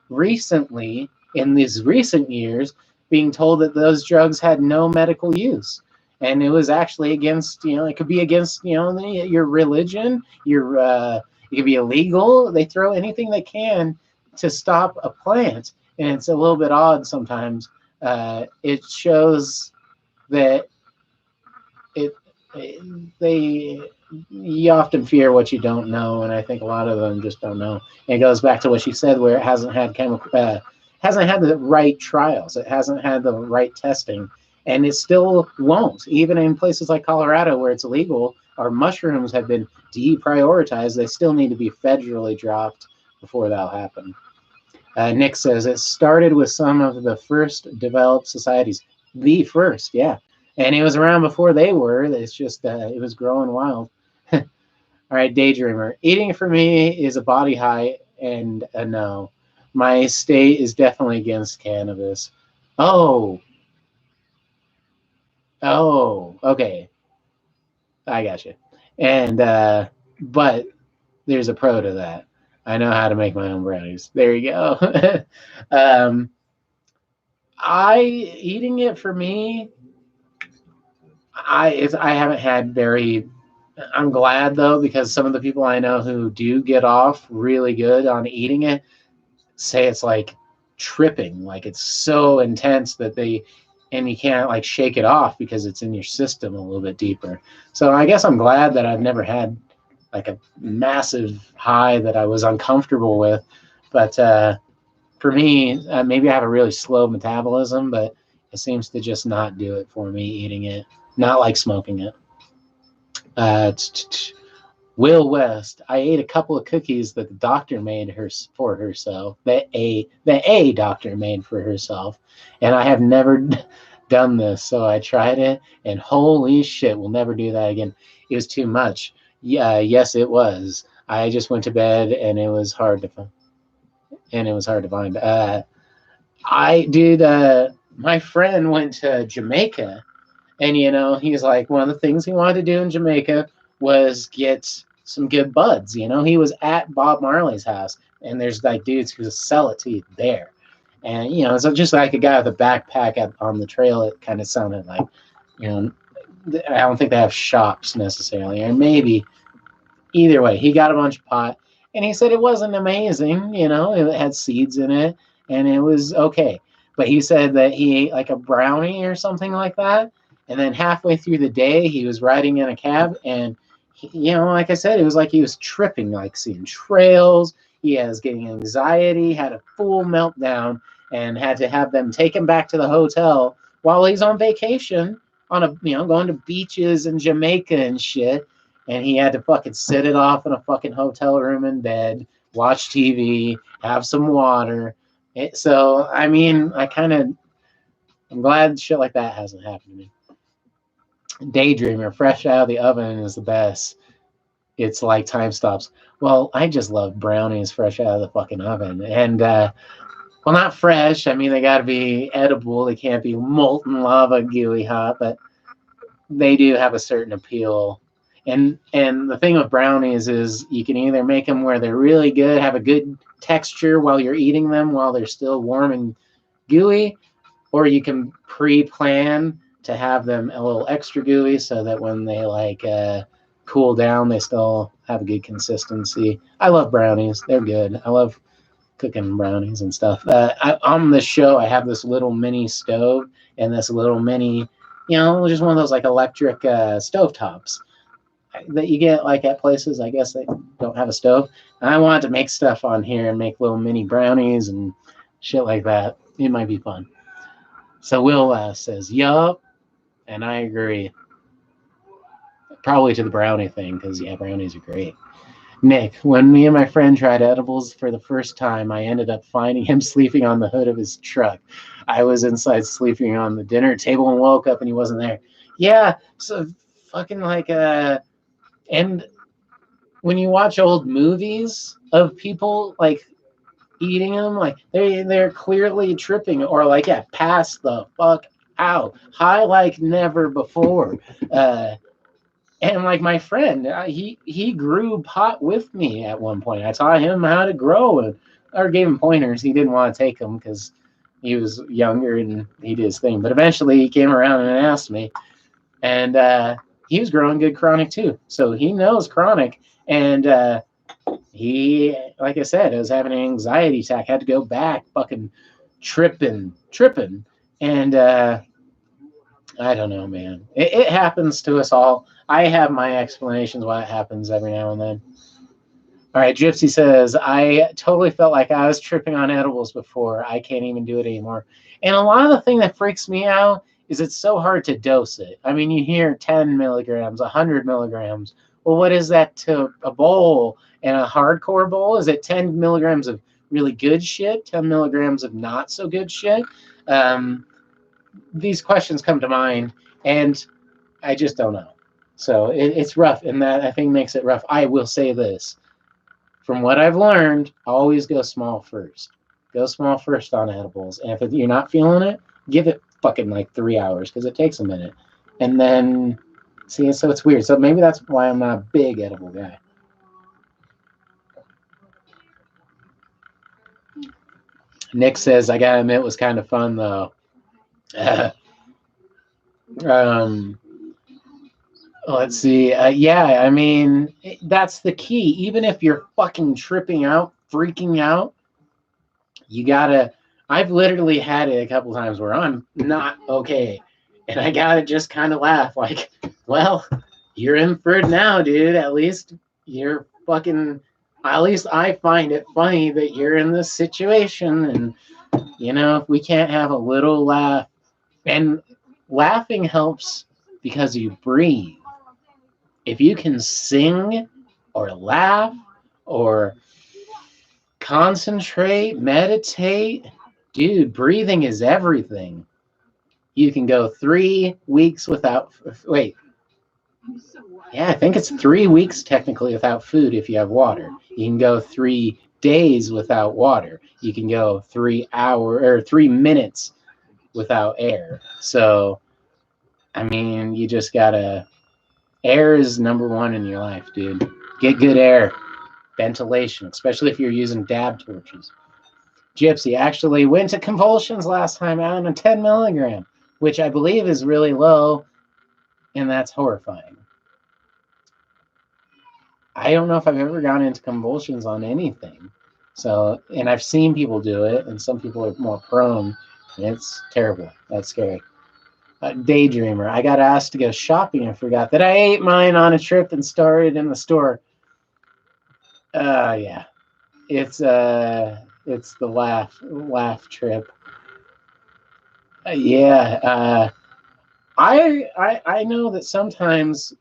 recently in these recent years being told that those drugs had no medical use? And it was actually against, it could be against, your religion, it could be illegal. They throw anything they can to stop a plant. And it's a little bit odd sometimes. It shows that you often fear what you don't know, and I think a lot of them just don't know. And it goes back to what she said, where it hasn't had hasn't had the right trials, it hasn't had the right testing, and it still won't. Even in places like Colorado, where it's illegal, our mushrooms have been deprioritized. They still need to be federally dropped before that'll happen. Nick says it started with some of the first developed societies. The first, yeah. And it was around before they were. It's just it was growing wild. All right, Daydreamer. Eating for me is a body high and a no. My state is definitely against cannabis. Oh, okay. I got you. And but there's a pro to that. I know how to make my own brownies. There you go. Eating it for me, I haven't had very. I'm glad though, because some of the people I know who do get off really good on eating it say it's like tripping, like it's so intense that and you can't like shake it off because it's in your system a little bit deeper. So I guess I'm glad that I've never had like a massive high that I was uncomfortable with. But for me, maybe I have a really slow metabolism, but it seems to just not do it for me eating it. Not like smoking it. Will West, I ate a couple of cookies that the doctor made for herself. That a doctor made for herself, and I have never done this. So I tried it, and holy shit, we'll never do that again. It was too much. Yeah, yes, it was. I just went to bed, and it was hard to find. My friend went to Jamaica, and he's like, one of the things he wanted to do in Jamaica was get some good buds. You know, he was at Bob Marley's house, and there's like dudes who sell it to you there. And you know, so just like a guy with a backpack on the trail, it kind of sounded like, you know, I don't think they have shops necessarily, or maybe either way, he got a bunch of pot, and he said it wasn't amazing. You know, it had seeds in it, and it was okay. But he said that he ate like a brownie or something like that, and then halfway through the day, he was riding in a cab, and you know, like I said, it was like he was tripping, like seeing trails. He was getting anxiety, had a full meltdown, and had to have them take him back to the hotel while he's on vacation on a, you know, going to beaches in Jamaica and shit, and he had to fucking sit it off in a fucking hotel room in bed, watch TV, have some water. So I mean, I'm glad shit like that hasn't happened to me. Daydreamer, fresh out of the oven is the best. It's like time stops. Well, I just love brownies fresh out of the fucking oven, and well, not fresh. I mean, they got to be edible. They can't be molten lava, gooey hot, but they do have a certain appeal. And the thing with brownies is you can either make them where they're really good, have a good texture while you're eating them while they're still warm and gooey, or you can pre-plan to have them a little extra gooey so that when they like cool down, they still have a good consistency. I love brownies; they're good. I love cooking brownies and stuff. On the show, I have this little mini stove and this little mini, you know, just one of those like electric stove tops that you get like at places. I guess they don't have a stove. And I wanted to make stuff on here and make little mini brownies and shit like that. It might be fun. So Will says, yup, and I agree. Probably to the brownie thing, because yeah, brownies are great. Nick, when me and my friend tried edibles for the first time, I ended up finding him sleeping on the hood of his truck. I was inside sleeping on the dinner table and woke up and he wasn't there. Yeah, so fucking like and when you watch old movies of people like eating them, like they're clearly tripping or like yeah, pass the fuck out, high like never before. And like my friend, he grew pot with me at one point. I taught him how to grow, and or gave him pointers. He didn't want to take them because he was younger and he did his thing. But eventually, he came around and asked me, and he was growing good chronic too. So he knows chronic, and he, like I said, I was having an anxiety attack. Had to go back, fucking tripping, and I don't know, man. It happens to us all. I have my explanations why it happens every now and then. All right, Gypsy says, I totally felt like I was tripping on edibles before. I can't even do it anymore. And a lot of the thing that freaks me out is it's so hard to dose it. I mean, you hear 10 milligrams, 100 milligrams. Well, what is that to a bowl? And a hardcore bowl? Is it 10 milligrams of really good shit, 10 milligrams of not so good shit? These questions come to mind, and I just don't know. So it's rough, and that I think makes it rough. I will say this. From what I've learned, always go small first. Go small first on edibles. And if you're not feeling it, give it fucking like 3 hours because it takes a minute. And then, see, so it's weird. So maybe that's why I'm not a big edible guy. Nick says, I gotta admit, it was kind of fun though. Let's see. Yeah, I mean, that's the key. Even if you're fucking tripping out, freaking out, you gotta. I've literally had it a couple times where I'm not okay, and I gotta just kind of laugh, like, well, you're in for it now, dude. At least you're fucking. At least I find it funny that you're in this situation, and you know, if we can't have a little laugh, and laughing helps because you breathe. If you can sing or laugh or concentrate, meditate, dude, breathing is everything. You can go 3 weeks without, wait, yeah, I think it's 3 weeks technically without food if you have water. You can go 3 days without water. You can go 3 hours or 3 minutes without air. So, I mean, you just gotta. Air is number one in your life, dude. Get good air, ventilation, especially if you're using dab torches. Gypsy actually went to convulsions last time out on a 10 milligram, which I believe is really low, and that's horrifying. I don't know if I've ever gone into convulsions on anything. So, and I've seen people do it, and some people are more prone, and it's terrible. That's scary. Daydreamer. I got asked to go shopping and forgot that I ate mine on a trip and started in the store. Yeah. It's the laugh trip. Yeah. I know that sometimes,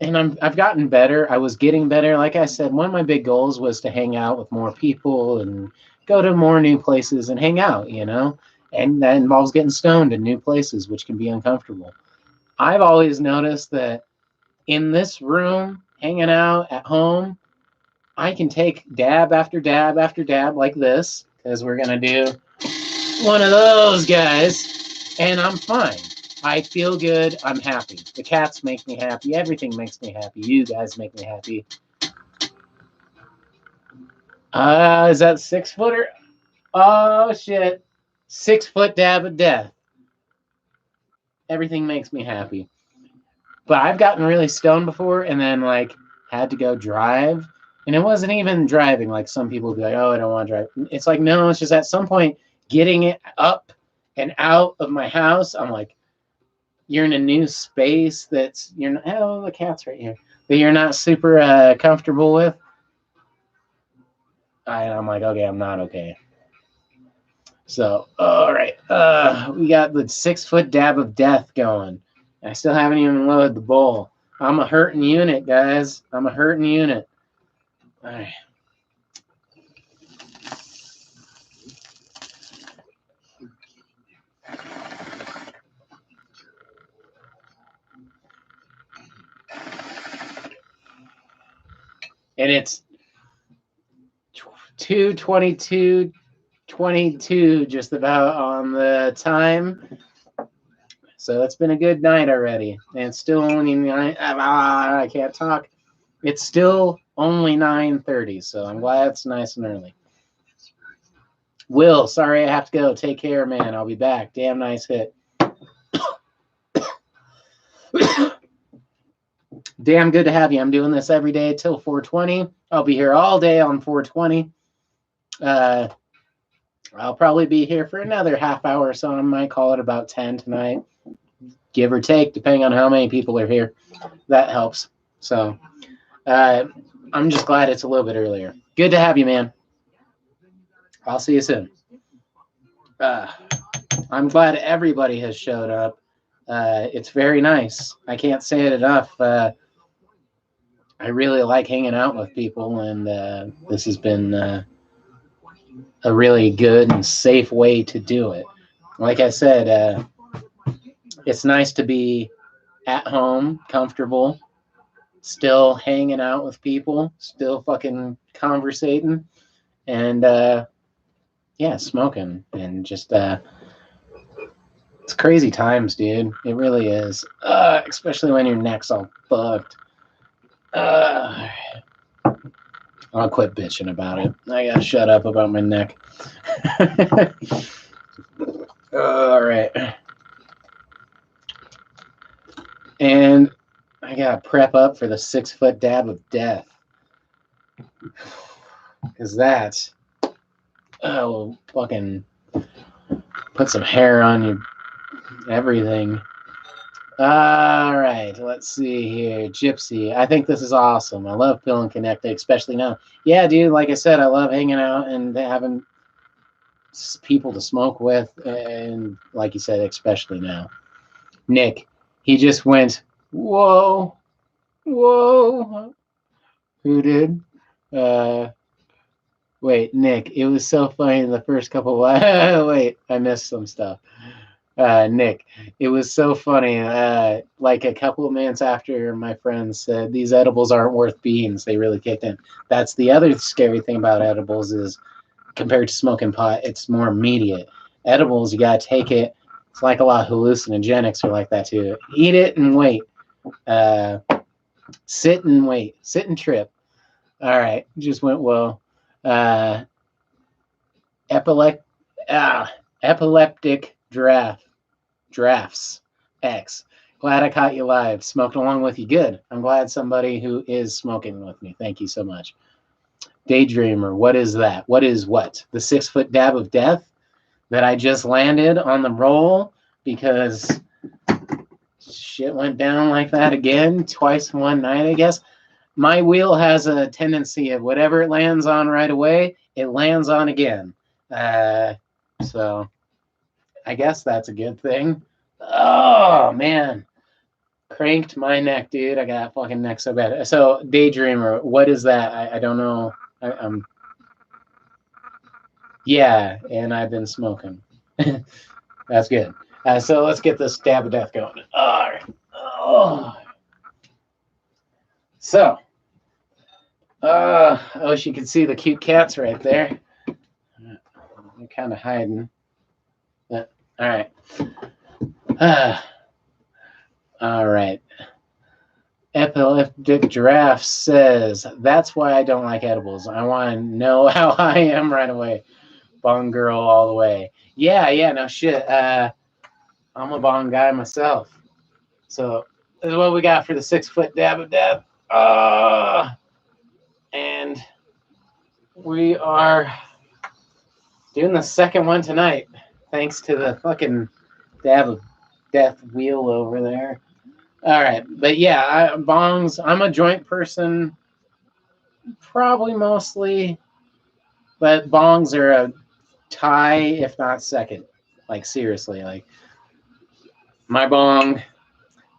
and I've gotten better. I was getting better. Like I said, one of my big goals was to hang out with more people and go to more new places and hang out, you know? And that involves getting stoned in new places, which can be uncomfortable. I've always noticed that in this room, hanging out at home, I can take dab after dab after dab like this, because we're going to do one of those guys, and I'm fine. I feel good. I'm happy. The cats make me happy. Everything makes me happy. You guys make me happy. Is that 6 footer? Oh, shit. 6 foot dab of death. Everything makes me happy. But I've gotten really stoned before and then, like, had to go drive. And it wasn't even driving. Like, some people would be like, oh, I don't want to drive. It's like, no, it's just at some point getting it up and out of my house. I'm like, you're in a new space that's, you're not, oh, the cat's right here, that you're not super comfortable with. I'm like, okay, I'm not okay. So, all right. We got the 6 foot dab of death going. I still haven't even loaded the bowl. I'm a hurting unit, guys. I'm a hurting unit. All right. And it's 2:22 just about on the time. So it's been a good night already. And it's still only 9. I can't talk. It's still only 9:30, so I'm glad it's nice and early. Will, sorry I have to go. Take care, man. I'll be back. Damn nice hit. Damn good to have you. I'm doing this every day till 4:20. I'll be here all day on 4:20. I'll probably be here for another half hour or so. I might call it about 10 tonight, give or take, depending on how many people are here. That helps. So I'm just glad it's a little bit earlier. Good to have you, man. I'll see you soon. I'm glad everybody has showed up. It's very nice. I can't say it enough. I really like hanging out with people, and this has been a really good and safe way to do it. Like I said, it's nice to be at home, comfortable, still hanging out with people, still fucking conversating, and yeah, smoking, and just it's crazy times, dude. It really is, especially when your neck's all fucked. I'll quit bitching about it. I gotta shut up about my neck. All right. And I gotta prep up for the 6 foot dab of death. Because that's, will fucking put some hair on you, everything. All right, let's see here. Gypsy, I think this is awesome. I love feeling connected, especially now. Yeah, dude, like I said, I love hanging out and having people to smoke with, and like you said, especially now. Nick, he just went, whoa, whoa. Who did? Wait, Nick, it was so funny in the first couple of wait, I missed some stuff. Nick, it was so funny. Like a couple of minutes after my friends said these edibles aren't worth beans, they really kicked in. That's the other scary thing about edibles is compared to smoking pot, it's more immediate. Edibles, you gotta take it. It's like a lot of hallucinogenics are like that too. Eat it and wait. Sit and wait. Sit and trip. All right. Just went well. Uh, epilec- epileptic drafts. X. Glad I caught you live. Smoked along with you. Good. I'm glad somebody who is smoking with me. Thank you so much. Daydreamer. What is that? What is what? The 6-foot dab of death that I just landed on the roll because shit went down like that again, twice in one night, I guess. My wheel has a tendency of whatever it lands on right away, it lands on again. So I guess that's a good thing. Oh, man. Cranked my neck, dude. I got fucking neck so bad. So, Daydreamer, what is that? I don't know. Yeah, and I've been smoking. That's good. So let's get this dab of death going. All right. Oh. So, I wish you could see the cute cats right there. They're kind of hiding. All right. All right. Epileptic Giraffe says, that's why I don't like edibles. I want to know how I am right away. Bong girl all the way. Yeah, no shit. I'm a bong guy myself. So this is what we got for the 6-foot dab of death. And we are doing the second one tonight, thanks to the fucking dab of death wheel over there. All right, but yeah, bongs. I'm a joint person, probably mostly, but bongs are a tie, if not second. Like seriously, like my bong.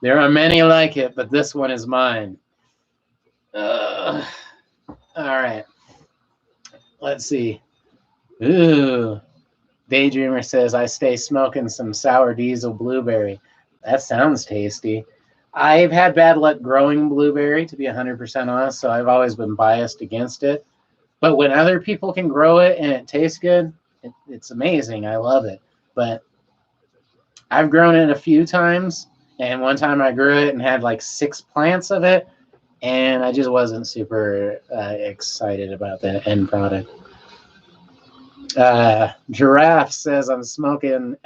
There are many like it, but this one is mine. All right, let's see. Ooh, Daydreamer says I stay smoking some sour diesel blueberry. That sounds tasty. I've had bad luck growing blueberry, to be 100% honest, so I've always been biased against it. But when other people can grow it and it tastes good, it's amazing. I love it. But I've grown it a few times, and one time I grew it and had like 6 plants of it, and I just wasn't super excited about the end product. Giraffe says I'm smoking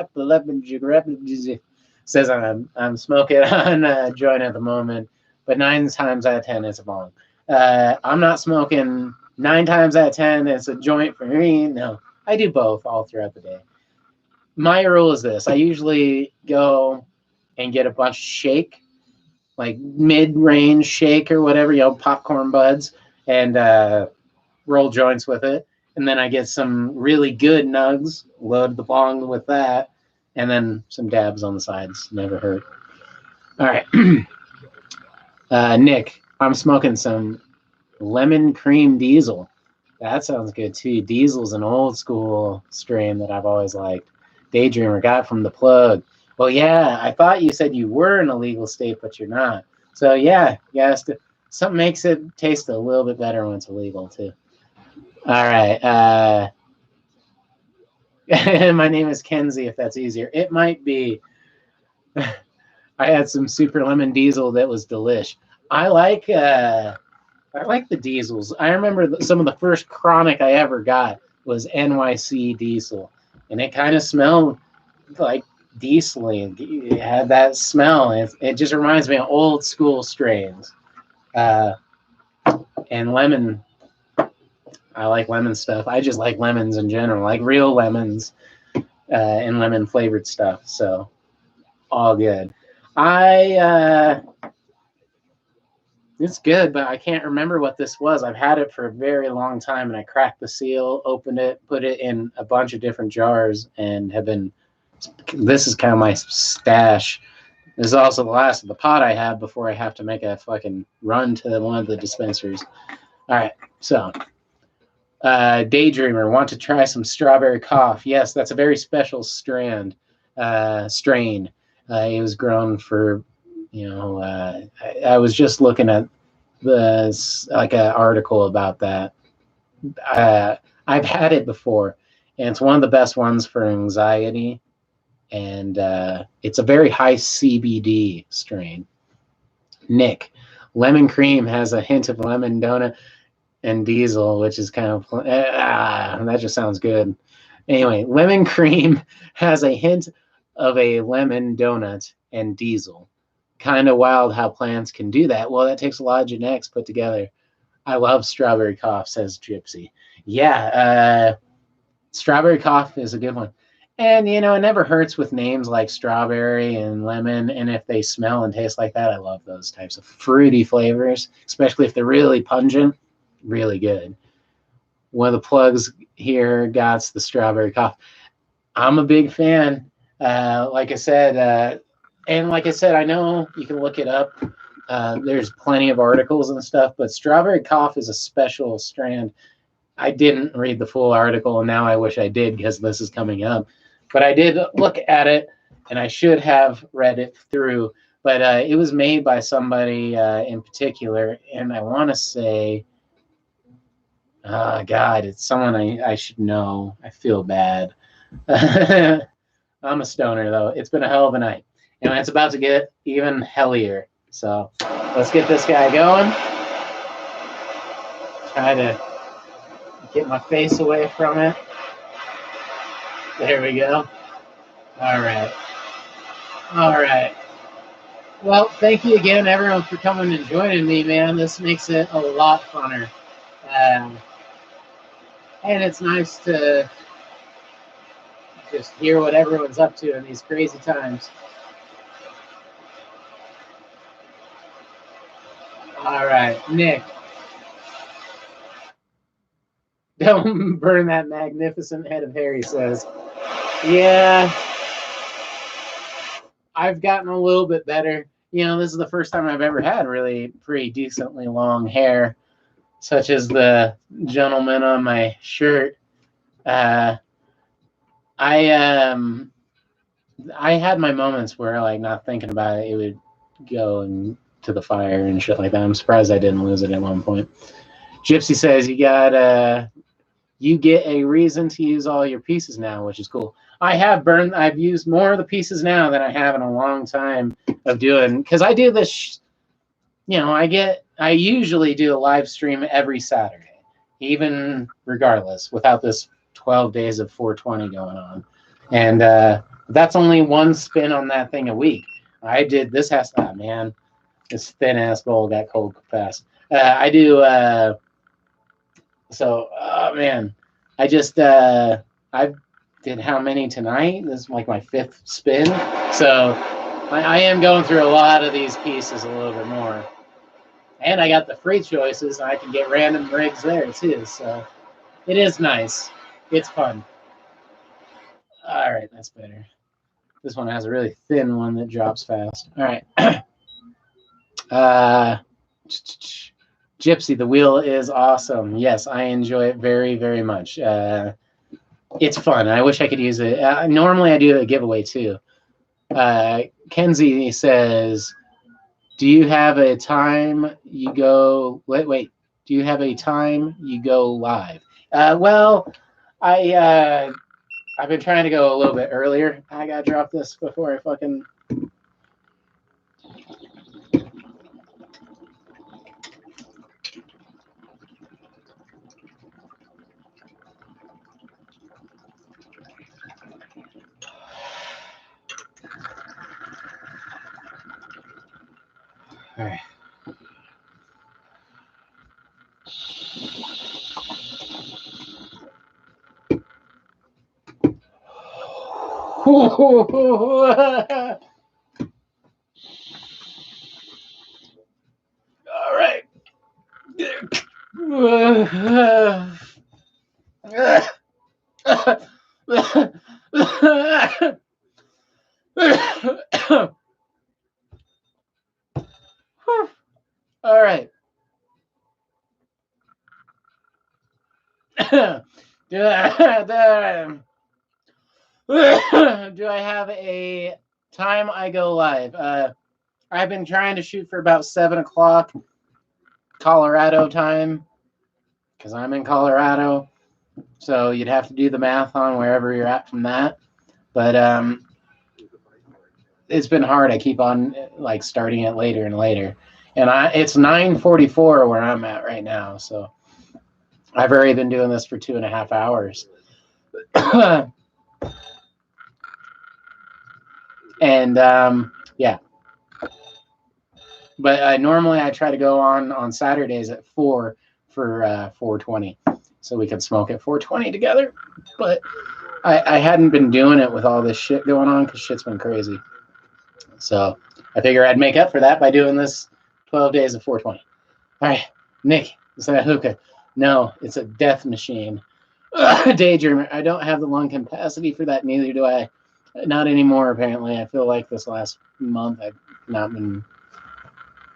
says I'm smoking on a joint at the moment, but 9 times out of 10 it's a bong. I'm not smoking 9 times out of 10 it's a joint for me. No, I do both all throughout the day. My rule is this: I usually go and get a bunch of shake, like mid-range shake or whatever, popcorn buds, and roll joints with it. And then I get some really good nugs, load the bong with that, and then some dabs on the sides. Never hurt. All right. Nick, I'm smoking some lemon cream diesel. That sounds good too. Diesel's an old school strain that I've always liked. Daydreamer got from the plug. Well, yeah, I thought you said you were in a legal state, but you're not. So yeah, yes, something makes it taste a little bit better when it's illegal too. All right. My name is Kenzie, if that's easier. It might be. I had some super lemon diesel that was delish. I like the diesels. I remember some of the first chronic I ever got was NYC diesel, and it kind of smelled like diesel. It had that smell. It just reminds me of old school strains. And lemon. I like lemon stuff. I just like lemons in general, like real lemons and lemon flavored stuff. So all good. It's good, but I can't remember what this was. I've had it for a very long time, and I cracked the seal, opened it, put it in a bunch of different jars, and have been. This is kind of my stash. This is also the last of the pot I have before I have to make a fucking run to one of the dispensaries. All right, so Daydreamer, want to try some strawberry cough? Yes, that's a very special strain. It was grown for, I was just looking at an article about that. I've had it before, and it's one of the best ones for anxiety, and it's a very high CBD strain. Nick, Lemon cream has a hint of lemon donut and diesel, which is kind of that just sounds good. Anyway, lemon cream has a hint of a lemon donut and diesel. Kind of wild how plants can do that. Well, that takes a lot of genetics put together. I love strawberry cough, says Gypsy. Yeah, strawberry cough is a good one. And, you know, it never hurts with names like strawberry and lemon. And if they smell and taste like that, I love those types of fruity flavors, especially if they're really pungent, really good. One of the plugs here got the strawberry cough. I'm a big fan. Like I said, and like I said, I know you can look it up. There's plenty of articles and stuff, but strawberry cough is a special strand. I didn't read the full article, and now I wish I did because this is coming up. But I did look at it, and I should have read it through. But it was made by somebody in particular, and I want to say, God, it's someone I should know. I feel bad. I'm a stoner, though. It's been a hell of a night. And it's about to get even hellier. So let's get this guy going. Try to get my face away from it. There we go. All right. All right. Well, thank you again, everyone, for coming and joining me, man. This makes it a lot funner. And it's nice to just hear what everyone's up to in these crazy times. All right, Nick. Don't burn that magnificent head of hair, he says. Yeah, I've gotten a little bit better. You know, this is the first time I've ever had really pretty decently long hair, such as the gentleman on my shirt. I had my moments where, like, not thinking about it, it would go to the fire and shit like that. I'm surprised I didn't lose it at one point. Gypsy says you get a reason to use all your pieces now, which is cool. I've used more of the pieces now than I have in a long time of doing, because I do this, you know, I usually do a live stream every Saturday, even regardless, without this 12 days of 420 going on. And that's only one spin on that thing a week. This thin ass bowl got cold fast. I did how many tonight? This is like my 5th spin. So I am going through a lot of these pieces a little bit more. And I got the free choices, and I can get random rigs there too. So it is nice. It's fun. All right, that's better. This one has a really thin one that drops fast. All right. Gypsy, the wheel is awesome. Yes, I enjoy it very, very much. It's fun. I wish I could use it. Normally, I do a giveaway too. Kenzie says, "Do you have a time you go? Wait. Do you have a time you go live?" Well, I've been trying to go a little bit earlier. I gotta drop this before I fucking. All right. All right. All right. Do I have a time I go live? I've been trying to shoot for about 7 o'clock Colorado time, because I'm in Colorado. So you'd have to do the math on wherever you're at from that. But it's been hard. I keep on like starting it later and later. And it's 9:44 where I'm at right now. So I've already been doing this for 2.5 hours. And yeah. But normally I try to go on Saturdays at 4 for 420. So we could smoke at 420 together. But I hadn't been doing it with all this shit going on because shit's been crazy. So I figure I'd make up for that by doing this 12 days of 420. All right, Nick, is that a hookah? No, it's a death machine. Daydreamer, I don't have the lung capacity for that. Neither do I. Not anymore, apparently. I feel like this last month I've not been.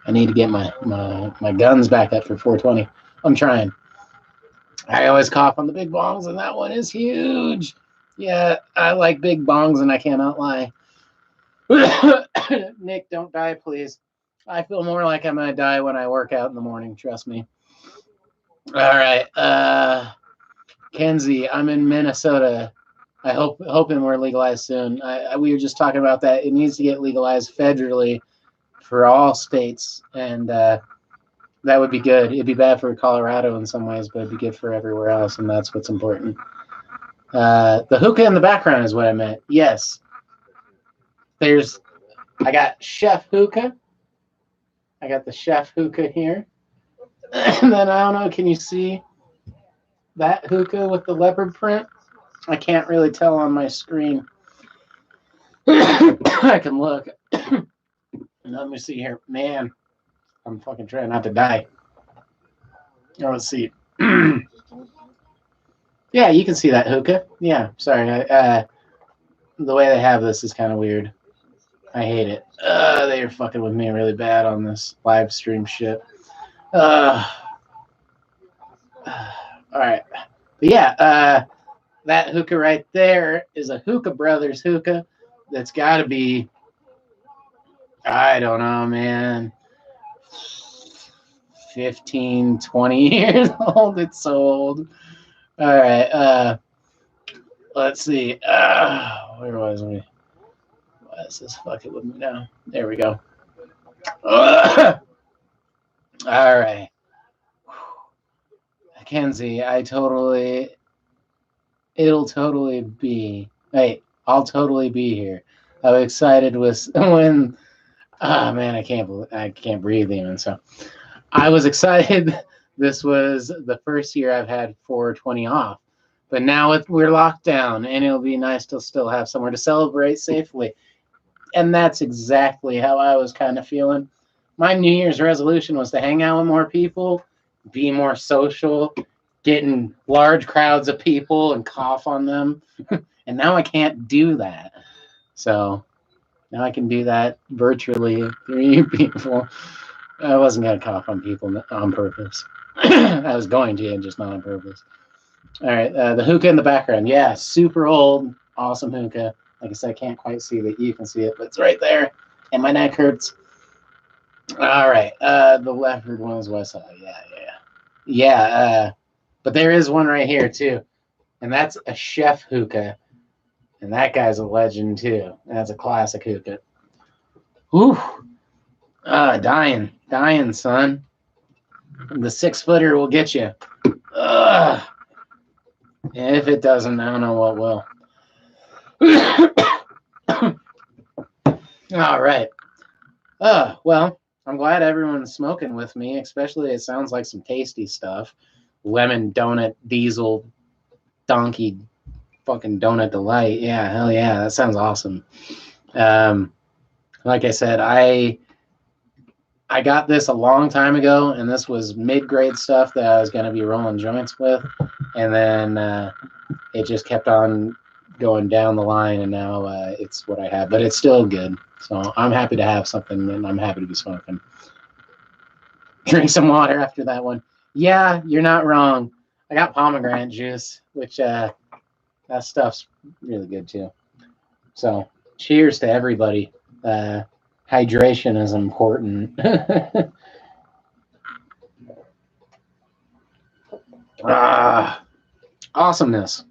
I need to get my guns back up for 420. I'm trying. I always cough on the big bongs, and that one is huge. Yeah, I like big bongs, and I cannot lie. Nick, don't die, please. I feel more like I'm going to die when I work out in the morning. Trust me. All right. Kenzie, I'm in Minnesota. I hoping we're legalized soon. We were just talking about that. It needs to get legalized federally for all states, and that would be good. It'd be bad for Colorado in some ways, but it'd be good for everywhere else, and that's what's important. The hookah in the background is what I meant. Yes. I got Chef Hookah. I got the Chef Hookah here. And then, I don't know, can you see that hookah with the leopard print? I can't really tell on my screen. I can look. Let me see here. Man, I'm fucking trying not to die. Oh, let's see. Yeah, you can see that hookah. Yeah, sorry. The way they have this is kind of weird. I hate it. They are fucking with me really bad on this live stream shit. All right. But yeah, that hookah right there is a Hookah Brothers hookah that's got to be, I don't know, man, 15, 20 years old. It's so old. All right. Let's see. Where was we? Why is this fucking with me now? There we go. All right. Kenzie, it'll totally be. Hey, I'll totally be here. I'm excited when. Oh man, I can't breathe even. So, I was excited. This was the first year I've had 420 off, but now we're locked down, and it'll be nice to still have somewhere to celebrate safely. And that's exactly how I was kind of feeling. My New Year's resolution was to hang out with more people, be more social, get in large crowds of people and cough on them. And now I can't do that. So now I can do that virtually through you people. I wasn't going to cough on people on purpose. I was going to, just not on purpose. All right. The hookah in the background. Yeah, super old, awesome hookah. Like I said, I can't quite see that. You can see it, but it's right there. And my neck hurts. All right. The leopard one is what I saw. Yeah. But there is one right here, too. And that's a Chef hookah. And that guy's a legend, too. That's a classic hookah. Whew. Dying, son. The 6-footer will get you. If it doesn't, I don't know what will. All right. Well, I'm glad everyone's smoking with me, especially it sounds like some tasty stuff. Lemon donut diesel donkey fucking donut delight. Yeah, hell yeah, that sounds awesome. Like I said, I got this a long time ago, and this was mid-grade stuff that I was going to be rolling joints with, and then it just kept on going down the line, and now it's what I have. But it's still good, so I'm happy to have something, and I'm happy to be smoking. Drink some water after that one. Yeah, you're not wrong. I got pomegranate juice, which that stuff's really good too. So cheers to everybody. Hydration is important. Awesomeness.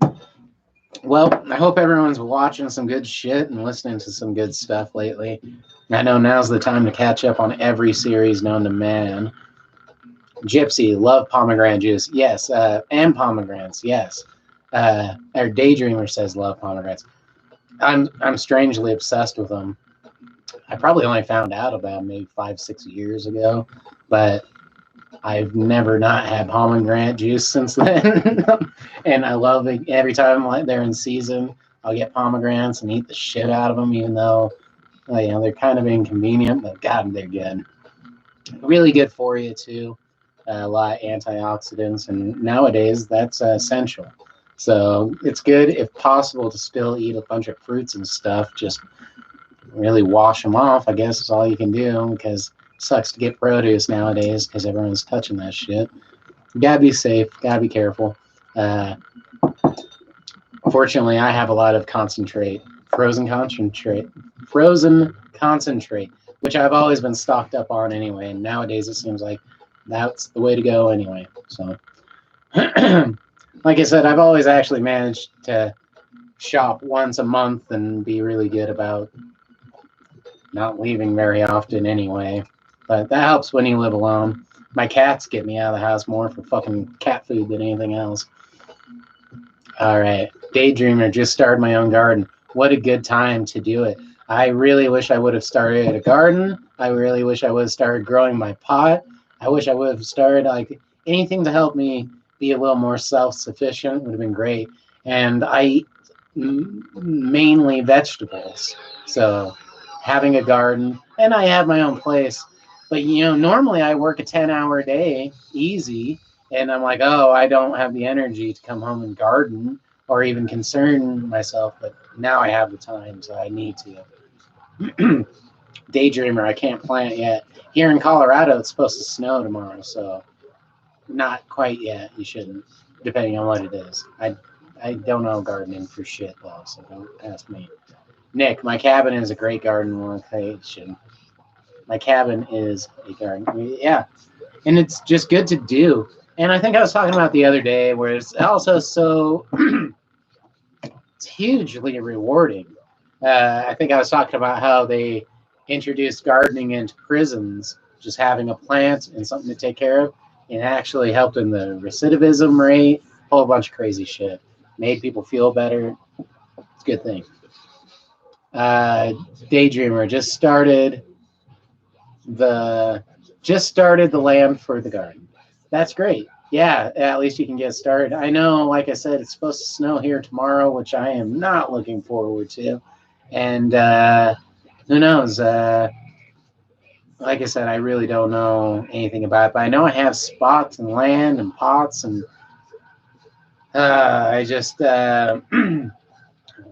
Well, I hope everyone's watching some good shit and listening to some good stuff lately. I know now's the time to catch up on every series known to man. Gypsy, love pomegranate juice. Yes. And pomegranates. Yes. Or Daydreamer says love pomegranates. I'm strangely obsessed with them. I probably only found out about maybe 5, 6 years ago, but I've never not had pomegranate juice since then. And I love it. Every time they're in season, I'll get pomegranates and eat the shit out of them, even though they're kind of inconvenient, but God, they're good. Really good for you too. A lot of antioxidants, and nowadays that's essential. So it's good if possible to still eat a bunch of fruits and stuff. Just really wash them off, I guess is all you can do, because it sucks to get produce nowadays because everyone's touching that shit. You gotta be safe, gotta be careful. Uh, Fortunately, I have a lot of frozen concentrate, which I've always been stocked up on anyway. And nowadays, it seems like that's the way to go anyway. So, like I said, I've always actually managed to shop once a month and be really good about not leaving very often anyway. But that helps when you live alone. My cats get me out of the house more for fucking cat food than anything else. All right. Daydreamer, just started my own garden. What a good time to do it. I really wish I would have started a garden. I really wish I would have started growing my pot. I wish I would have started like anything to help me be a little more self-sufficient would have been great. And I eat mainly vegetables. So having a garden, and I have my own place. But normally I work a 10-hour day easy, and I'm like, oh, I don't have the energy to come home and garden or even concern myself. But now I have the time, so I need to. Daydreamer, I can't plant yet. Here in Colorado, it's supposed to snow tomorrow, so not quite yet. You shouldn't, depending on what it is. I don't know gardening for shit though, so don't ask me. Nick, my cabin is a great garden location. My cabin is a garden. Yeah, and it's just good to do. And I think I was talking about the other day where it's also so it's hugely rewarding. I think I was talking about how they introduced gardening into prisons, just having a plant and something to take care of, and actually helped in the recidivism rate, a whole bunch of crazy shit. Made people feel better. It's a good thing. Uh, Daydreamer the just started the land for the garden. That's great. Yeah, at least you can get started. I know, like I said, it's supposed to snow here tomorrow, which I am not looking forward to. And who knows? Like I said, I really don't know anything about it, but I know I have spots and land and pots, and I just I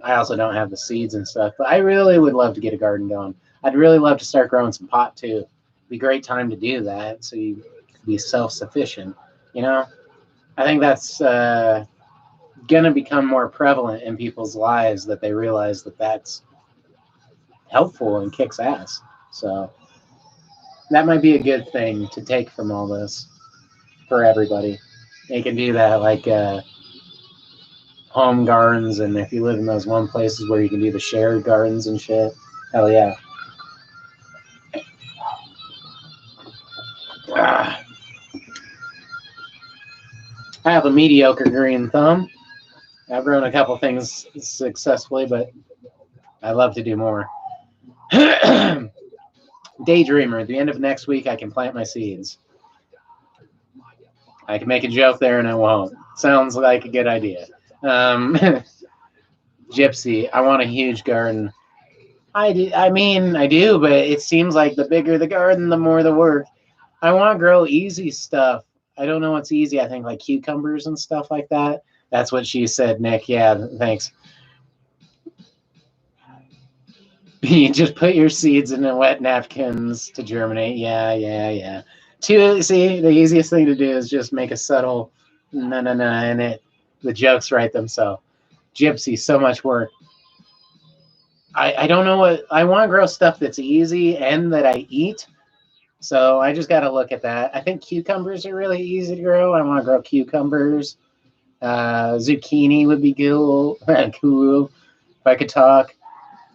also don't have the seeds and stuff. But I really would love to get a garden going. I'd really love to start growing some pot too. It'd be a great time to do that, so you can be self-sufficient. You know, I think that's gonna become more prevalent in people's lives that they realize that that's helpful and kicks ass. So that might be a good thing to take from all this for everybody. They can do that like home gardens, and if you live in those one places where you can do the shared gardens and shit, hell yeah. Ah, I have a mediocre green thumb. I've grown a couple things successfully, but I love to do more. Daydreamer, at the end of next week, I can plant my seeds. I can make a joke there and I won't. Sounds like a good idea. Um, Gypsy, I want a huge garden. I mean, I do, but it seems like the bigger the garden, the more the work. I want to grow easy stuff. I don't know what's easy. I think like cucumbers and stuff like that. That's what she said, Nick. Yeah, thanks. You just put your seeds in the wet napkins to germinate. Yeah, yeah, yeah. See, the easiest thing to do is just make a subtle no, and the jokes write themselves. Gypsy, so much work. I don't know what I want to grow stuff that's easy and that I eat. So I just got to look at that. I think cucumbers are really easy to grow. I want to grow cucumbers. Zucchini would be cool. Cool. If I could talk.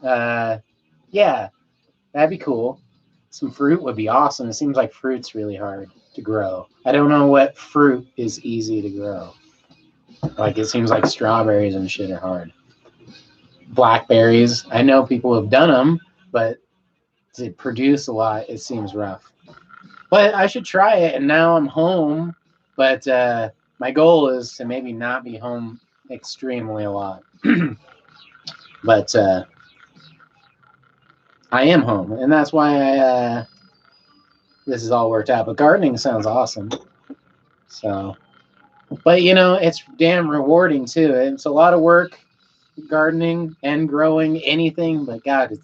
Yeah, that'd be cool. Some fruit would be awesome. It seems like fruit's really hard to grow. I don't know what fruit is easy to grow. Like it seems like strawberries and shit are hard. Blackberries, I know people have done them, but to produce a lot, it seems rough. But I should try it. And now I'm home. But my goal is to maybe not be home extremely a lot. But I am home, and that's why this is all worked out. But gardening sounds awesome. So, but it's damn rewarding too. It's a lot of work, gardening and growing anything. But God,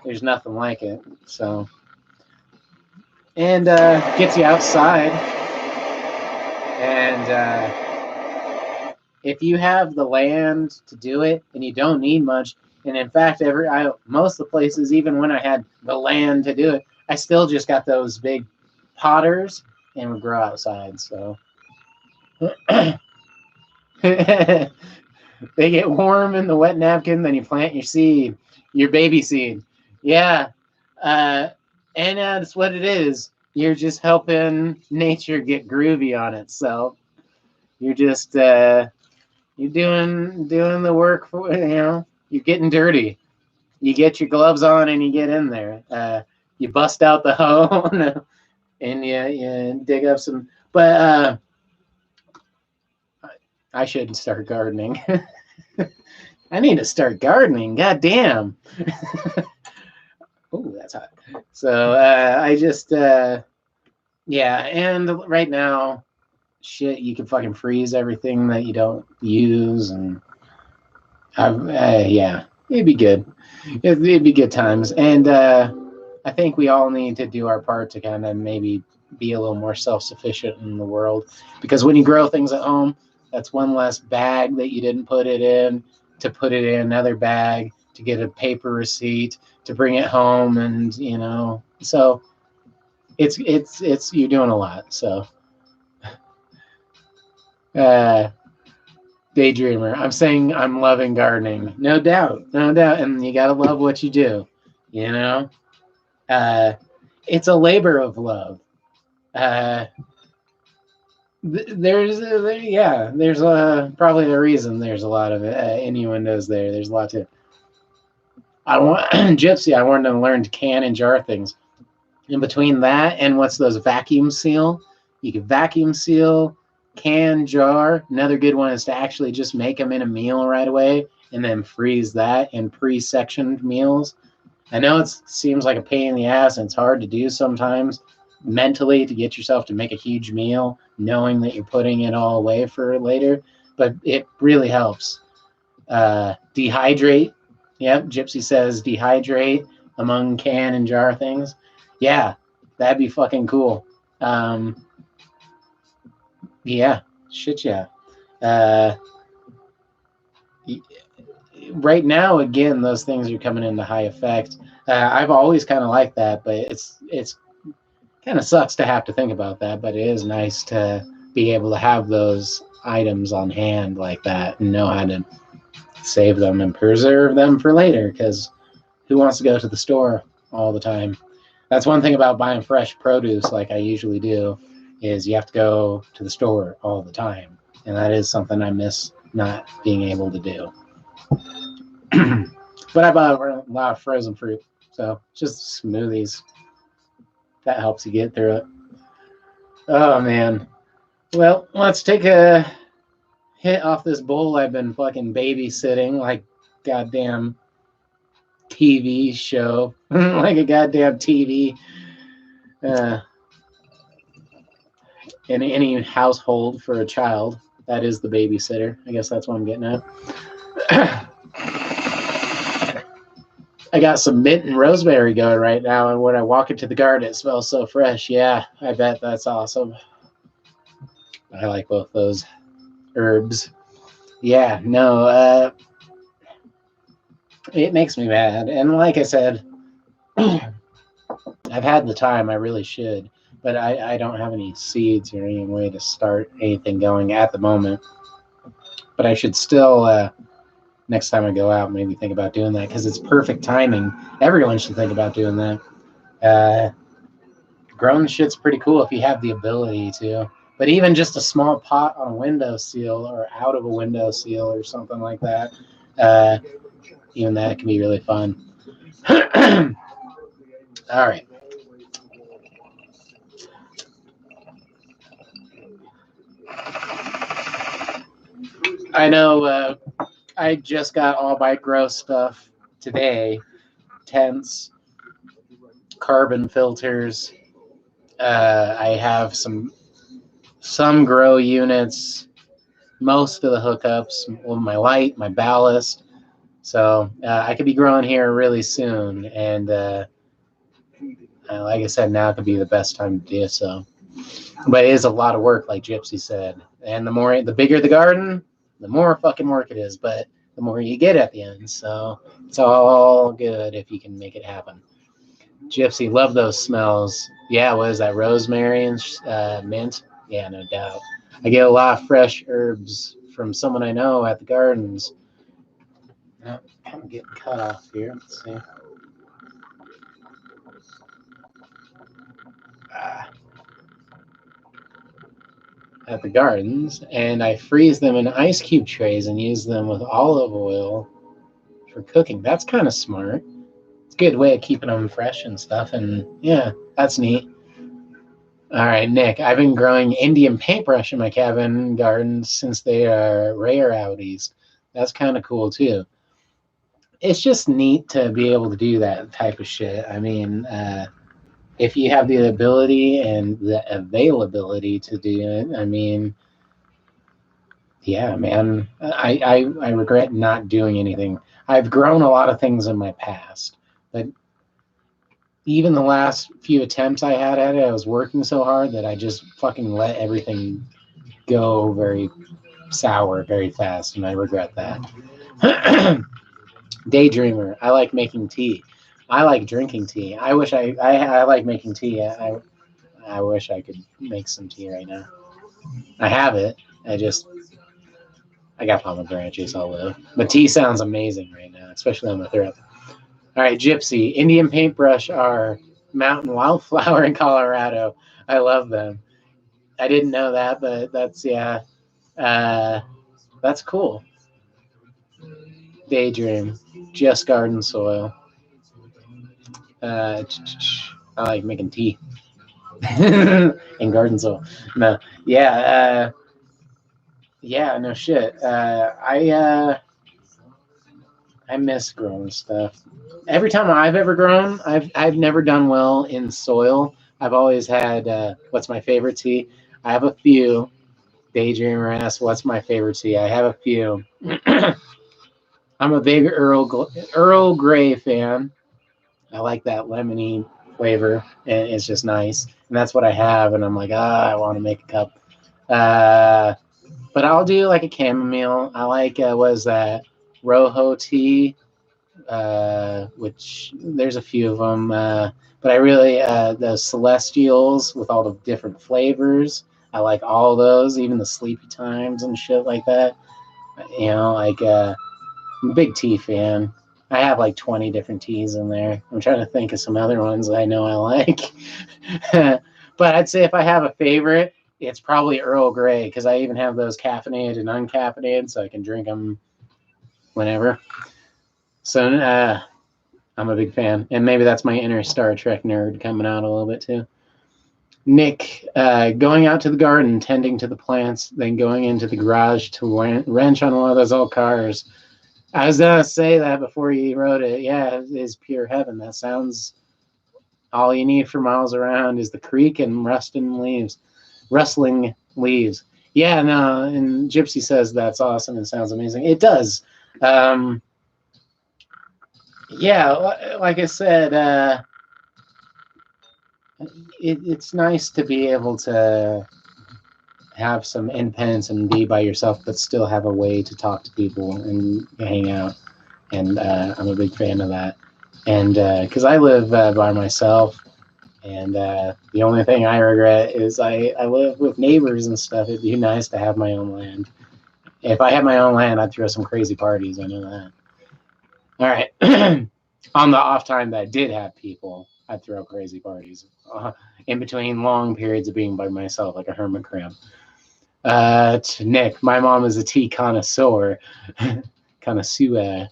there's nothing like it. So, and gets you outside. And if you have the land to do it, and you don't need much, and in fact, most of the places, even when I had the land to do it, I still just got those big potters and would grow outside. So they get warm in the wet napkin, then you plant your seed, your baby seed. Yeah, and that's what it is. You're just helping nature get groovy on itself. You're just you're doing the work for You're getting dirty. You get your gloves on and you get in there. You bust out the hoe and you dig up some. But I should start gardening. I need to start gardening. God damn. Oh, that's hot. So I just yeah. And right now, shit, you can fucking freeze everything that you don't use, and yeah, it'd be good. It'd be good times. And I think we all need to do our part to kind of maybe be a little more self-sufficient in the world. Because when you grow things at home, that's one less bag that you didn't put it in, to put it in another bag, to get a paper receipt, to bring it home, and so it's you're doing a lot. So daydreamer, I'm saying I'm loving gardening, no doubt, and you gotta love what you do. You know, it's a labor of love. Uh, there's probably a reason there's a lot of innuendos there. There's a lot to. I want Gypsy. I wanted to learn to can and jar things. In between that and what's those vacuum seal? You can vacuum seal, can, jar. Another good one is to actually just make them in a meal right away and then freeze that in pre-sectioned meals. I know it seems like a pain in the ass and it's hard to do sometimes mentally to get yourself to make a huge meal, knowing that you're putting it all away for later, but it really helps. Dehydrate. Yep, Gypsy says dehydrate among can and jar things. Yeah, that'd be fucking cool. Yeah, shit, yeah. Right now, again, those things are coming into high effect. I've always kind of liked that, but it's kind of sucks to have to think about that. But it is nice to be able to have those items on hand like that and know how to save them and preserve them for later. Because who wants to go to the store all the time? That's one thing about buying fresh produce, like I usually do, is you have to go to the store all the time, and that is something I miss not being able to do. But I buy a lot of frozen fruit, so just smoothies. That helps you get through it. Oh man. Well, let's take a hit off this bowl I've been fucking babysitting like goddamn TV show, like a goddamn TV. In any household for a child, that is the babysitter. I guess that's what I'm getting at. I got some mint and rosemary going right now, and when I walk into the garden, it smells so fresh. Yeah, I bet that's awesome. I like both those herbs. Yeah, no, it makes me mad. And like I said, I've had the time. I really should, but I don't have any seeds or any way to start anything going at the moment. But I should still, next time I go out, maybe think about doing that because it's perfect timing. Everyone should think about doing that. Growing shit's pretty cool if you have the ability to. But even just a small pot on a windowsill or out of a windowsill or something like that, uh, even that can be really fun. All right. I know I just got all my grow stuff today. Tents, carbon filters. I have some grow units, most of the hookups, well, my light, my ballast. So I could be growing here really soon, and like I said, now could be the best time to do so. But it is a lot of work, like Gypsy said. And the bigger the garden, the more fucking work it is. But the more you get at the end, so it's all good if you can make it happen. Gypsy, love those smells. Yeah, what is that? Rosemary and mint? Yeah, no doubt. I get a lot of fresh herbs from someone I know at the gardens. No, I'm getting cut off here. Let's see. At the gardens, and I freeze them in ice cube trays and use them with olive oil for cooking. That's kind of smart. It's a good way of keeping them fresh and stuff. And yeah, that's neat. All right, Nick, I've been growing Indian paintbrush in my cabin garden since they are rare out east. That's kind of cool too. It's just neat to be able to do that type of shit. I mean, if you have the ability and the availability to do it, I mean, yeah, man, I regret not doing anything. I've grown a lot of things in my past, but even the last few attempts I had at it, I was working so hard that I just fucking let everything go very sour very fast, and I regret that. Daydreamer, I like making tea. I like drinking tea. I like making tea. I wish I could make some tea right now. I have it. I got pomegranate juice all over. But tea sounds amazing right now, especially on the throat. All right, Gypsy. Indian paintbrush are mountain wildflower in Colorado. I love them. I didn't know that, but yeah. That's cool. Daydream. Just garden soil. I like making tea. And garden soil. No. Yeah. Yeah, no shit. I miss growing stuff. Every time I've ever grown, I've never done well in soil. I've always had what's my favorite tea? I have a few. Daydreamer asks, what's my favorite tea? I have a few. I'm a big Earl Grey fan. I like that lemony flavor, and it's just nice. And that's what I have. And I'm like, I want to make a cup. But I'll do like a chamomile. I like what is that? Rojo tea, which there's a few of them. But I really the Celestials with all the different flavors. I like all those, even the sleepy times and shit like that. You know, like I'm a big tea fan. I have like 20 different teas in there. I'm trying to think of some other ones I know I like. But I'd say if I have a favorite, it's probably Earl Grey because I even have those caffeinated and uncaffeinated, so I can drink them whenever. So I'm a big fan, and maybe that's my inner Star Trek nerd coming out a little bit too. Nick, going out to the garden, tending to the plants, then going into the garage to wrench on one of those old cars. I was gonna say that before you wrote it. Yeah, it is pure heaven. That sounds. All you need for miles around is the creek and rustling leaves. Yeah, no, and Gypsy says that's awesome and sounds amazing. It does. Yeah, like I said, it's nice to be able to have some independence and be by yourself, but still have a way to talk to people and hang out. And I'm a big fan of that. And because I live by myself, and the only thing I regret is I live with neighbors and stuff. It'd be nice to have my own land. If I had my own land, I'd throw some crazy parties. I know that. All right. On the off time that I did have people, I'd throw crazy parties in between long periods of being by myself, like a hermit crab. To Nick, my mom is a tea connoisseur. Connoisseur.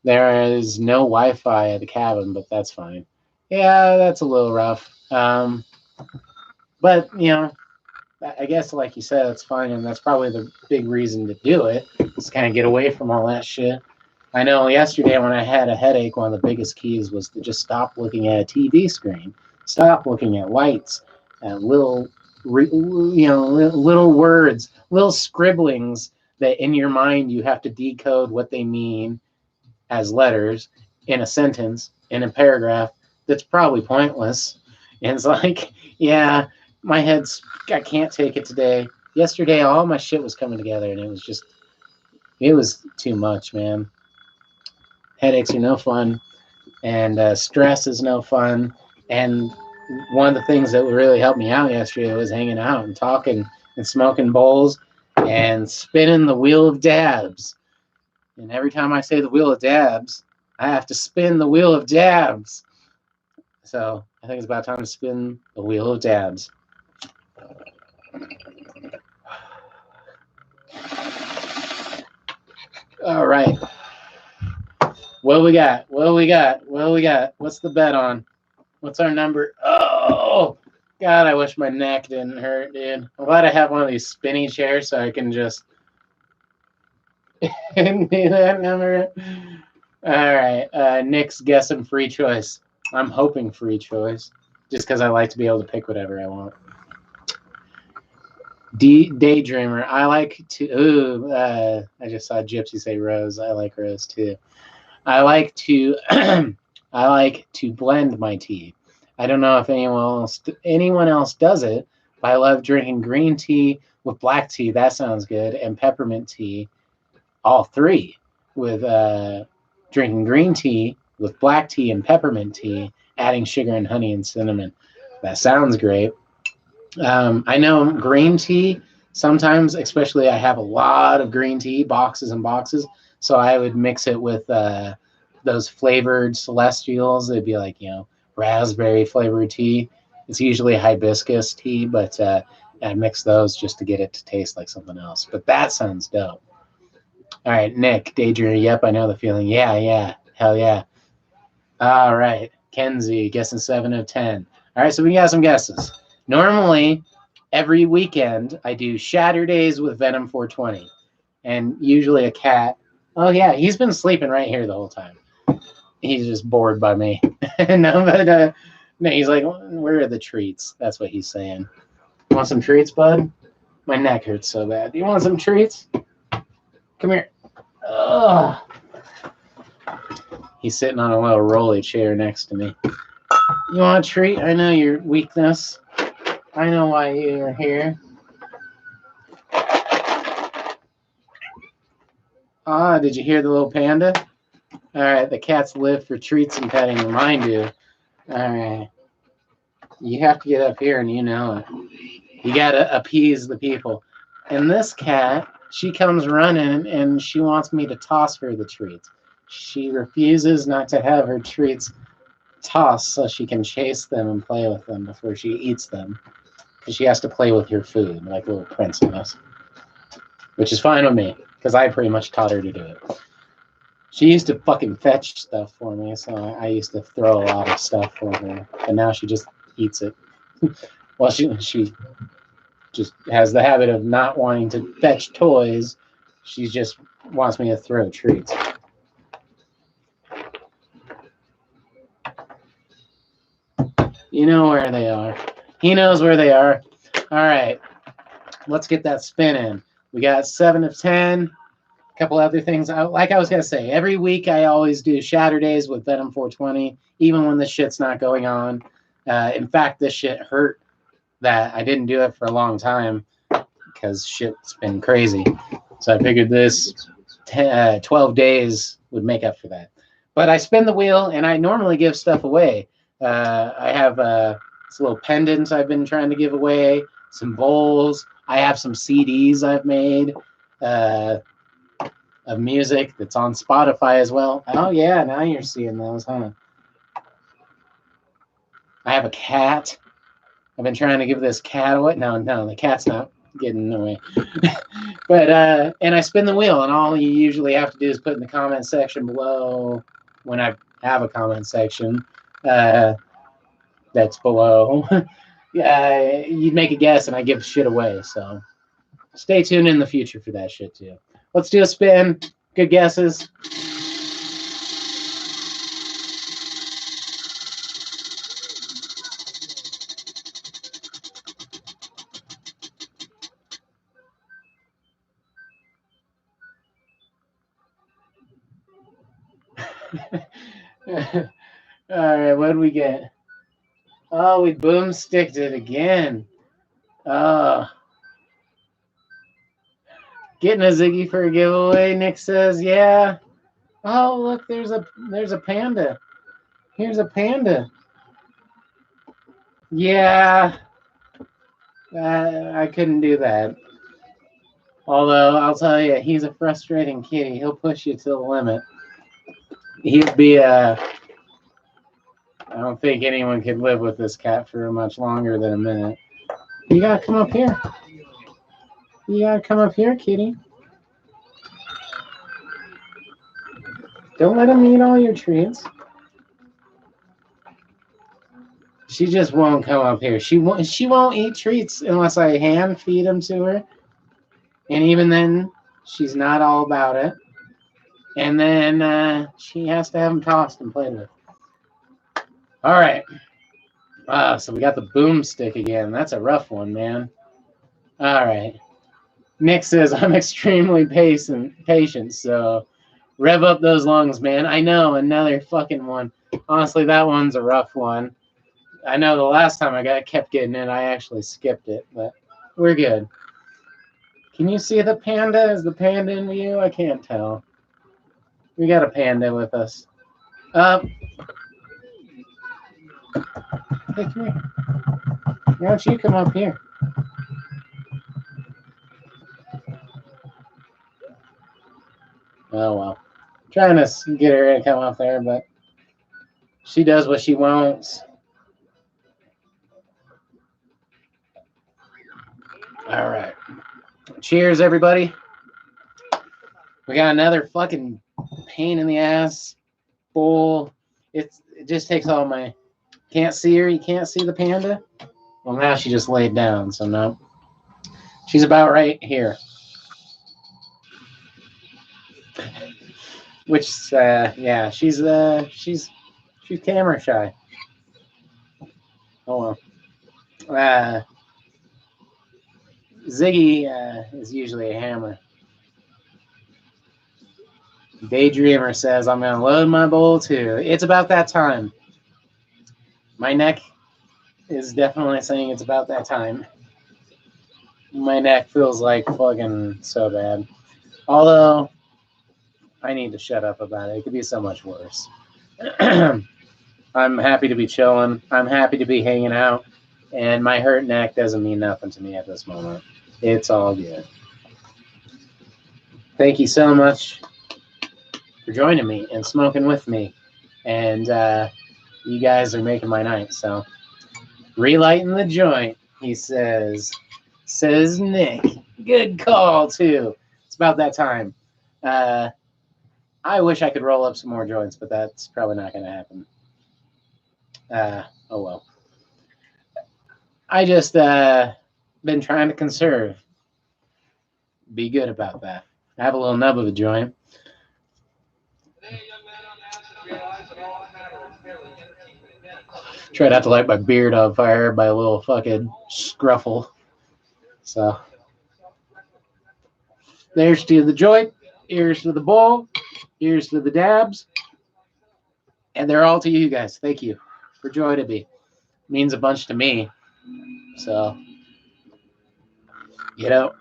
There is no Wi-Fi at the cabin, but that's fine. Yeah, that's a little rough. But you know, I guess like you said, it's fine, and that's probably the big reason to do it. Is kind of get away from all that shit. I know yesterday when I had a headache, one of the biggest keys was to just stop looking at a TV screen, stop looking at lights, and little, little words, little scribblings that in your mind you have to decode what they mean as letters in a sentence, in a paragraph that's probably pointless. And it's like, yeah, my head's, I can't take it today. Yesterday, all my shit was coming together, and it was too much, man. Headaches are no fun, and stress is no fun. And one of the things that really helped me out yesterday was hanging out and talking and smoking bowls and spinning the wheel of dabs. And every time I say the wheel of dabs, I have to spin the wheel of dabs. So I think it's about time to spin the wheel of dabs. All right. What we got? What's the bet on? What's our number? Oh, God, I wish my neck didn't hurt, dude. I'm glad I have one of these spinny chairs so I can just do that number. All right. Nick's guessing free choice. I'm hoping free choice just because I like to be able to pick whatever I want. Daydreamer. I like to. I just saw Gypsy say Rose. I like Rose too. I like to I like to blend my tea. I don't know if anyone else does it, but I love drinking green tea with black tea. That sounds good, and peppermint tea. All three with drinking green tea with black tea and peppermint tea, adding sugar and honey and cinnamon. That sounds great. I know green tea. Sometimes, especially, I have a lot of green tea, boxes and boxes. So I would mix it with those flavored celestials. It'd be like, raspberry flavored tea. It's usually hibiscus tea, but I mix those just to get it to taste like something else. But that sounds dope. All right, Nick, Daydreamer. Yep, I know the feeling. Yeah, hell yeah. All right, Kenzie, guessing 7 of 10. All right, so we got some guesses. Normally, every weekend, I do Shatterdays with Venom 420, and usually a cat. Oh yeah, he's been sleeping right here the whole time. He's just bored by me. No, he's like, where are the treats? That's what he's saying. You want some treats, bud? My neck hurts so bad. You want some treats? Come here. Ugh. He's sitting on a little rolly chair next to me. You want a treat? I know your weakness. I know why you're here. Ah, did you hear the little panda? All right, the cats live for treats and petting. Mine do. All right. You have to get up here and you know it. You got to appease the people. And this cat, she comes running and she wants me to toss her the treats. She refuses not to have her treats tossed so she can chase them and play with them before she eats them. Because she has to play with her food like a little princess. Which is fine with me, because I pretty much taught her to do it. She used to fucking fetch stuff for me, so I used to throw a lot of stuff for her. But now she just eats it. Well, she just has the habit of not wanting to fetch toys. She just wants me to throw treats. You know where they are. He knows where they are. All right. Let's get that spin in. We got 7 of 10. A couple other things. Like I was going to say, every week I always do Shatterdays with Venom 420, even when the shit's not going on. In fact, this shit hurt that I didn't do it for a long time because shit's been crazy. So I figured this 12 days would make up for that. But I spin the wheel, and I normally give stuff away. I have this little pendant I've been trying to give away, some bowls. I have some CDs I've made. of music that's on Spotify as well. Oh yeah, now you're seeing those, huh? I have a cat. I've been trying to give this cat away. No, the cat's not getting away. But and I spin the wheel, and all you usually have to do is put in the comment section below when I have a comment section that's below. You'd make a guess, and I give shit away. So stay tuned in the future for that shit too. Let's do a spin. Good guesses. All right, what did we get? Oh, we boomsticked it again. Getting a Ziggy for a giveaway. Nick says, yeah. Oh, look, there's a panda. Here's a panda. Yeah, I couldn't do that. Although I'll tell you, he's a frustrating kitty. He'll push you to the limit. He'd be a. I don't think anyone could live with this cat for much longer than a minute. You gotta come up here. You gotta come up here, kitty. Don't let him eat all your treats. She just won't come up here. She won't eat treats unless I hand feed them to her. And even then, she's not all about it. And then she has to have them tossed and played with. All right. So we got the boomstick again. That's a rough one, man. All right. Nick says, I'm extremely patient, so rev up those lungs, man. I know, another fucking one. Honestly, that one's a rough one. I know the last time I kept getting it, I actually skipped it, but we're good. Can you see the panda? Is the panda in view? I can't tell. We got a panda with us. Hey, come here. Why don't you come up here? Oh, well. Trying to get her to come up there, but she does what she wants. All right. Cheers, everybody. We got another fucking pain in the ass bowl. It just takes all my... Can't see her? You can't see the panda? Well, now she just laid down, so no. She's about right here. Which, yeah, she's camera shy. Oh, well. Ziggy is usually a hammer. Daydreamer says, I'm going to load my bowl too. It's about that time. My neck is definitely saying it's about that time. My neck feels like fucking so bad. Although, I need to shut up about it. It could be so much worse. I'm happy to be chilling. I'm happy to be hanging out. And my hurt neck doesn't mean nothing to me at this moment. It's all good. Thank you so much for joining me and smoking with me. And you guys are making my night. So, relighting the joint, he says. Says Nick. Good call, too. It's about that time. I wish I could roll up some more joints, but that's probably not going to happen. Oh, well. I just been trying to conserve. Be good about that. Have a little nub of a joint. Try not to light my beard on fire by a little fucking scruffle. So, there's to the joint, here's to the bowl, here's to the dabs, and they're all to you guys. Thank you for joining me. It means a bunch to me. So, you know,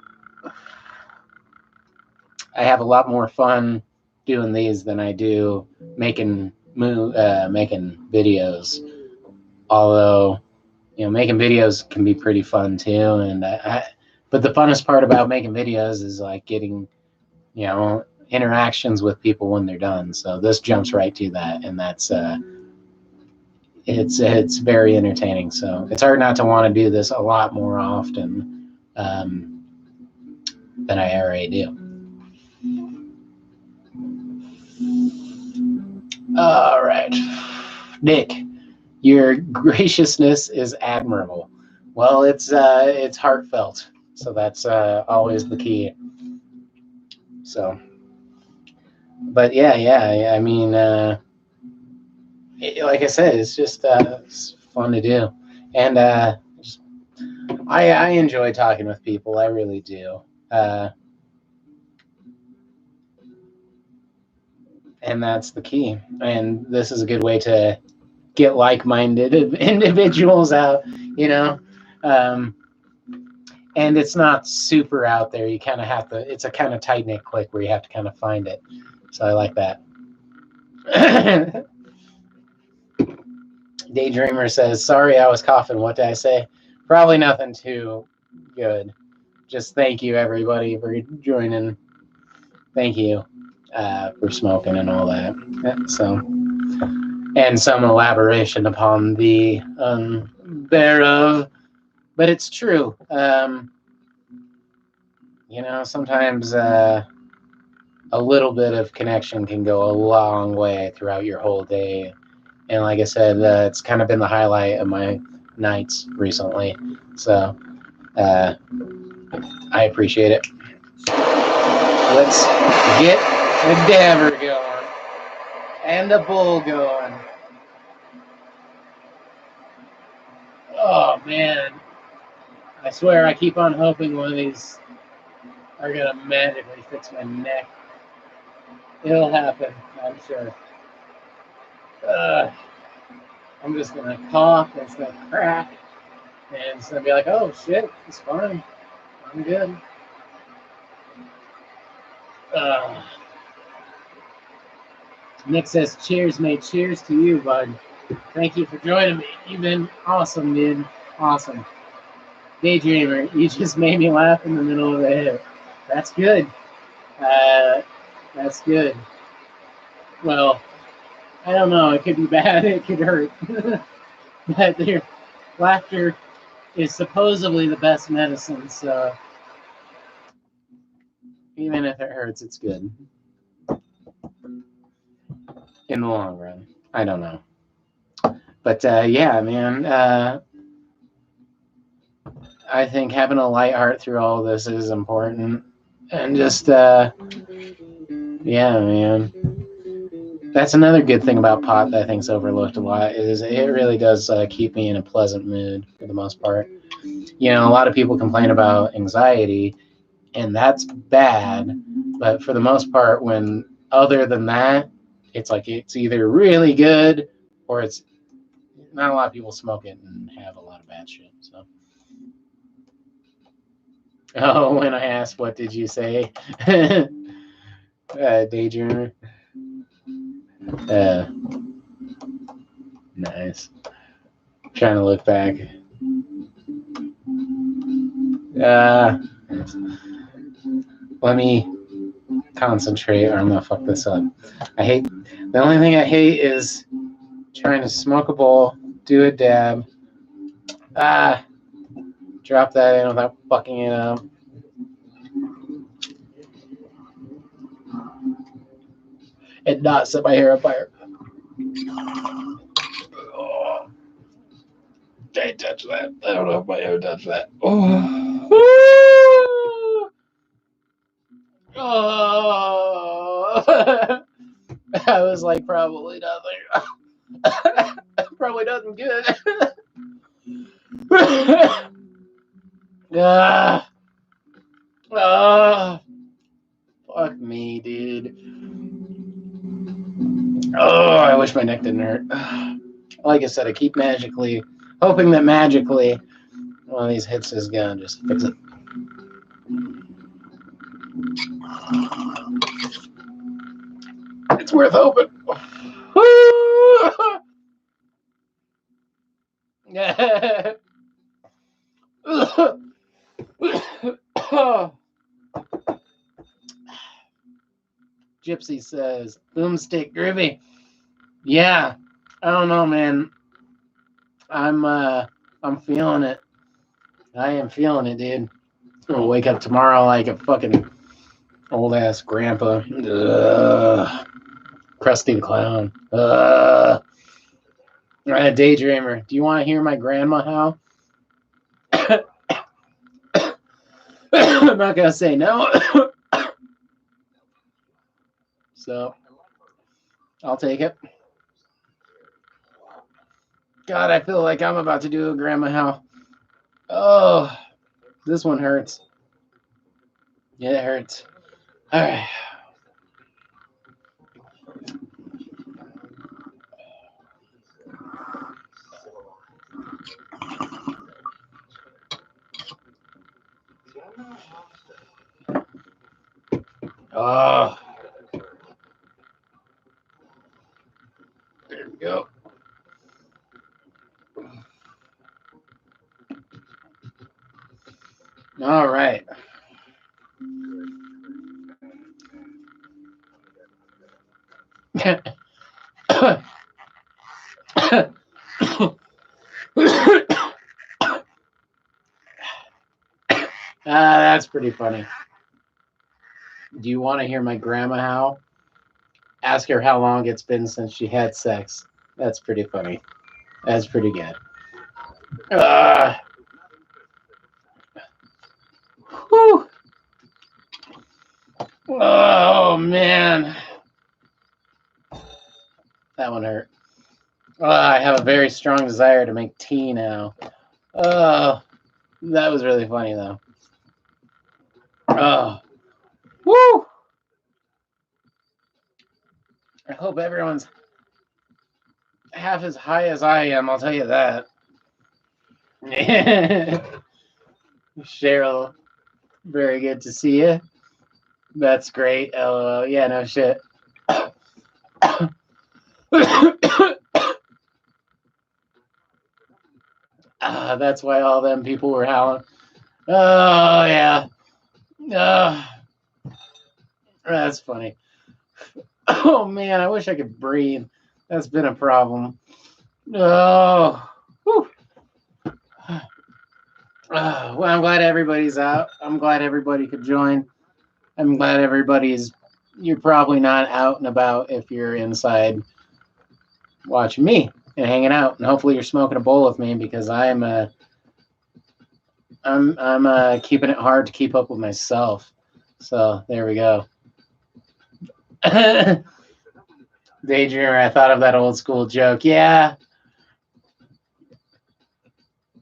I have a lot more fun doing these than I do making videos. Although, you know, making videos can be pretty fun too, and But the funnest part about making videos is like getting, interactions with people when they're done. So this jumps right to that, and that's it's very entertaining. So it's hard not to want to do this a lot more often than I already do. All right, Nick, your graciousness is admirable. Well, it's heartfelt, so that's always the key. So, but yeah. I mean, like I said, it's just it's fun to do, and I enjoy talking with people. I really do. And that's the key. And this is a good way to get like-minded individuals out, you know. Um, and it's not super out there. You kind of have to. It's a kind of tight-knit clique where you have to kind of find it. So I like that. Daydreamer says, "Sorry, I was coughing. What did I say? Probably nothing too good. Just thank you, everybody, for joining. Thank you for smoking and all that. So, and some elaboration upon the thereof, but it's true. Sometimes a little bit of connection can go a long way throughout your whole day. And like I said, it's kind of been the highlight of my nights recently. So I appreciate it. Let's get the dabber going and the bull going. Oh man, I swear I keep on hoping one of these are gonna magically fix my neck. It'll happen, I'm sure. I'm just gonna cough, it's gonna crack, and it's gonna be like, oh shit, it's fine, I'm good. Nick says, cheers, mate. Cheers to you, bud. Thank you for joining me. You've been awesome, dude. Awesome. Daydreamer, you just made me laugh in the middle of the hit. That's good. That's good. Well, I don't know. It could be bad. It could hurt. But your laughter is supposedly the best medicine. So even if it hurts, it's good. In the long run. I don't know. But yeah, man. I think having a light heart through all this is important. And just, yeah, man. That's another good thing about pot that I think's overlooked a lot is it really does keep me in a pleasant mood for the most part. A lot of people complain about anxiety, and that's bad. But for the most part, when other than that, it's like it's either really good or it's not a lot of people smoke it and have a lot of bad shit. So. Oh, when I asked, what did you say? Daydreamer. Nice. Trying to look back. Let me concentrate or I'm gonna fuck this up. The only thing I hate is trying to smoke a bowl, do a dab, drop that in without fucking it up. And not set my hair on fire. Oh, can't touch that. I don't know if my hair touched that. Oh. Oh. I was like, probably nothing. Probably nothing good. Fuck me, dude. Oh, I wish my neck didn't hurt. Like I said, I keep hoping that magically one of these hits is gonna just fix it. It's worth hoping. Gypsy says, boomstick groovy. Yeah, I don't know, man. I'm feeling it. I am feeling it, dude. I'm gonna wake up tomorrow like a fucking old ass grandpa. Ugh. Krusty the Clown. Daydreamer. Do you want to hear my grandma howl? I'm not gonna say no. So I'll take it. God, I feel like I'm about to do a grandma howl. Oh, this one hurts. Yeah, it hurts. All right. Oh, there we go. All right. That's pretty funny. Do you want to hear my grandma howl? Ask her how long it's been since she had sex. That's pretty funny. That's pretty good. Whew. Oh, man. That one hurt. I have a very strong desire to make tea now. Oh, that was really funny, though. Oh, woo! I hope everyone's half as high as I am, I'll tell you that. Cheryl, very good to see you. That's great. LOL. Yeah, no shit. That's why all them people were howling. Oh, yeah. That's funny. Oh, man, I wish I could breathe. That's been a problem. Oh, whew. Well, I'm glad everybody's out. I'm glad everybody could join. I'm glad you're probably not out and about if you're inside watching me and hanging out. And hopefully you're smoking a bowl with me because I'm keeping it hard to keep up with myself. So there we go. Daydreamer, I thought of that old school joke. Yeah.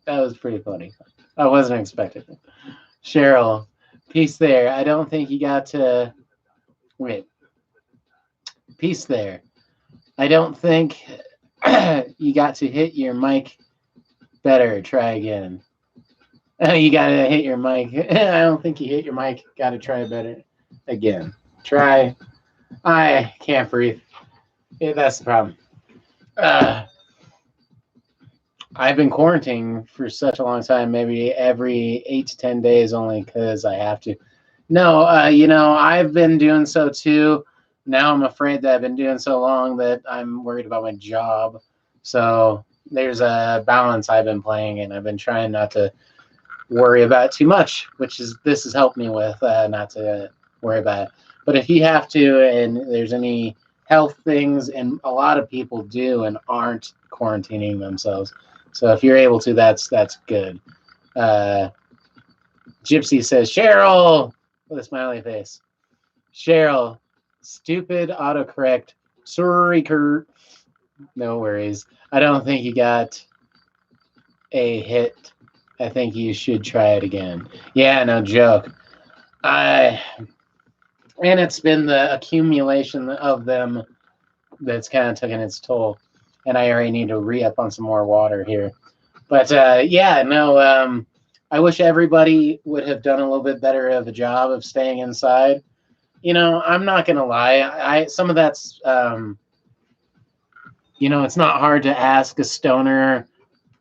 That was pretty funny. I wasn't expecting it. Cheryl, peace there. I don't think you got to... Wait. Peace there. I don't think you got to hit your mic better. Try again. You got to hit your mic. I don't think you hit your mic. Got to try better again. Try. I can't breathe. Yeah, that's the problem. I've been quarantining for such a long time, maybe every 8 to 10 days only because I have to. No, I've been doing so too. Now I'm afraid that I've been doing so long that I'm worried about my job. So there's a balance I've been playing, and I've been trying not to worry about it too much, this has helped me with not to worry about it. But if you have to, and there's any health things, and a lot of people do and aren't quarantining themselves. So if you're able to, that's good. Gypsy says, Cheryl, with a smiley face. Cheryl, stupid autocorrect. Sorry, Kurt. No worries. I don't think you got a hit. I think you should try it again. Yeah, no joke. And it's been the accumulation of them that's kind of taken its toll. And I already need to re-up on some more water here. But I wish everybody would have done a little bit better of a job of staying inside. I'm not going to lie. Some of that's, it's not hard to ask a stoner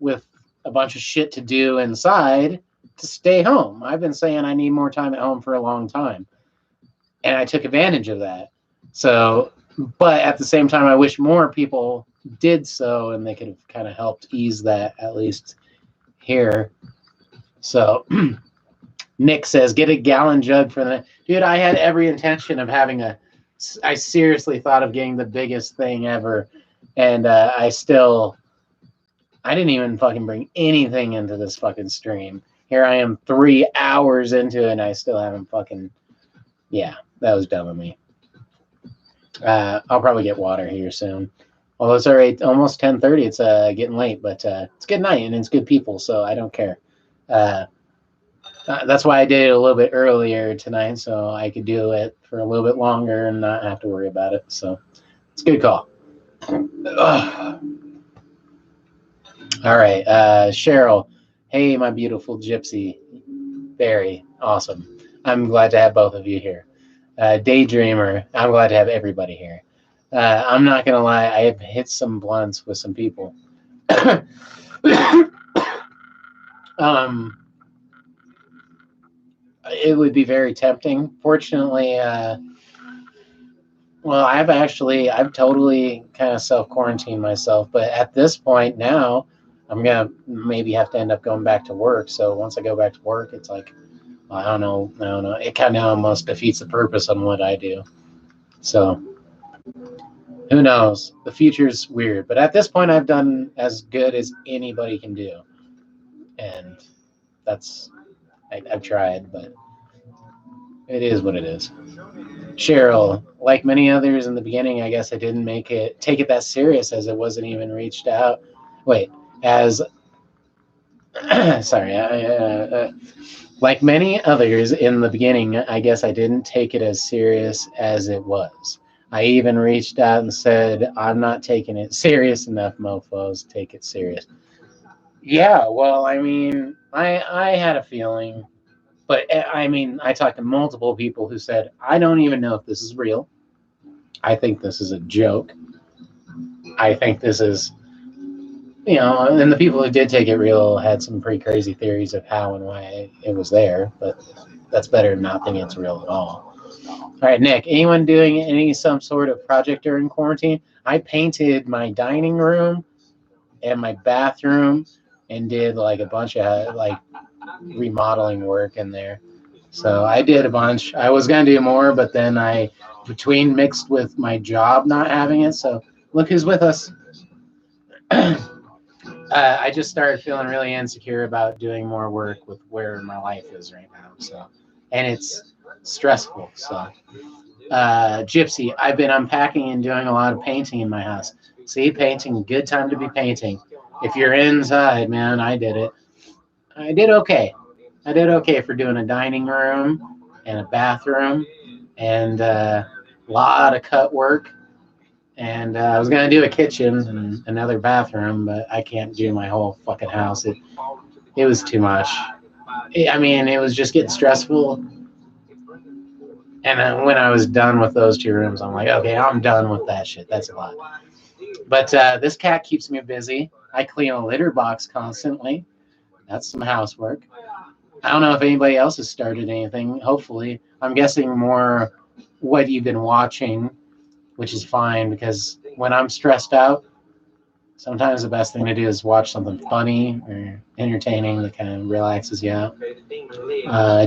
with a bunch of shit to do inside to stay home. I've been saying I need more time at home for a long time. And I took advantage of that. So, but at the same time, I wish more people did so, and they could have kind of helped ease that at least here. So, Nick says, "Get a gallon jug for the dude." I had every intention of having a. I seriously thought of getting the biggest thing ever, and I didn't even fucking bring anything into this fucking stream. Here I am 3 hours into it, and I still haven't fucking. Yeah, that was dumb of me. I'll probably get water here soon. Although it's already almost 10:30, it's getting late, but it's good night and it's good people, so I don't care. That's why I did it a little bit earlier tonight, so I could do it for a little bit longer and not have to worry about it. So it's a good call. Ugh. All right, Cheryl. Hey, my beautiful gypsy. Very awesome. I'm glad to have both of you here. Daydreamer. I'm glad to have everybody here. I'm not gonna lie. I have hit some blunts with some people. It would be very tempting. Fortunately, well, I've totally kind of self-quarantined myself, but at this point now, I'm gonna maybe have to end up going back to work. So once I go back to work, it's like, I don't know. It kind of almost defeats the purpose on what I do. So who knows? The future's weird, but at this point, I've done as good as anybody can do, and I've tried, but it is what it is. Cheryl, like many others in the beginning, I guess I didn't take it that serious as it wasn't even reached out. Wait, as sorry, like many others in the beginning, I guess I didn't take it as serious as it was. I even reached out and said, "I'm not taking it serious enough, mofos. Take it serious." Yeah, well, I mean, I had a feeling. But I mean, I talked to multiple people who said, I don't even know if this is real. I think this is a joke. I think this is, and the people who did take it real had some pretty crazy theories of how and why it was there. But that's better than not thinking it's real at all. All right, Nick, anyone doing some sort of project during quarantine? I painted my dining room and my bathroom and did like a bunch of like remodeling work in there. So I did a bunch. I was gonna do more, but then between mixed with my job not having it. So look who's with us. I just started feeling really insecure about doing more work with where my life is right now. So, and it's stressful. So, Gypsy, I've been unpacking and doing a lot of painting in my house. See, painting, good time to be painting. If you're inside, man, I did it. I did okay. I did okay for doing a dining room and a bathroom and a lot of cut work. And I was gonna do a kitchen and another bathroom, but I can't do my whole fucking house. It was too much. I mean, it was just getting stressful. And then when I was done with those two rooms, I'm like, okay, I'm done with that shit. That's a lot. But this cat keeps me busy. I clean a litter box constantly. That's some housework. I don't know if anybody else has started anything. Hopefully, I'm guessing more what you've been watching, which is fine because when I'm stressed out, sometimes the best thing to do is watch something funny or entertaining that kind of relaxes you out.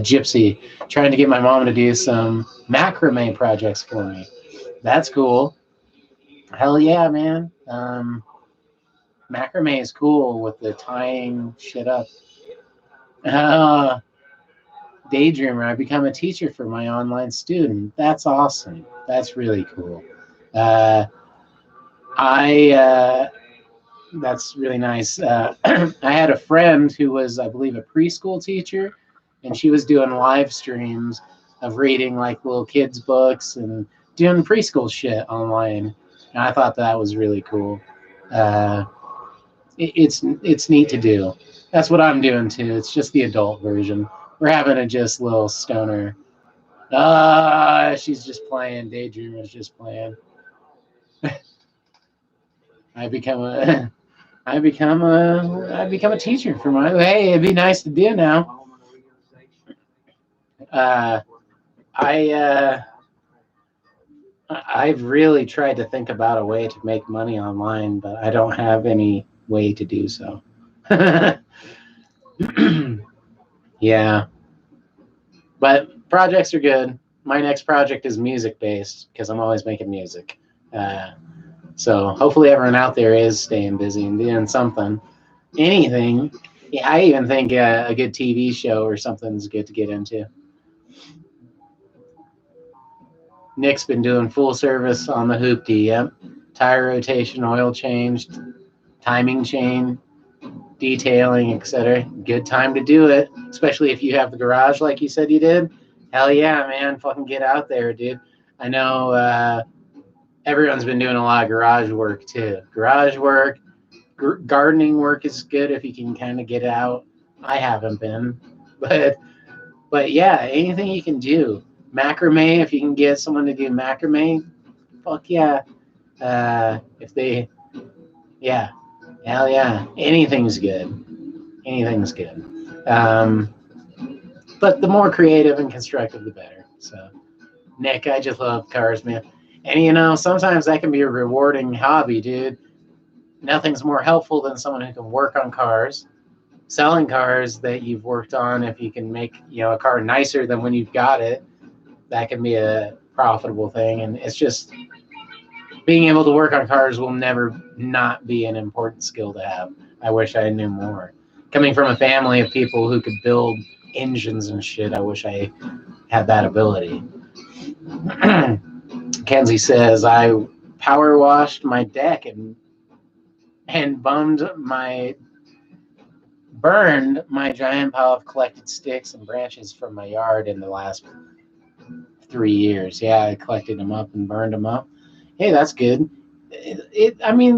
Gypsy, trying to get my mom to do some macrame projects for me. That's cool. Hell yeah, man. Macrame is cool with the tying shit up. Daydreamer, I become a teacher for my online student. That's awesome. That's really cool. I That's really nice. I had a friend who was, I believe, a preschool teacher, and she was doing live streams of reading like little kids' books and doing preschool shit online. And I thought that was really cool. Uh, it's neat to do. That's what I'm doing too. It's just the adult version. We're having a just little stoner. She's just playing. Daydream is just playing. I become a I become a teacher for my. Hey, it'd be nice to do now. Uh, I I've really tried to think about a way to make money online, but I don't have any way to do so. Yeah, but projects are good. My next project is music based because I'm always making music. Uh, so hopefully everyone out there is staying busy and doing something, anything. Yeah, I even think a good TV show or something is good to get into. Nick's been doing full service on the hoopty. Yep, tire rotation, oil changed, timing chain, detailing, etc. Good time to do it, especially if you have the garage like you said you did. Hell yeah, man, fucking get out there, dude. I know everyone's been doing a lot of garage work too. Garage work, gardening work is good if you can kind of get out. I haven't been, but yeah, anything you can do. Macrame, if you can get someone to do macrame, fuck yeah. If they, yeah, hell yeah, anything's good. Anything's good. Um, but the more creative and constructive, the better. So, Nick, I just love cars, man. And sometimes that can be a rewarding hobby, dude. Nothing's more helpful than someone who can work on cars, selling cars that you've worked on. If you can make a car nicer than when you've got it, that can be a profitable thing. And it's just being able to work on cars will never not be an important skill to have. I wish I knew more. Coming from a family of people who could build engines and shit, I wish I had that ability. Kenzie says I power washed my deck and burned my giant pile of collected sticks and branches from my yard in the last 3 years. Yeah, I collected them up and burned them up. Hey, that's good. I mean,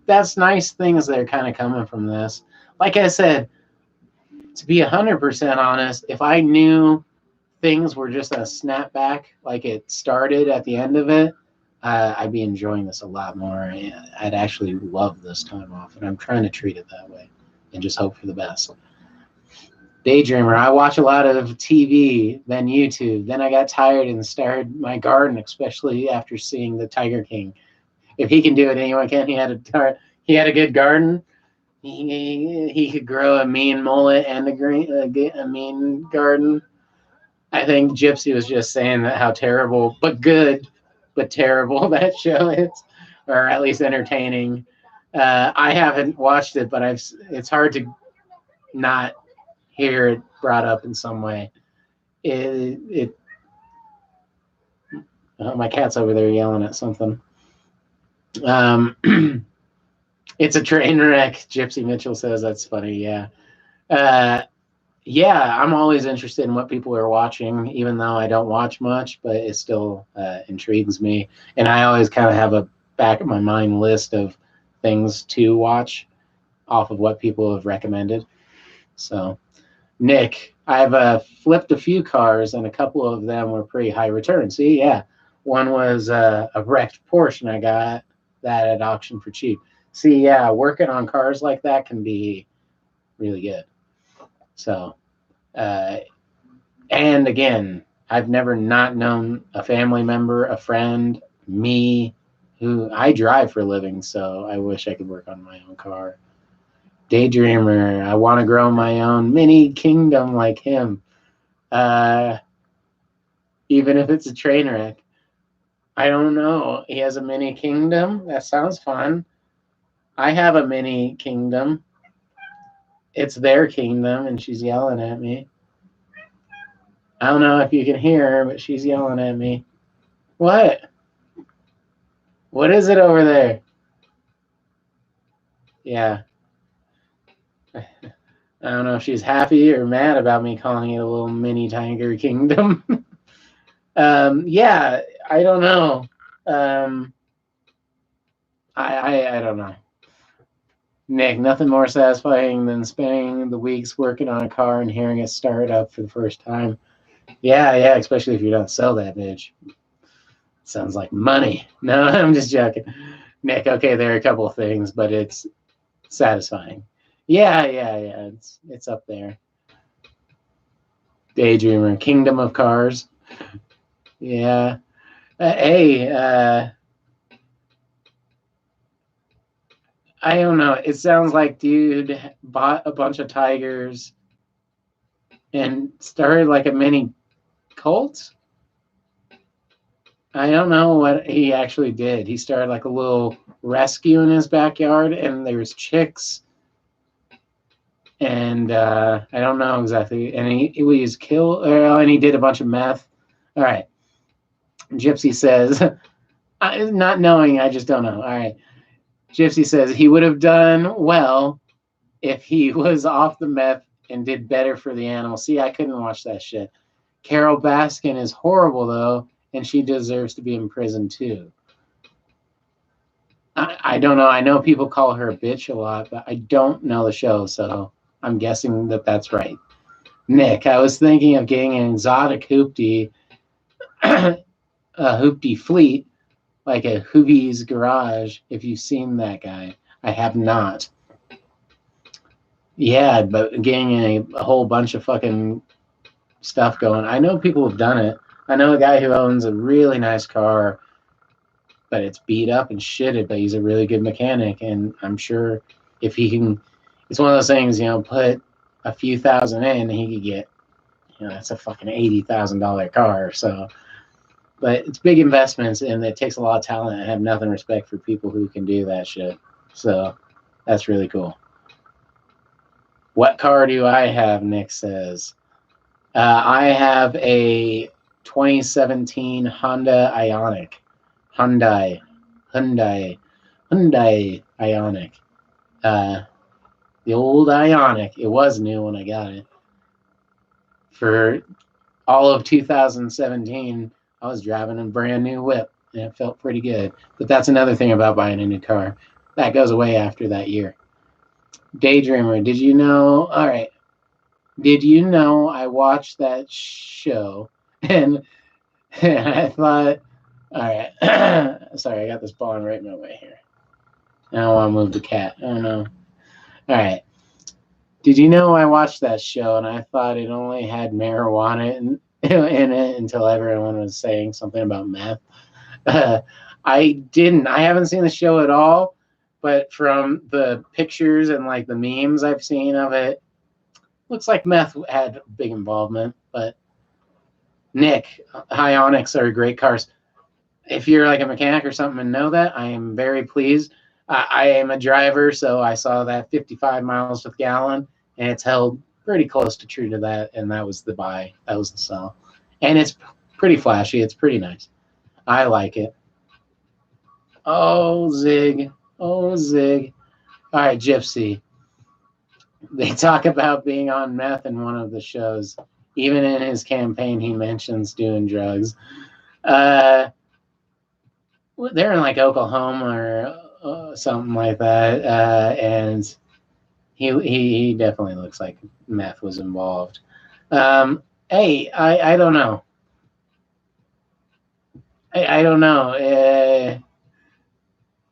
that's nice things that are kind of coming from this. Like I said, to be 100% honest, if I knew things were just a snapback like it started at the end of it, I'd be enjoying this a lot more. I'd actually love this time off, and I'm trying to treat it that way and just hope for the best. Daydreamer, I watch a lot of TV, then YouTube. Then I got tired and started my garden, especially after seeing the Tiger King. If he can do it, anyone can. He had a good garden. He could grow a mean mullet and a mean garden. I think Gypsy was just saying that how terrible, but good, but terrible that show is, or at least entertaining. I haven't watched it, but it's hard to not hear it brought up in some way. It my cat's over there yelling at something. Um, it's a train wreck. Gypsy Mitchell says that's funny. Yeah. Yeah, I'm always interested in what people are watching, even though I don't watch much, but it still intrigues me. And I always kind of have a back of my mind list of things to watch off of what people have recommended. So, Nick, I've flipped a few cars, and a couple of them were pretty high return. See, yeah, one was a wrecked Porsche, and I got that at auction for cheap. See, yeah, working on cars like that can be really good. So, and again, I've never not known a family member, a friend, me, who I drive for a living, so I wish I could work on my own car. Daydreamer, I want to grow my own mini kingdom like him, uh, even if it's a train wreck. I don't know. He has a mini kingdom? That sounds fun. I have a mini kingdom. It's their kingdom, and she's yelling at me. I don't know if you can hear her, but she's yelling at me. What? What is it over there? Yeah. I don't know if she's happy or mad about me calling it a little mini tiger kingdom. Yeah, I don't know. I don't know. Nick, nothing more satisfying than spending the weeks working on a car and hearing it start up for the first time. Yeah, especially if you don't sell that bitch. Sounds like money. No, I'm just joking. Nick, okay, there are a couple of things, but it's satisfying. Yeah. It's up there. Daydreamer, Kingdom of Cars. Yeah. Hey, I don't know. It sounds like dude bought a bunch of tigers and started like a mini cult. I don't know what he actually did. He started like a little rescue in his backyard, and there was chicks, and I don't know exactly. And he was killed, and he did a bunch of meth. All right, Gypsy says, not knowing, I just don't know. All right, Gypsy says he would have done well if he was off the meth and did better for the animals. See, I couldn't watch that shit. Carol Baskin is horrible though, and she deserves to be in prison too. I don't know. I know people call her a bitch a lot, but I don't know the show, so I'm guessing that that's right. Nick, I was thinking of getting an exotic hoopty, a hoopty fleet, like a Hoovie's Garage. If you've seen that guy, I have not. Yeah, but getting a whole bunch of fucking stuff going. I know people have done it. I know a guy who owns a really nice car, but it's beat up and shitted, but he's a really good mechanic. And I'm sure if he can, it's one of those things, put a few thousand in, he could get, that's a fucking $80,000 car. So, but it's big investments and it takes a lot of talent. I have nothing respect for people who can do that shit. So that's really cool. What car do I have? Nick says. I have a 2017 Honda Ioniq. Hyundai Ioniq. The old Ioniq. It was new when I got it. For all of 2017, I was driving a brand new whip, and it felt pretty good. But that's another thing about buying a new car. That goes away after that year. Daydreamer, did you know? All right. Did you know I watched that show and I thought, all right, sorry, I got this ball right in my way here. I don't want to move the cat. Oh no. All right. Did you know I watched that show and I thought it only had marijuana in it until everyone was saying something about meth? I didn't. I haven't seen the show at all, but from the pictures and like the memes I've seen of it, looks like meth had big involvement. But Nick, Ionics are great cars. If you're like a mechanic or something and know that, I am very pleased. I am a driver, so I saw that 55 miles per gallon, and it's held pretty close to true to that. And that was the buy. That was the sell. And it's pretty flashy. It's pretty nice. I like it. Oh, Zig. Oh, Zig. All right, Gypsy. They talk about being on meth in one of the shows. Even in his campaign, he mentions doing drugs. They're in like Oklahoma or something like that, and he definitely looks like meth was involved. Hey, I don't know. I don't know.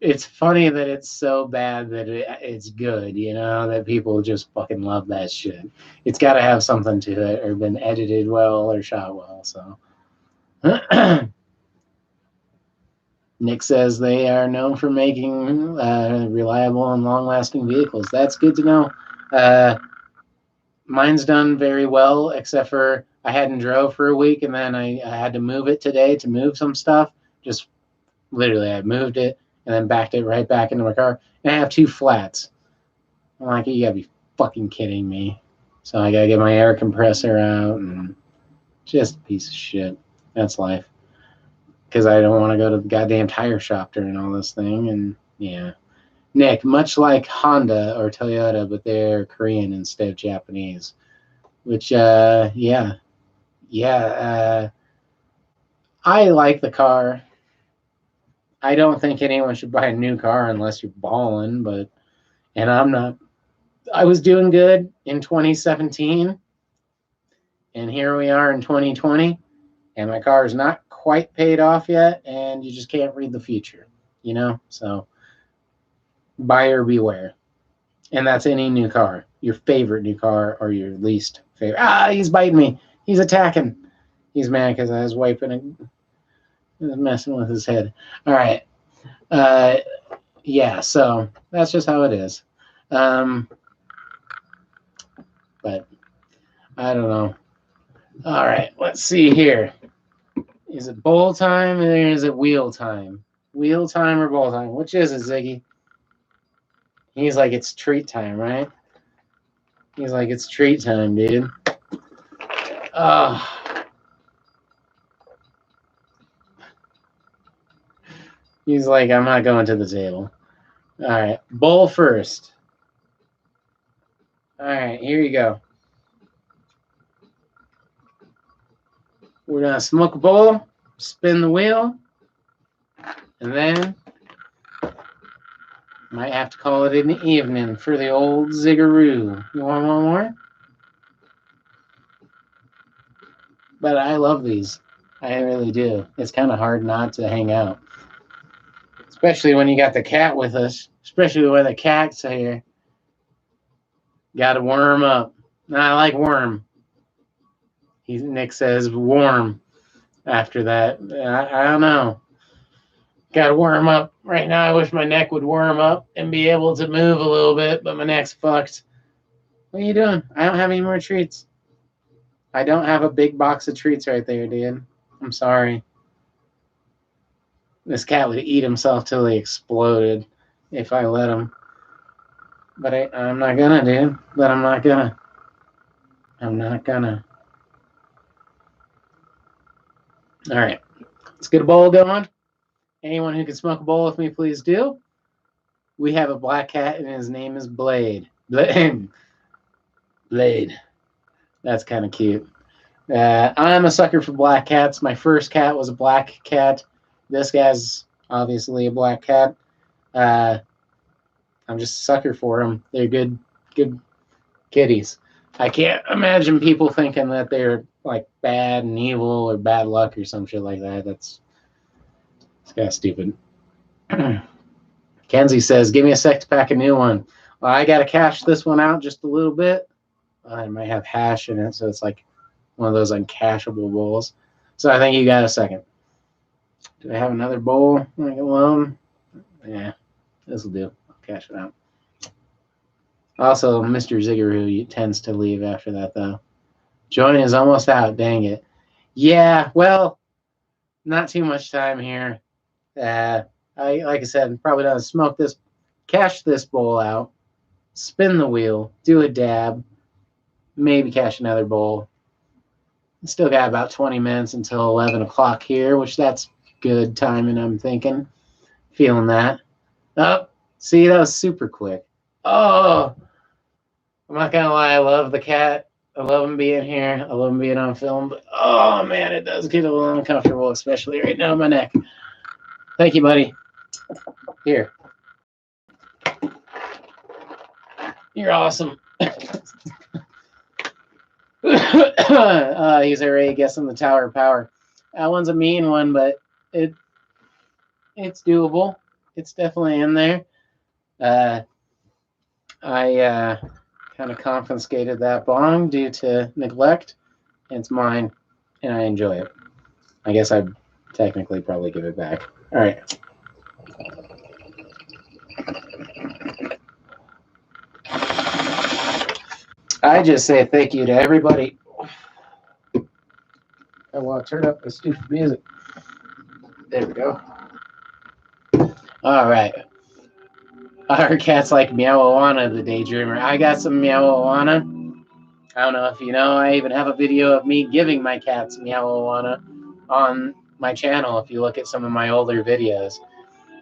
It's funny that it's so bad that it's good, that people just fucking love that shit. It's got to have something to it or been edited well or shot well. So Nick says they are known for making reliable and long-lasting vehicles. That's good to know. Mine's done very well, except for I hadn't drove for a week, and then I had to move it today to move some stuff. Just literally, I moved it and then backed it right back into my car. And I have two flats. I'm like, you gotta be fucking kidding me. So I gotta get my air compressor out and just a piece of shit. That's life. Because I don't want to go to the goddamn tire shop during all this thing. And yeah. Nick, much like Honda or Toyota, but they're Korean instead of Japanese. Which, yeah. I like the car. I don't think anyone should buy a new car unless you're balling, and I'm not. I was doing good in 2017, and here we are in 2020, and my car is not quite paid off yet, and you just can't read the future, So buyer beware. And that's any new car, your favorite new car or your least favorite. He's biting me. He's attacking. He's mad because I was wiping it. Just messing with his head. All right. Yeah, so that's just how it is. But I don't know. All right, let's see here. Is it bowl time or is it wheel time? Wheel time or bowl time? Which is it, Ziggy? He's like, it's treat time, right? He's like, it's treat time, dude. He's like, I'm not going to the table. All right, bowl first. All right, here you go. We're gonna smoke a bowl, spin the wheel, and then might have to call it an evening for the old ziggaroo. You want one more? But I love these. I really do. It's kind of hard not to hang out. Especially when you got the cat with us. Especially when the cat's here. Got to warm up. I like worm. Nick says warm after that. I don't know. Got to warm up. Right now, I wish my neck would warm up and be able to move a little bit, but my neck's fucked. What are you doing? I don't have any more treats. I don't have a big box of treats right there, dude. I'm sorry. This cat would eat himself till he exploded if I let him. But I'm not gonna, dude. But I'm not gonna. I'm not gonna. All right. Let's get a bowl going. Anyone who can smoke a bowl with me, please do. We have a black cat, and his name is Blade. Blade. That's kind of cute. I'm a sucker for black cats. My first cat was a black cat. This guy's obviously a black cat. I'm just a sucker for them. They're good kitties. I can't imagine people thinking that they're like bad and evil or bad luck or some shit like that. It's kind of stupid. Kenzie says, give me a sec to pack a new one. Well, I got to cash this one out just a little bit. I might have hash in it, so it's like one of those uncashable bowls. So I think you got a second. Do I have another bowl like alone? Yeah, this will do. I'll cash it out. Also, Mr. Ziggaroo tends to leave after that, though. Join is almost out. Dang it. Yeah, well, not too much time here. Like I said, probably don't smoke this, cash this bowl out, spin the wheel, do a dab, maybe cash another bowl. Still got about 20 minutes until 11 o'clock here, which that's good timing, I'm thinking. Feeling that. Oh, see, that was super quick. Oh, I'm not going to lie. I love the cat. I love him being here. I love him being on film. But, oh, man, it does get a little uncomfortable, especially right now in my neck. Thank you, buddy. Here. You're awesome. He's already guessing the Tower of Power. That one's a mean one, but it's doable. It's definitely in there. I kind of confiscated that bong due to neglect. It's mine, and I enjoy it. I guess I'd technically probably give it back. All right. I just say thank you to everybody. I want to turn up the stupid music. There we go. All right. Our cat's like Meow-Awana, the Daydreamer. I got some Meow-Awana. I don't know if you know, I even have a video of me giving my cats Meow-Awana on my channel if you look at some of my older videos.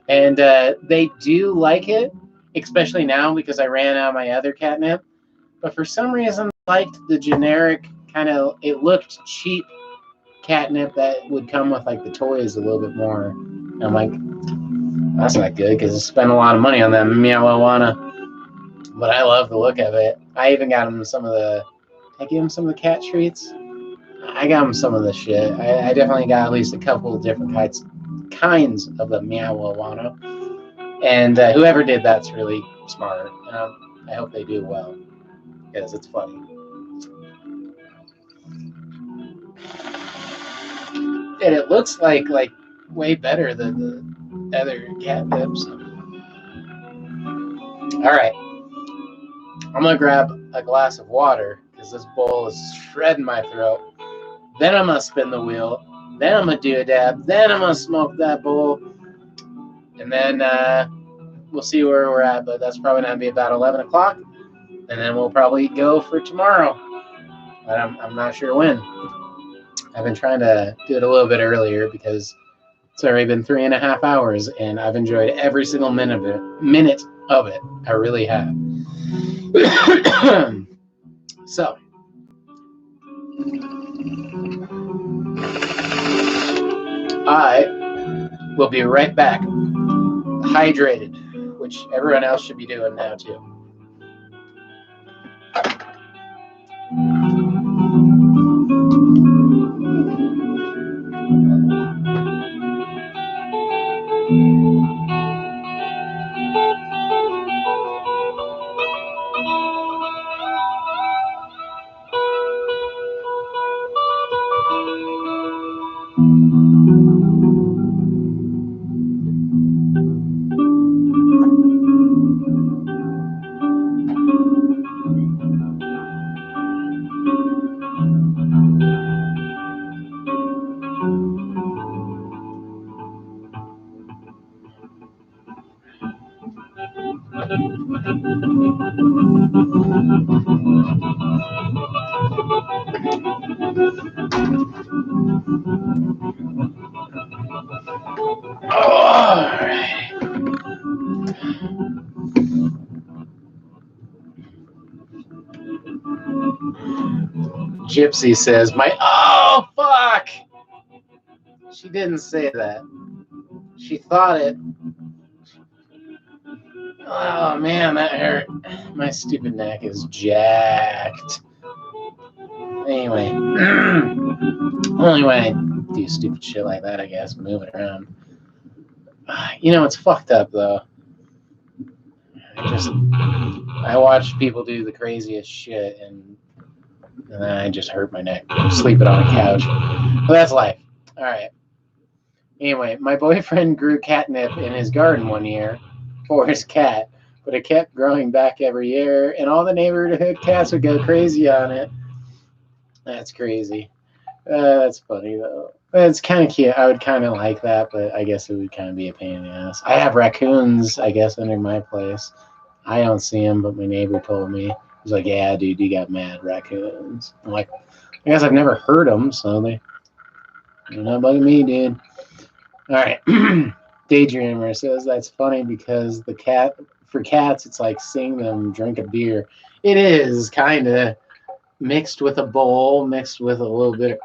And they do like it, especially now because I ran out of my other catnip. But for some reason, I liked the generic kind of, it looked cheap catnip that would come with like the toys a little bit more. And I'm like, that's not good because I spent a lot of money on that Meow-Awana. But I love the look of it. I even got him some of the, I give him some of the cat treats. I got him some of the shit. I definitely got at least a couple of different kinds of the Meow-Awana. And whoever did that's really smart. I hope they do well because it's funny. And it looks like way better than the other catnips. All right, I'm gonna grab a glass of water because this bowl is shredding my throat. Then I'm gonna spin the wheel. Then I'm gonna do a dab. Then I'm gonna smoke that bowl, and then we'll see where we're at. But that's probably gonna be about 11 o'clock, and then we'll probably go for tomorrow. But I'm not sure when. I've been trying to do it a little bit earlier because it's already been 3.5 hours, and I've enjoyed every single minute of it. I really have. So, I will be right back, hydrated, which everyone else should be doing now too. All right. Gypsy says, oh, fuck! She didn't say that. She thought it. Oh, man, that hurt. My stupid neck is jacked. Anyway. Only way I do stupid shit like that, I guess, moving around. You know, it's fucked up, though. I watch people do the craziest shit, and then I just hurt my neck sleeping on a couch. But that's life. All right. Anyway, my boyfriend grew catnip in his garden one year for his cat, but it kept growing back every year, and all the neighborhood cats would go crazy on it. That's crazy. That's funny, though. It's kind of cute. I would kind of like that, but I guess it would kind of be a pain in the ass. I have raccoons, I guess, under my place. I don't see them, but my neighbor told me. He's like, yeah, dude, you got mad raccoons. I'm like, I guess I've never heard them, so they're not bugging me, dude. All right. Daydreamer says that's funny because for cats, it's like seeing them drink a beer. It is kind of mixed with a bowl, mixed with a little bit of,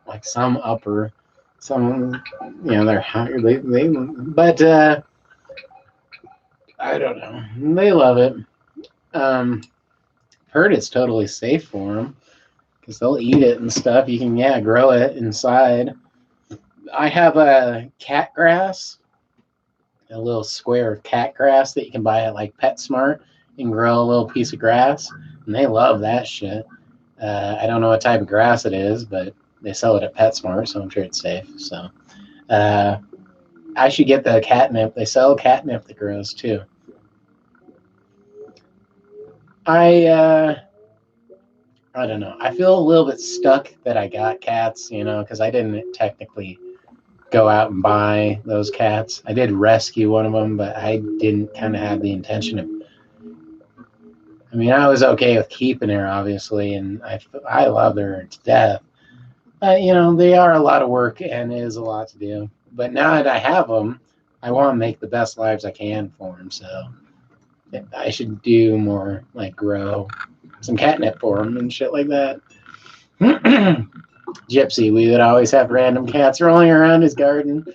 like some upper, some, they're hungry. But I don't know. They love it. Heard it's totally safe for them because they'll eat it and stuff. You can, grow it inside. I have a cat grass, a little square of cat grass that you can buy at like PetSmart and grow a little piece of grass, and they love that shit. I don't know what type of grass it is, but they sell it at PetSmart, so I'm sure it's safe. So I should get the catnip. They sell catnip that grows too. I don't know. I feel a little bit stuck that I got cats, because I didn't technically go out and buy those cats. I did rescue one of them, but I didn't kind of have the intention of. I mean, I was okay with keeping her, obviously, and I love her to death. They are a lot of work and it is a lot to do. But now that I have them, I want to make the best lives I can for them. So I should do more, like grow some catnip for them and shit like that. Gypsy, we would always have random cats rolling around his garden.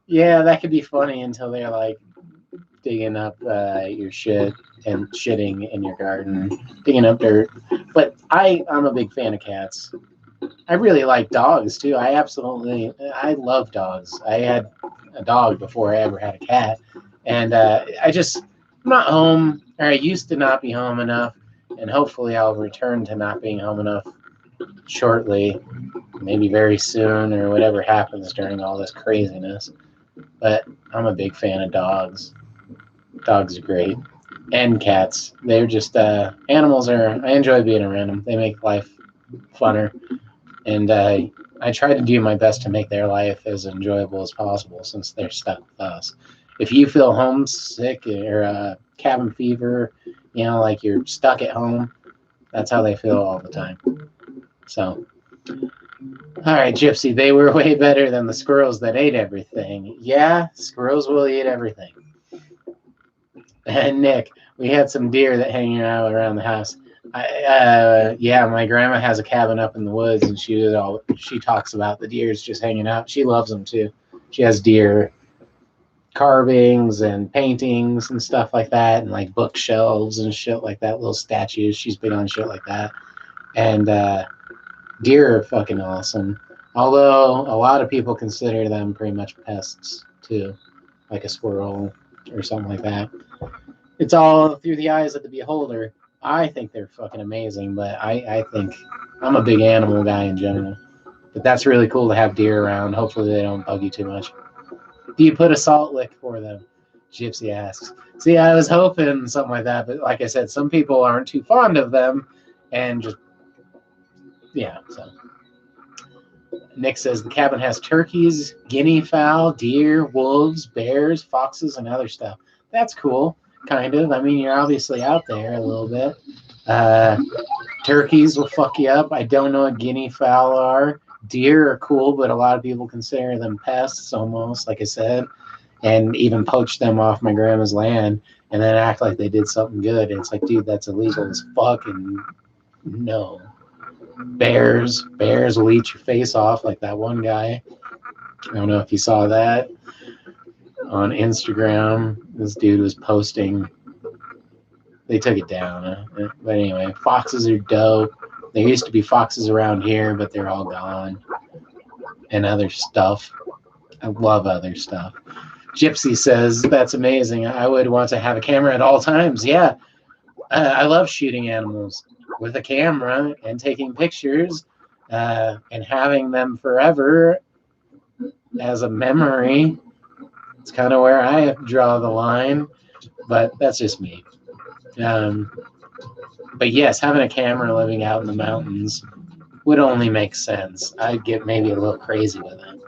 Yeah, that could be funny until they're like digging up your shit and shitting in your garden, digging up dirt. But I'm a big fan of cats. I really like dogs too. I love dogs. I had a dog before I ever had a cat, and I'm not home, or I used to not be home enough, and hopefully I'll return to not being home enough shortly, maybe very soon, or whatever happens during all this craziness. But I'm a big fan of dogs. Dogs are great. And cats. They're just animals are. I enjoy being around them. They make life funner, and I try to do my best to make their life as enjoyable as possible since they're stuck with us. If you feel homesick or cabin fever, like you're stuck at home, that's how they feel all the time. So, all right, Gypsy, they were way better than the squirrels that ate everything. Yeah, squirrels will eat everything. And Nick, we had some deer that hanging out around the house. Yeah, my grandma has a cabin up in the woods, and she talks about the deers just hanging out. She loves them too. She has deer carvings and paintings and stuff like that, and like bookshelves and shit like that, little statues. She's big on shit like that. And deer are fucking awesome. Although a lot of people consider them pretty much pests too, like a squirrel or something like that. It's all through the eyes of the beholder. I think they're fucking amazing, but I think I'm a big animal guy in general. But that's really cool to have deer around. Hopefully they don't bug you too much. Do you put a salt lick for them? Gypsy asks. See, I was hoping something like that, but like I said, some people aren't too fond of them, and just yeah. So Nick says the cabin has turkeys, guinea fowl, deer, wolves, bears, foxes, and other stuff. That's cool, kind of. I mean, you're obviously out there a little bit. Uh, Turkeys will fuck you up. I don't know what guinea fowl are. Deer are cool, but a lot of people consider them pests almost, like I said, and even poach them off my grandma's land and then act like they did something good. And it's like, dude, that's illegal as fuck. And no. Bears will eat your face off, like that one guy. I don't know if you saw that on Instagram. This dude was posting. They took it down. But anyway, foxes are dope. There used to be foxes around here, but they're all gone. And other stuff. I love other stuff. Gypsy says, that's amazing. I would want to have a camera at all times. Yeah. I love shooting animals with a camera and taking pictures and having them forever as a memory. It's kind of where I draw the line, but that's just me. But yes, having a camera living out in the mountains would only make sense. I'd get maybe a little crazy with it.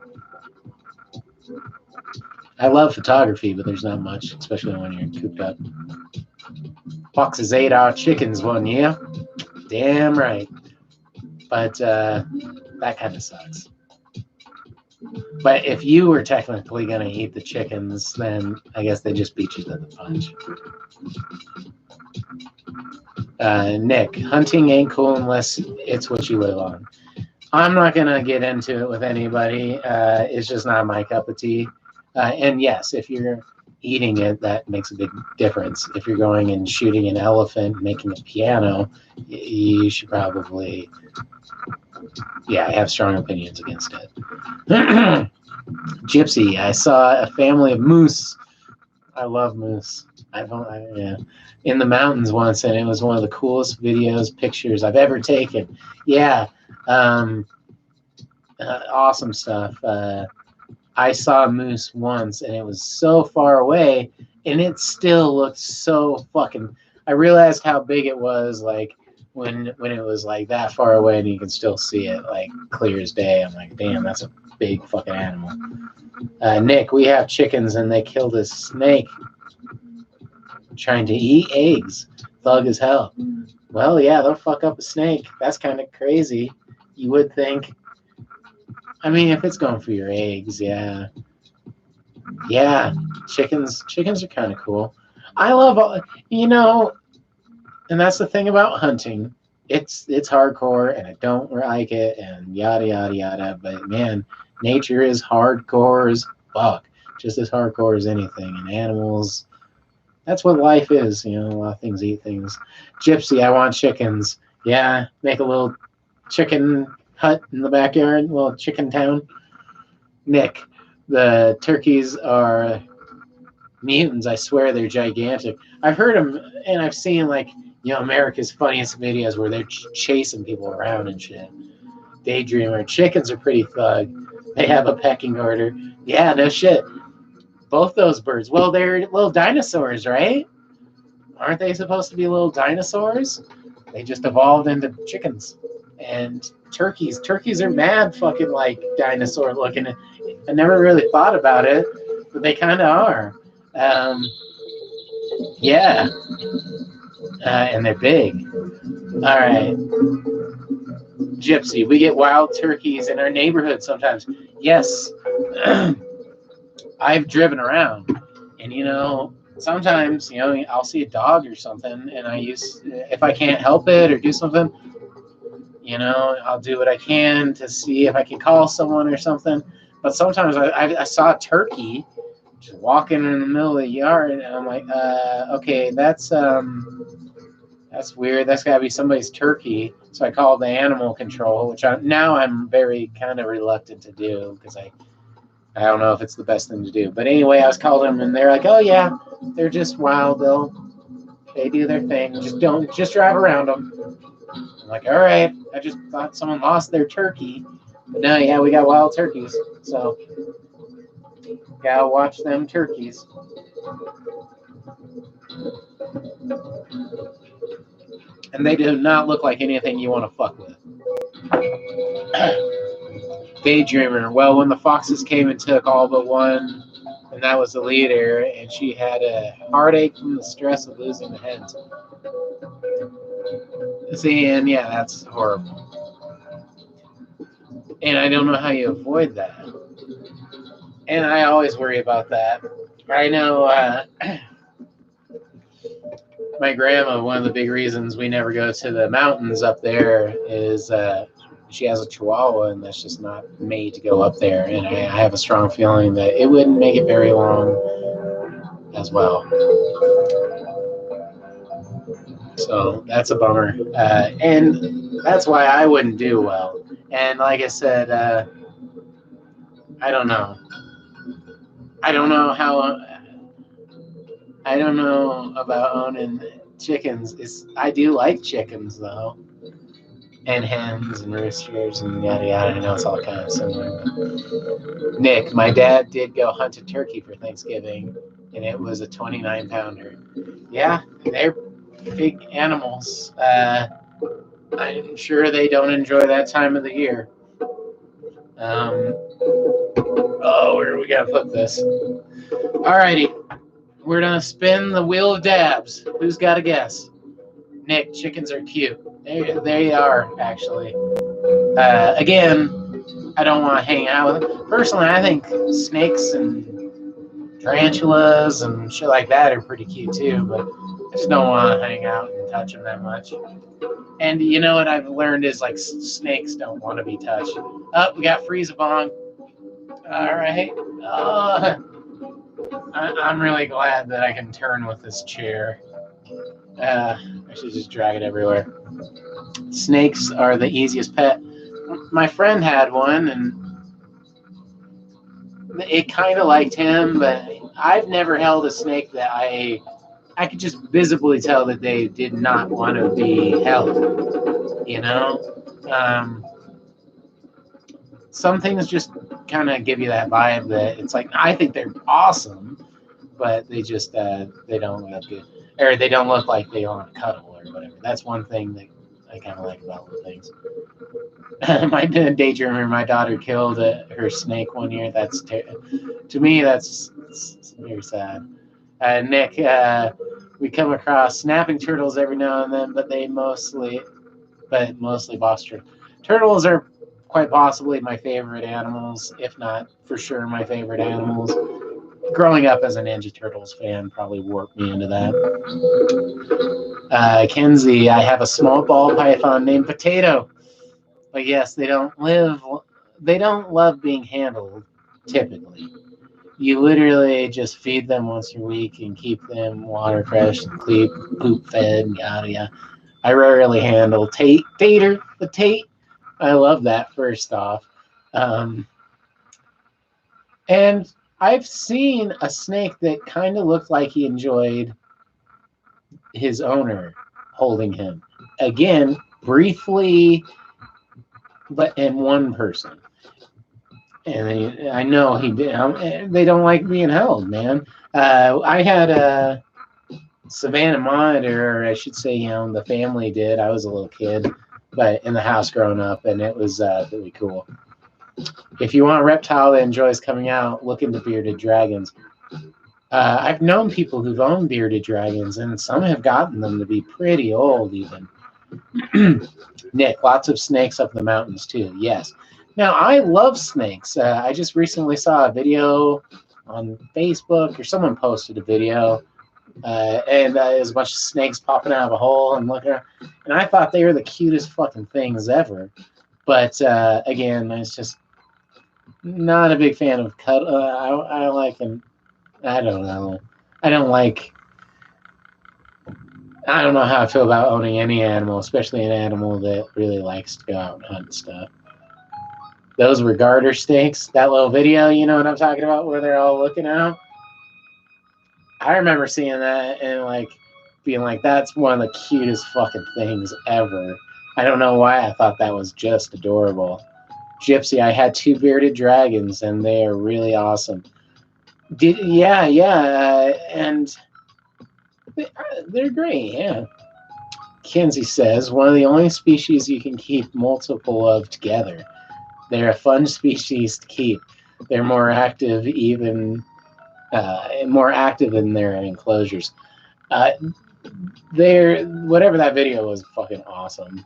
I love photography, but there's not much, especially when you're cooped up. Foxes ate our chickens one year. Damn right. But that kind of sucks. But if you were technically going to eat the chickens, then I guess they just beat you to the punch. Nick, hunting ain't cool unless it's what you live on. I'm not going to get into it with anybody. It's just not my cup of tea. And yes, if you're eating it, that makes a big difference. If you're going and shooting an elephant, making a piano, you should probably, I have strong opinions against it. Gypsy, I saw a family of moose. I love moose. In the mountains once, and it was one of the coolest pictures I've ever taken. Yeah, awesome stuff. I saw a moose once, and it was so far away, and it still looked so fucking. I realized how big it was, like when it was like that far away, and you can still see it like clear as day. I'm like, damn, that's a big fucking animal. Nick, we have chickens, and they killed a snake trying to eat eggs. Thug as hell. Well, yeah, they'll fuck up a snake. That's kind of crazy. You would think. I mean, if it's going for your eggs, yeah. Yeah, chickens are kind of cool. I love, and that's the thing about hunting. It's hardcore, and I don't like it, and yada, yada, yada. But, man, nature is hardcore as fuck. Just as hardcore as anything. And animals, that's what life is. A lot of things eat things. Gypsy, I want chickens. Yeah, make a little chicken hut in the backyard, a little chicken town. Nick, the turkeys are mutants. I swear they're gigantic. I've heard them, and I've seen like America's Funniest Videos where they're chasing people around and shit. Daydreamer. Chickens are pretty thug. They have a pecking order. Yeah, no shit. Both those birds. Well, they're little dinosaurs, right? Aren't they supposed to be little dinosaurs? They just evolved into chickens. And turkeys. Turkeys are mad fucking like dinosaur looking. I never really thought about it, but they kind of are. Yeah. And they're big. All right. Gypsy, we get wild turkeys in our neighborhood sometimes. Yes. I've driven around, and sometimes I'll see a dog or something, and if I can't help it or do something, I'll do what I can to see if I can call someone or something. But sometimes I saw a turkey just walking in the middle of the yard, and I'm like, okay, that's weird. That's got to be somebody's turkey. So I called the animal control, which I'm very kind of reluctant to do because I don't know if it's the best thing to do. But anyway, I was calling them, and they're like, oh, yeah, they're just wild. They do their thing. Just drive around them. I'm like, all right. I just thought someone lost their turkey. But no, yeah, we got wild turkeys. So gotta watch them turkeys. And they do not look like anything you want to fuck with. Daydreamer. Well, when the foxes came and took all but one, and that was the leader, and she had a heartache from the stress of losing the hens. See, and yeah, that's horrible. And I don't know how you avoid that. And I always worry about that. I know my grandma, one of the big reasons we never go to the mountains up there is she has a Chihuahua, and that's just not made to go up there. And I have a strong feeling that it wouldn't make it very long as well. So that's a bummer. And that's why I wouldn't do well. And like I said, I don't know. I don't know about owning chickens. I do like chickens though, and hens and roosters and yada yada. I know it's all kind of similar. But Nick, my dad did go hunt a turkey for Thanksgiving, and it was a 29-pounder. Yeah, they're big animals. I'm sure they don't enjoy that time of the year. Where do we gotta put this? Alrighty, we're gonna spin the wheel of dabs. Who's got a guess? Nick, chickens are cute. They are actually. Again, I don't want to hang out with them. Personally, I think snakes and tarantulas and shit like that are pretty cute too, but I just don't want to hang out and touch them that much. And you know what I've learned is like snakes don't want to be touched. Oh, we got Freeze-a-Bong. All right. I'm really glad that I can turn with this chair. I should just drag it everywhere. Snakes are the easiest pet. My friend had one, and it kind of liked him, but I've never held a snake that I could just visibly tell that they did not want to be held. Some things just kind of give you that vibe that it's like, I think they're awesome, but they just they don't look good, or they don't look like they want to cuddle or whatever. That's one thing that I kind of like about little things. My daydreamer, my daughter killed her snake one year. To me, that's very sad. Nick, we come across snapping turtles every now and then, but mostly box turtles. Turtles are quite possibly my favorite animals, if not for sure my favorite animals. Growing up as a Ninja Turtles fan probably warped me into that. Kenzie, I have a small ball python named Potato. But yes, they don't love being handled, typically. You literally just feed them once a week and keep them water fresh and poop fed, yada yada. I rarely handle Tater, the Tate. I love that, first off. And I've seen a snake that kind of looked like he enjoyed his owner holding him. Again, briefly, but in one person. And I know he did. They don't like being held, man. I had a Savannah Monitor, or I should say, the family did. I was a little kid, but in the house growing up, and it was really cool. If you want a reptile that enjoys coming out, look into bearded dragons. I've known people who've owned bearded dragons, and some have gotten them to be pretty old, even. Nick, lots of snakes up the mountains, too. Yes. Now, I love snakes. I just recently saw a video on Facebook, or someone posted a video, and there's a bunch of snakes popping out of a hole and looking around. And I thought they were the cutest fucking things ever. But, again, it's just not a big fan of cut. I like them. I don't know. I don't know how I feel about owning any animal, especially an animal that really likes to go out and hunt and stuff. Those were garter snakes. That little video, you know what I'm talking about, where they're all looking out? I remember seeing that and being like, that's one of the cutest fucking things ever. I don't know why I thought that was just adorable. Gypsy, I had 2 bearded dragons, and they are really awesome. And they're great, yeah. Kenzie says, one of the only species you can keep multiple of together. They're a fun species to keep. They're more active, more active in their enclosures. Whatever that video was, fucking awesome.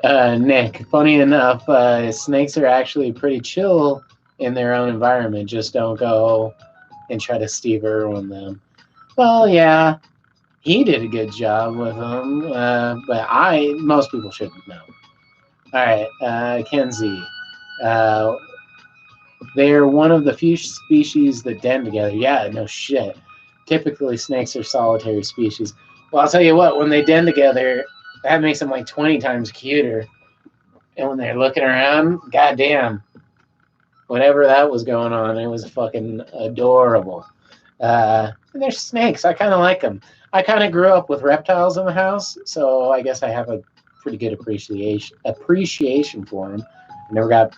Nick, funny enough, snakes are actually pretty chill in their own environment. Just don't go and try to steer on them. Well, yeah, he did a good job with them, but most people shouldn't know. All right, Kenzie. They're one of the few species that den together. Yeah, no shit. Typically, snakes are solitary species. Well, I'll tell you what, when they den together, that makes them like 20 times cuter. And when they're looking around, goddamn, whatever that was going on, it was fucking adorable. And they're snakes. I kind of like them. I kind of grew up with reptiles in the house, so I guess I have a pretty good appreciation for them. I never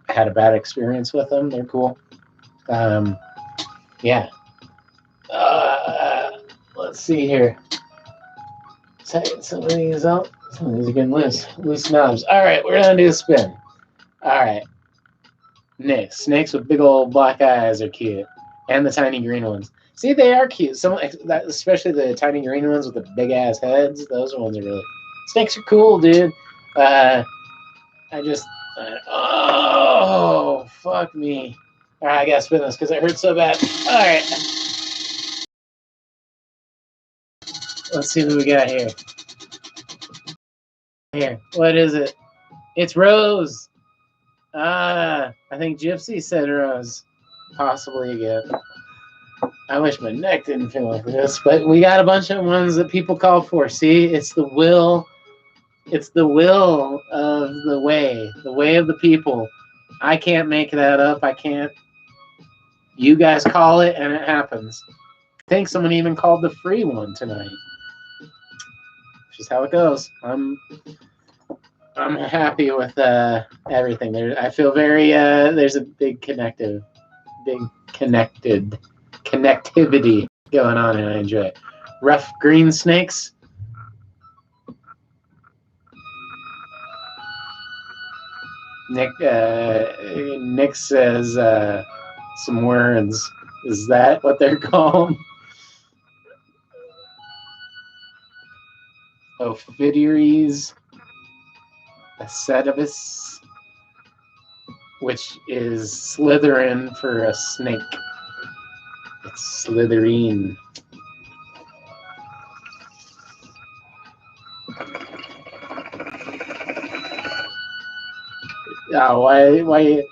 had a bad experience with them. They're cool. Yeah. Let's see here. Some of these out. Some of these are getting loose knobs. All right, we're gonna do a spin. All right. Nick, snakes with big old black eyes are cute, and the tiny green ones. See, they are cute. Especially the tiny green ones with the big ass heads. Those ones are really. Snakes are cool, dude. Oh, fuck me. All right, I gotta spin this because it hurts so bad. All right. Let's see what we got here. Here, what is it? It's Rose. I think Gypsy said Rose. Possibly again. I wish my neck didn't feel like this, but we got a bunch of ones that people call for. See, it's the will. It's the will of the way of the people. I can't make that up. I can't. You guys call it, and it happens. I think someone even called the free one tonight. Which is how it goes. I'm happy with everything. I feel very. There's a big connectivity going on, and I enjoy it. Rough green snakes. Nick says some words. Is that what they're called? Ophidiaries acetibus, which is Slytherin for a snake. It's Slytherin. Why?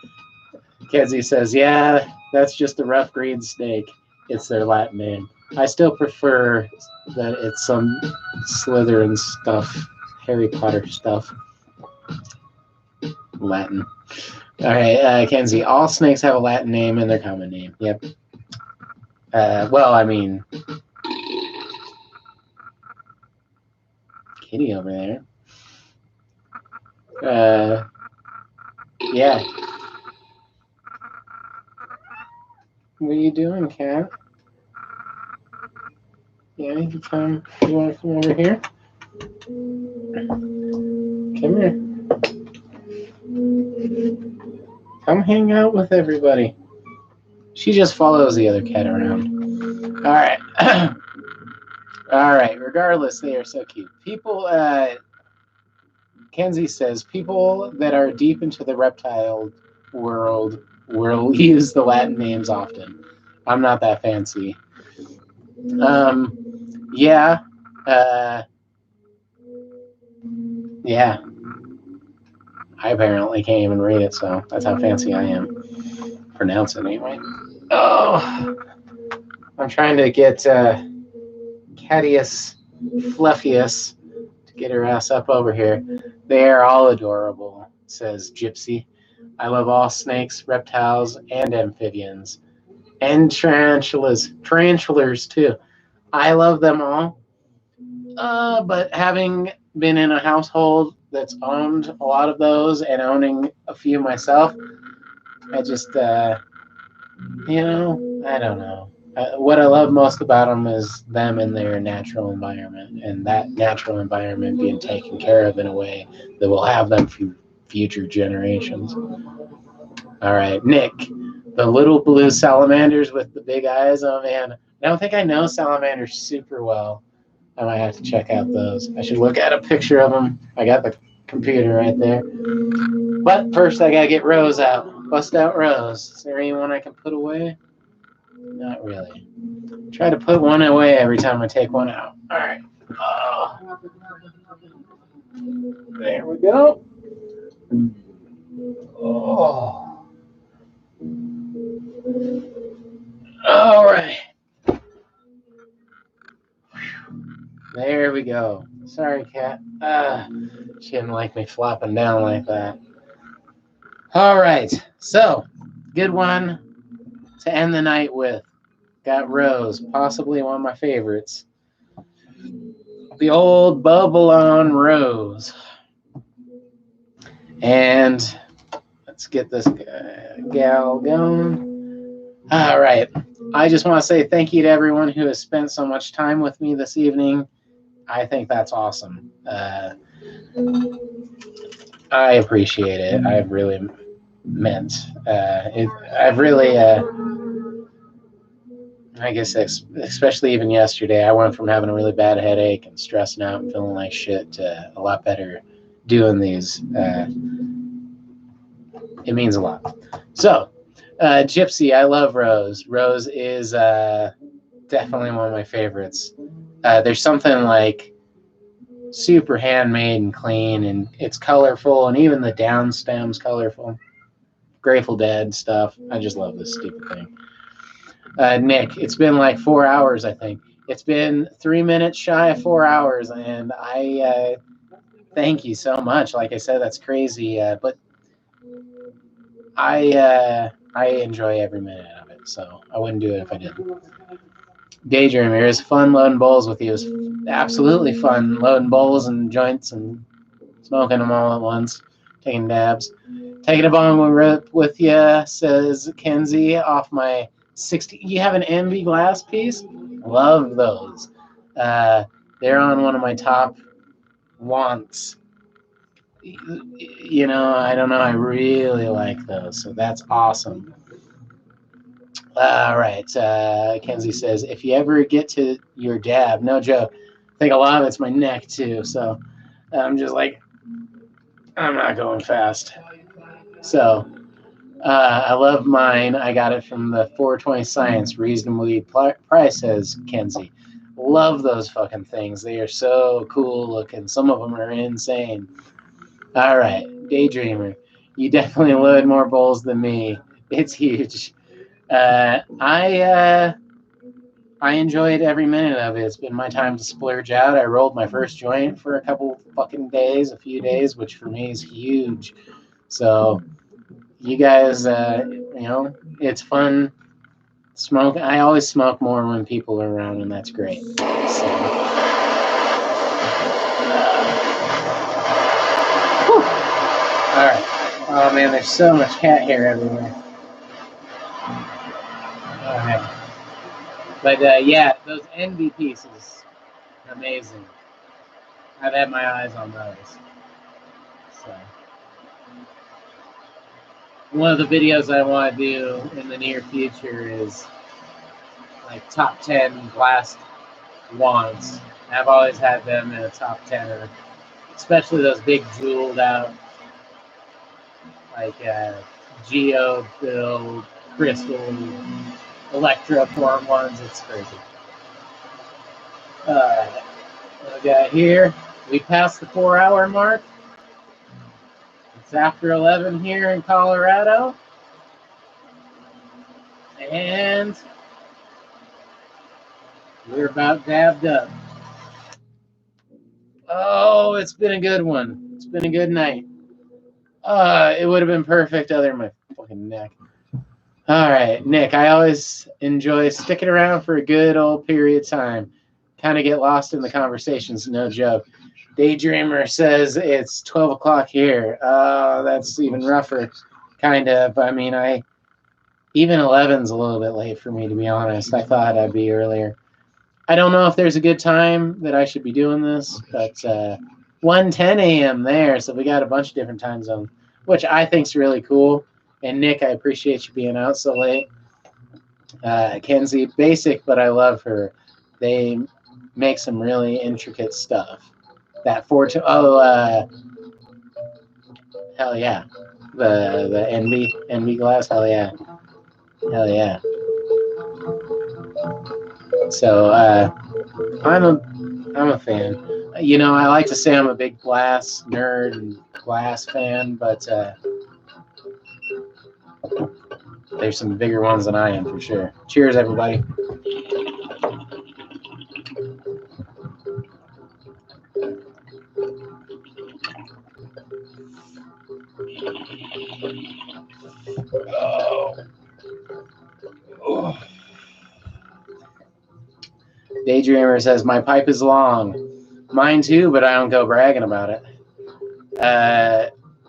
Kenzie says, yeah, that's just a rough green snake. It's their Latin name. I still prefer that it's some Slytherin stuff, Harry Potter stuff. Latin. All right, Kenzie, all snakes have a Latin name and their common name. Yep. Well, I mean, kitty over there. Yeah. What are you doing, cat? Yeah, you come. You want to come over here? Come here. Come hang out with everybody. She just follows the other cat around. All right. All right. Regardless, they are so cute. People, Kenzie says, people that are deep into the reptile world will use the Latin names often. I'm not that fancy. Yeah. Yeah. I apparently can't even read it, so that's how fancy I am. Pronounce it anyway. Oh, I'm trying to get Catius Fluffius to get her ass up over here. They are all adorable, says Gypsy. I love all snakes, reptiles, and amphibians. And tarantulas too. I love them all. But having been in a household that's owned a lot of those and owning a few myself, I just, I don't know. What I love most about them is them in their natural environment, and that natural environment being taken care of in a way that will have them for future generations. All right, Nick, the little blue salamanders with the big eyes. Oh man, I don't think I know salamanders super well. I might have to check out those. I should look at a picture of them. I got the computer right there. But first, I gotta get Rose out. Bust out Rose. Is there anyone I can put away? Not really. Try to put one away every time I take one out. All right. Oh. There we go. Oh. All right. There we go. Sorry, cat. She didn't like me flopping down like that. All right. So, good one to end the night with. Got Rose, possibly one of my favorites. The old Bubbalon Rose. And let's get this gal going. All right. I just want to say thank you to everyone who has spent so much time with me this evening. I think that's awesome. I appreciate it. I've really meant. I've really, I guess, especially even yesterday, I went from having a really bad headache and stressing out and feeling like shit to a lot better doing these. It means a lot. So, Gypsy, I love Rose. Rose is definitely one of my favorites. There's something like super handmade and clean, and it's colorful, and even the down stem's colorful. Grateful Dead stuff. I just love this stupid thing. Nick, it's been like 4 hours, I think. It's been 3 minutes shy of 4 hours, and I thank you so much. Like I said, that's crazy, but I enjoy every minute of it, so I wouldn't do it if I didn't. Daydreamer, it was fun loading bowls with you. It was absolutely fun loading bowls and joints and smoking them all at once, taking dabs. Taking a bong with you, says Kenzie, off my 60. You have an envy glass piece? Love those. They're on one of my top wants. I don't know. I really like those, so that's awesome. All right. Kenzie says, if you ever get to your dab, no joke. I think a lot of it's my neck too, so I'm just like, I'm not going fast. So I love mine. I got it from the 420 Science, reasonably priced, says Kenzie. Love those fucking things. They are so cool looking. Some of them are insane. All right, Daydreamer, you definitely load more bowls than me. It's huge. I enjoyed every minute of it. It's been my time to splurge out. I rolled my first joint for a few days, which for me is huge. So you guys, it's fun. Smoke. I always smoke more when people are around, and that's great. So, Oh man, there's so much cat hair everywhere. Oh man. But yeah, those envy pieces, amazing. I've had my eyes on those. So one of the videos I want to do in the near future is like top 10 glass wands. I've always had them in a top 10, especially those big jeweled out, like geode-filled, crystal, electroform ones. It's crazy. What we got here? We passed the 4-hour mark. It's after 11 here in Colorado. And we're about dabbed up. Oh, it's been a good one. It's been a good night. It would have been perfect other than my fucking neck. All right, Nick, I always enjoy sticking around for a good old period of time. Kind of get lost in the conversations, no joke. Daydreamer says it's 12 o'clock here. That's even rougher, kind of. I mean, even 11's a little bit late for me, to be honest. I thought I'd be earlier. I don't know if there's a good time that I should be doing this, but 1:10 a.m. there, so we got a bunch of different time zones, which I think's really cool. And Nick, I appreciate you being out so late. Kenzie, basic, but I love her. They make some really intricate stuff. That hell yeah, the envy glass, hell yeah, hell yeah. So I'm a fan. You know, I like to say I'm a big glass nerd and glass fan, but there's some bigger ones than I am for sure. Cheers, everybody. Oh. Daydreamer says, my pipe is long. Mine too, but I don't go bragging about it.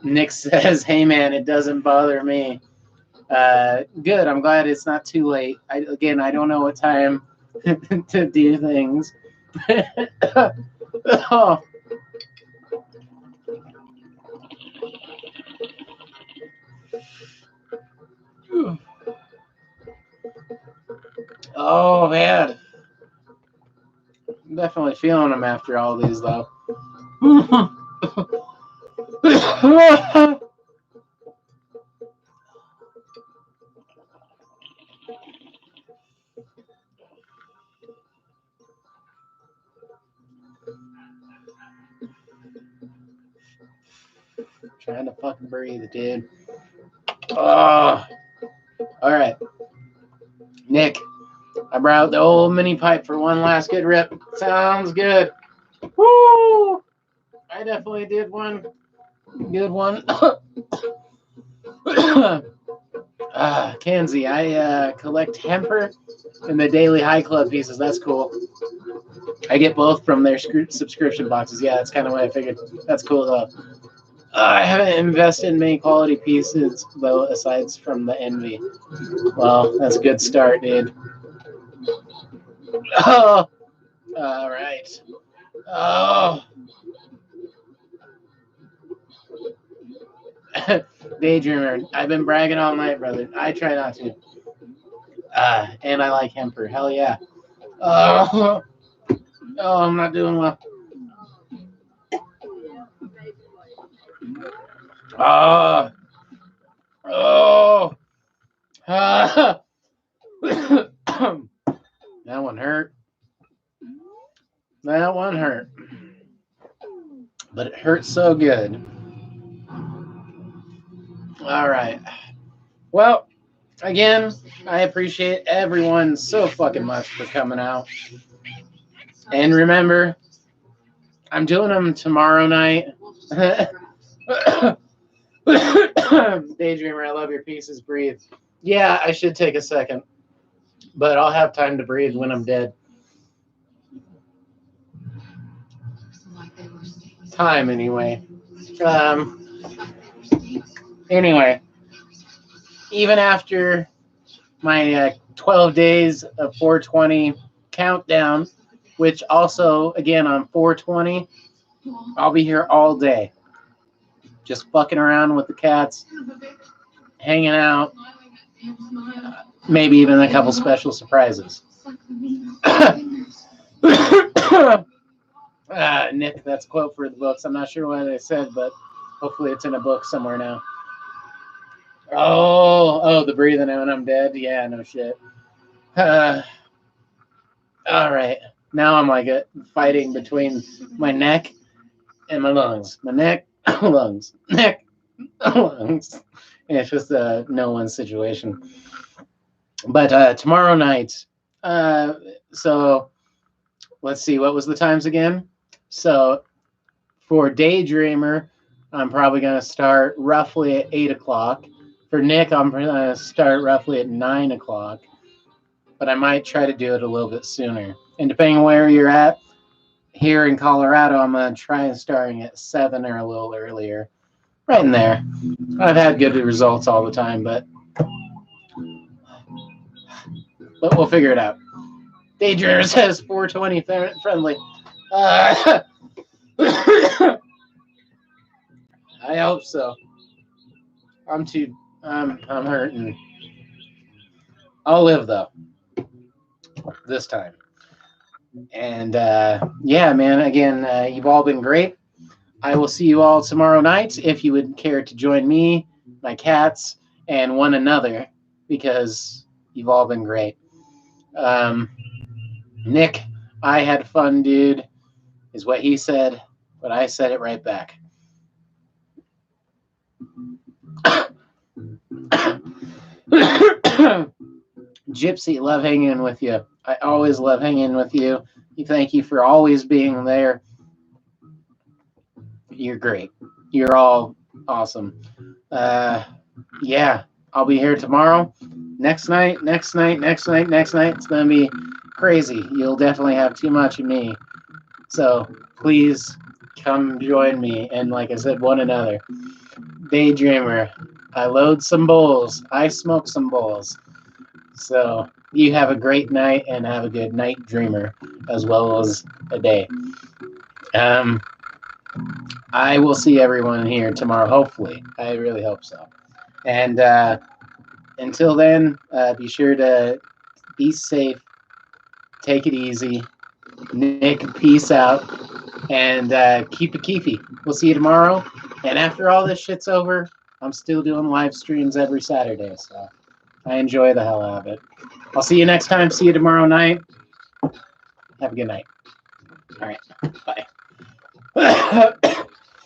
Nick says, hey man, it doesn't bother me. Good, I'm glad it's not too late. I don't know what time to do things. Oh. Oh man, I'm definitely feeling them after all these though. Trying to fucking breathe, dude. Oh. All right, Nick, I brought out the old mini pipe for one last good rip. Sounds good. Woo! I definitely did one good one. Kenzie, I collect Hemper and the Daily High Club pieces. That's cool. I get both from their subscription boxes. Yeah, that's kind of what I figured. That's cool though. I haven't invested in many quality pieces though, aside from the Envy. Well, that's a good start, dude. Oh, all right. Oh. Daydreamer, I've been bragging all night, brother. I try not to. And I like Hemper. Hell yeah. Oh, I'm not doing well. Oh. That one hurt. That one hurt. But it hurts so good. All right. Well, again, I appreciate everyone so fucking much for coming out. And remember, I'm doing them tomorrow night. Daydreamer, I love your pieces. Breathe. Yeah, I should take a second, but I'll have time to breathe when I'm dead. Time anyway. Anyway, even after my 12 days of 420 countdown, which also, again, on 420, I'll be here all day. Just fucking around with the cats, hanging out, maybe even a couple special surprises. Nick, that's a quote for the books. I'm not sure what I said, but hopefully it's in a book somewhere now. Oh, the breathing when I'm dead. Yeah, no shit. All right. Now I'm like fighting between my neck and my lungs. My neck, lungs, neck, lungs. And it's just a no one situation. But tomorrow night, so let's see, what was the times again? So for Daydreamer, I'm probably going to start roughly at 8 o'clock. For Nick, I'm going to start roughly at 9 o'clock. But I might try to do it a little bit sooner. And depending on where you're at, here in Colorado, I'm going to try starting at 7 or a little earlier. Right in there. I've had good results all the time, but we'll figure it out. Daydreamer says 420 friendly. I hope so. I'm hurting. I'll live though. This time. And yeah, man, again, you've all been great. I will see you all tomorrow night if you would care to join me, my cats, and one another, because you've all been great. Nick, I had fun, dude, is what he said, but I said it right back. Gypsy, love hanging with you. I always love hanging with you. Thank you for always being there. You're great. You're all awesome. Yeah, I'll be here tomorrow. Next night. It's going to be crazy. You'll definitely have too much of me. So please come join me. And like I said, one another. Daydreamer, I load some bowls. I smoke some bowls. So you have a great night and have a good night, dreamer, as well as a day. I will see everyone here tomorrow, hopefully. I really hope so. And until then, be sure to be safe. Take it easy. Nick, peace out. And keep it keefy. We'll see you tomorrow. And after all this shit's over, I'm still doing live streams every Saturday. So I enjoy the hell out of it. I'll see you next time. See you tomorrow night. Have a good night. All right. Bye.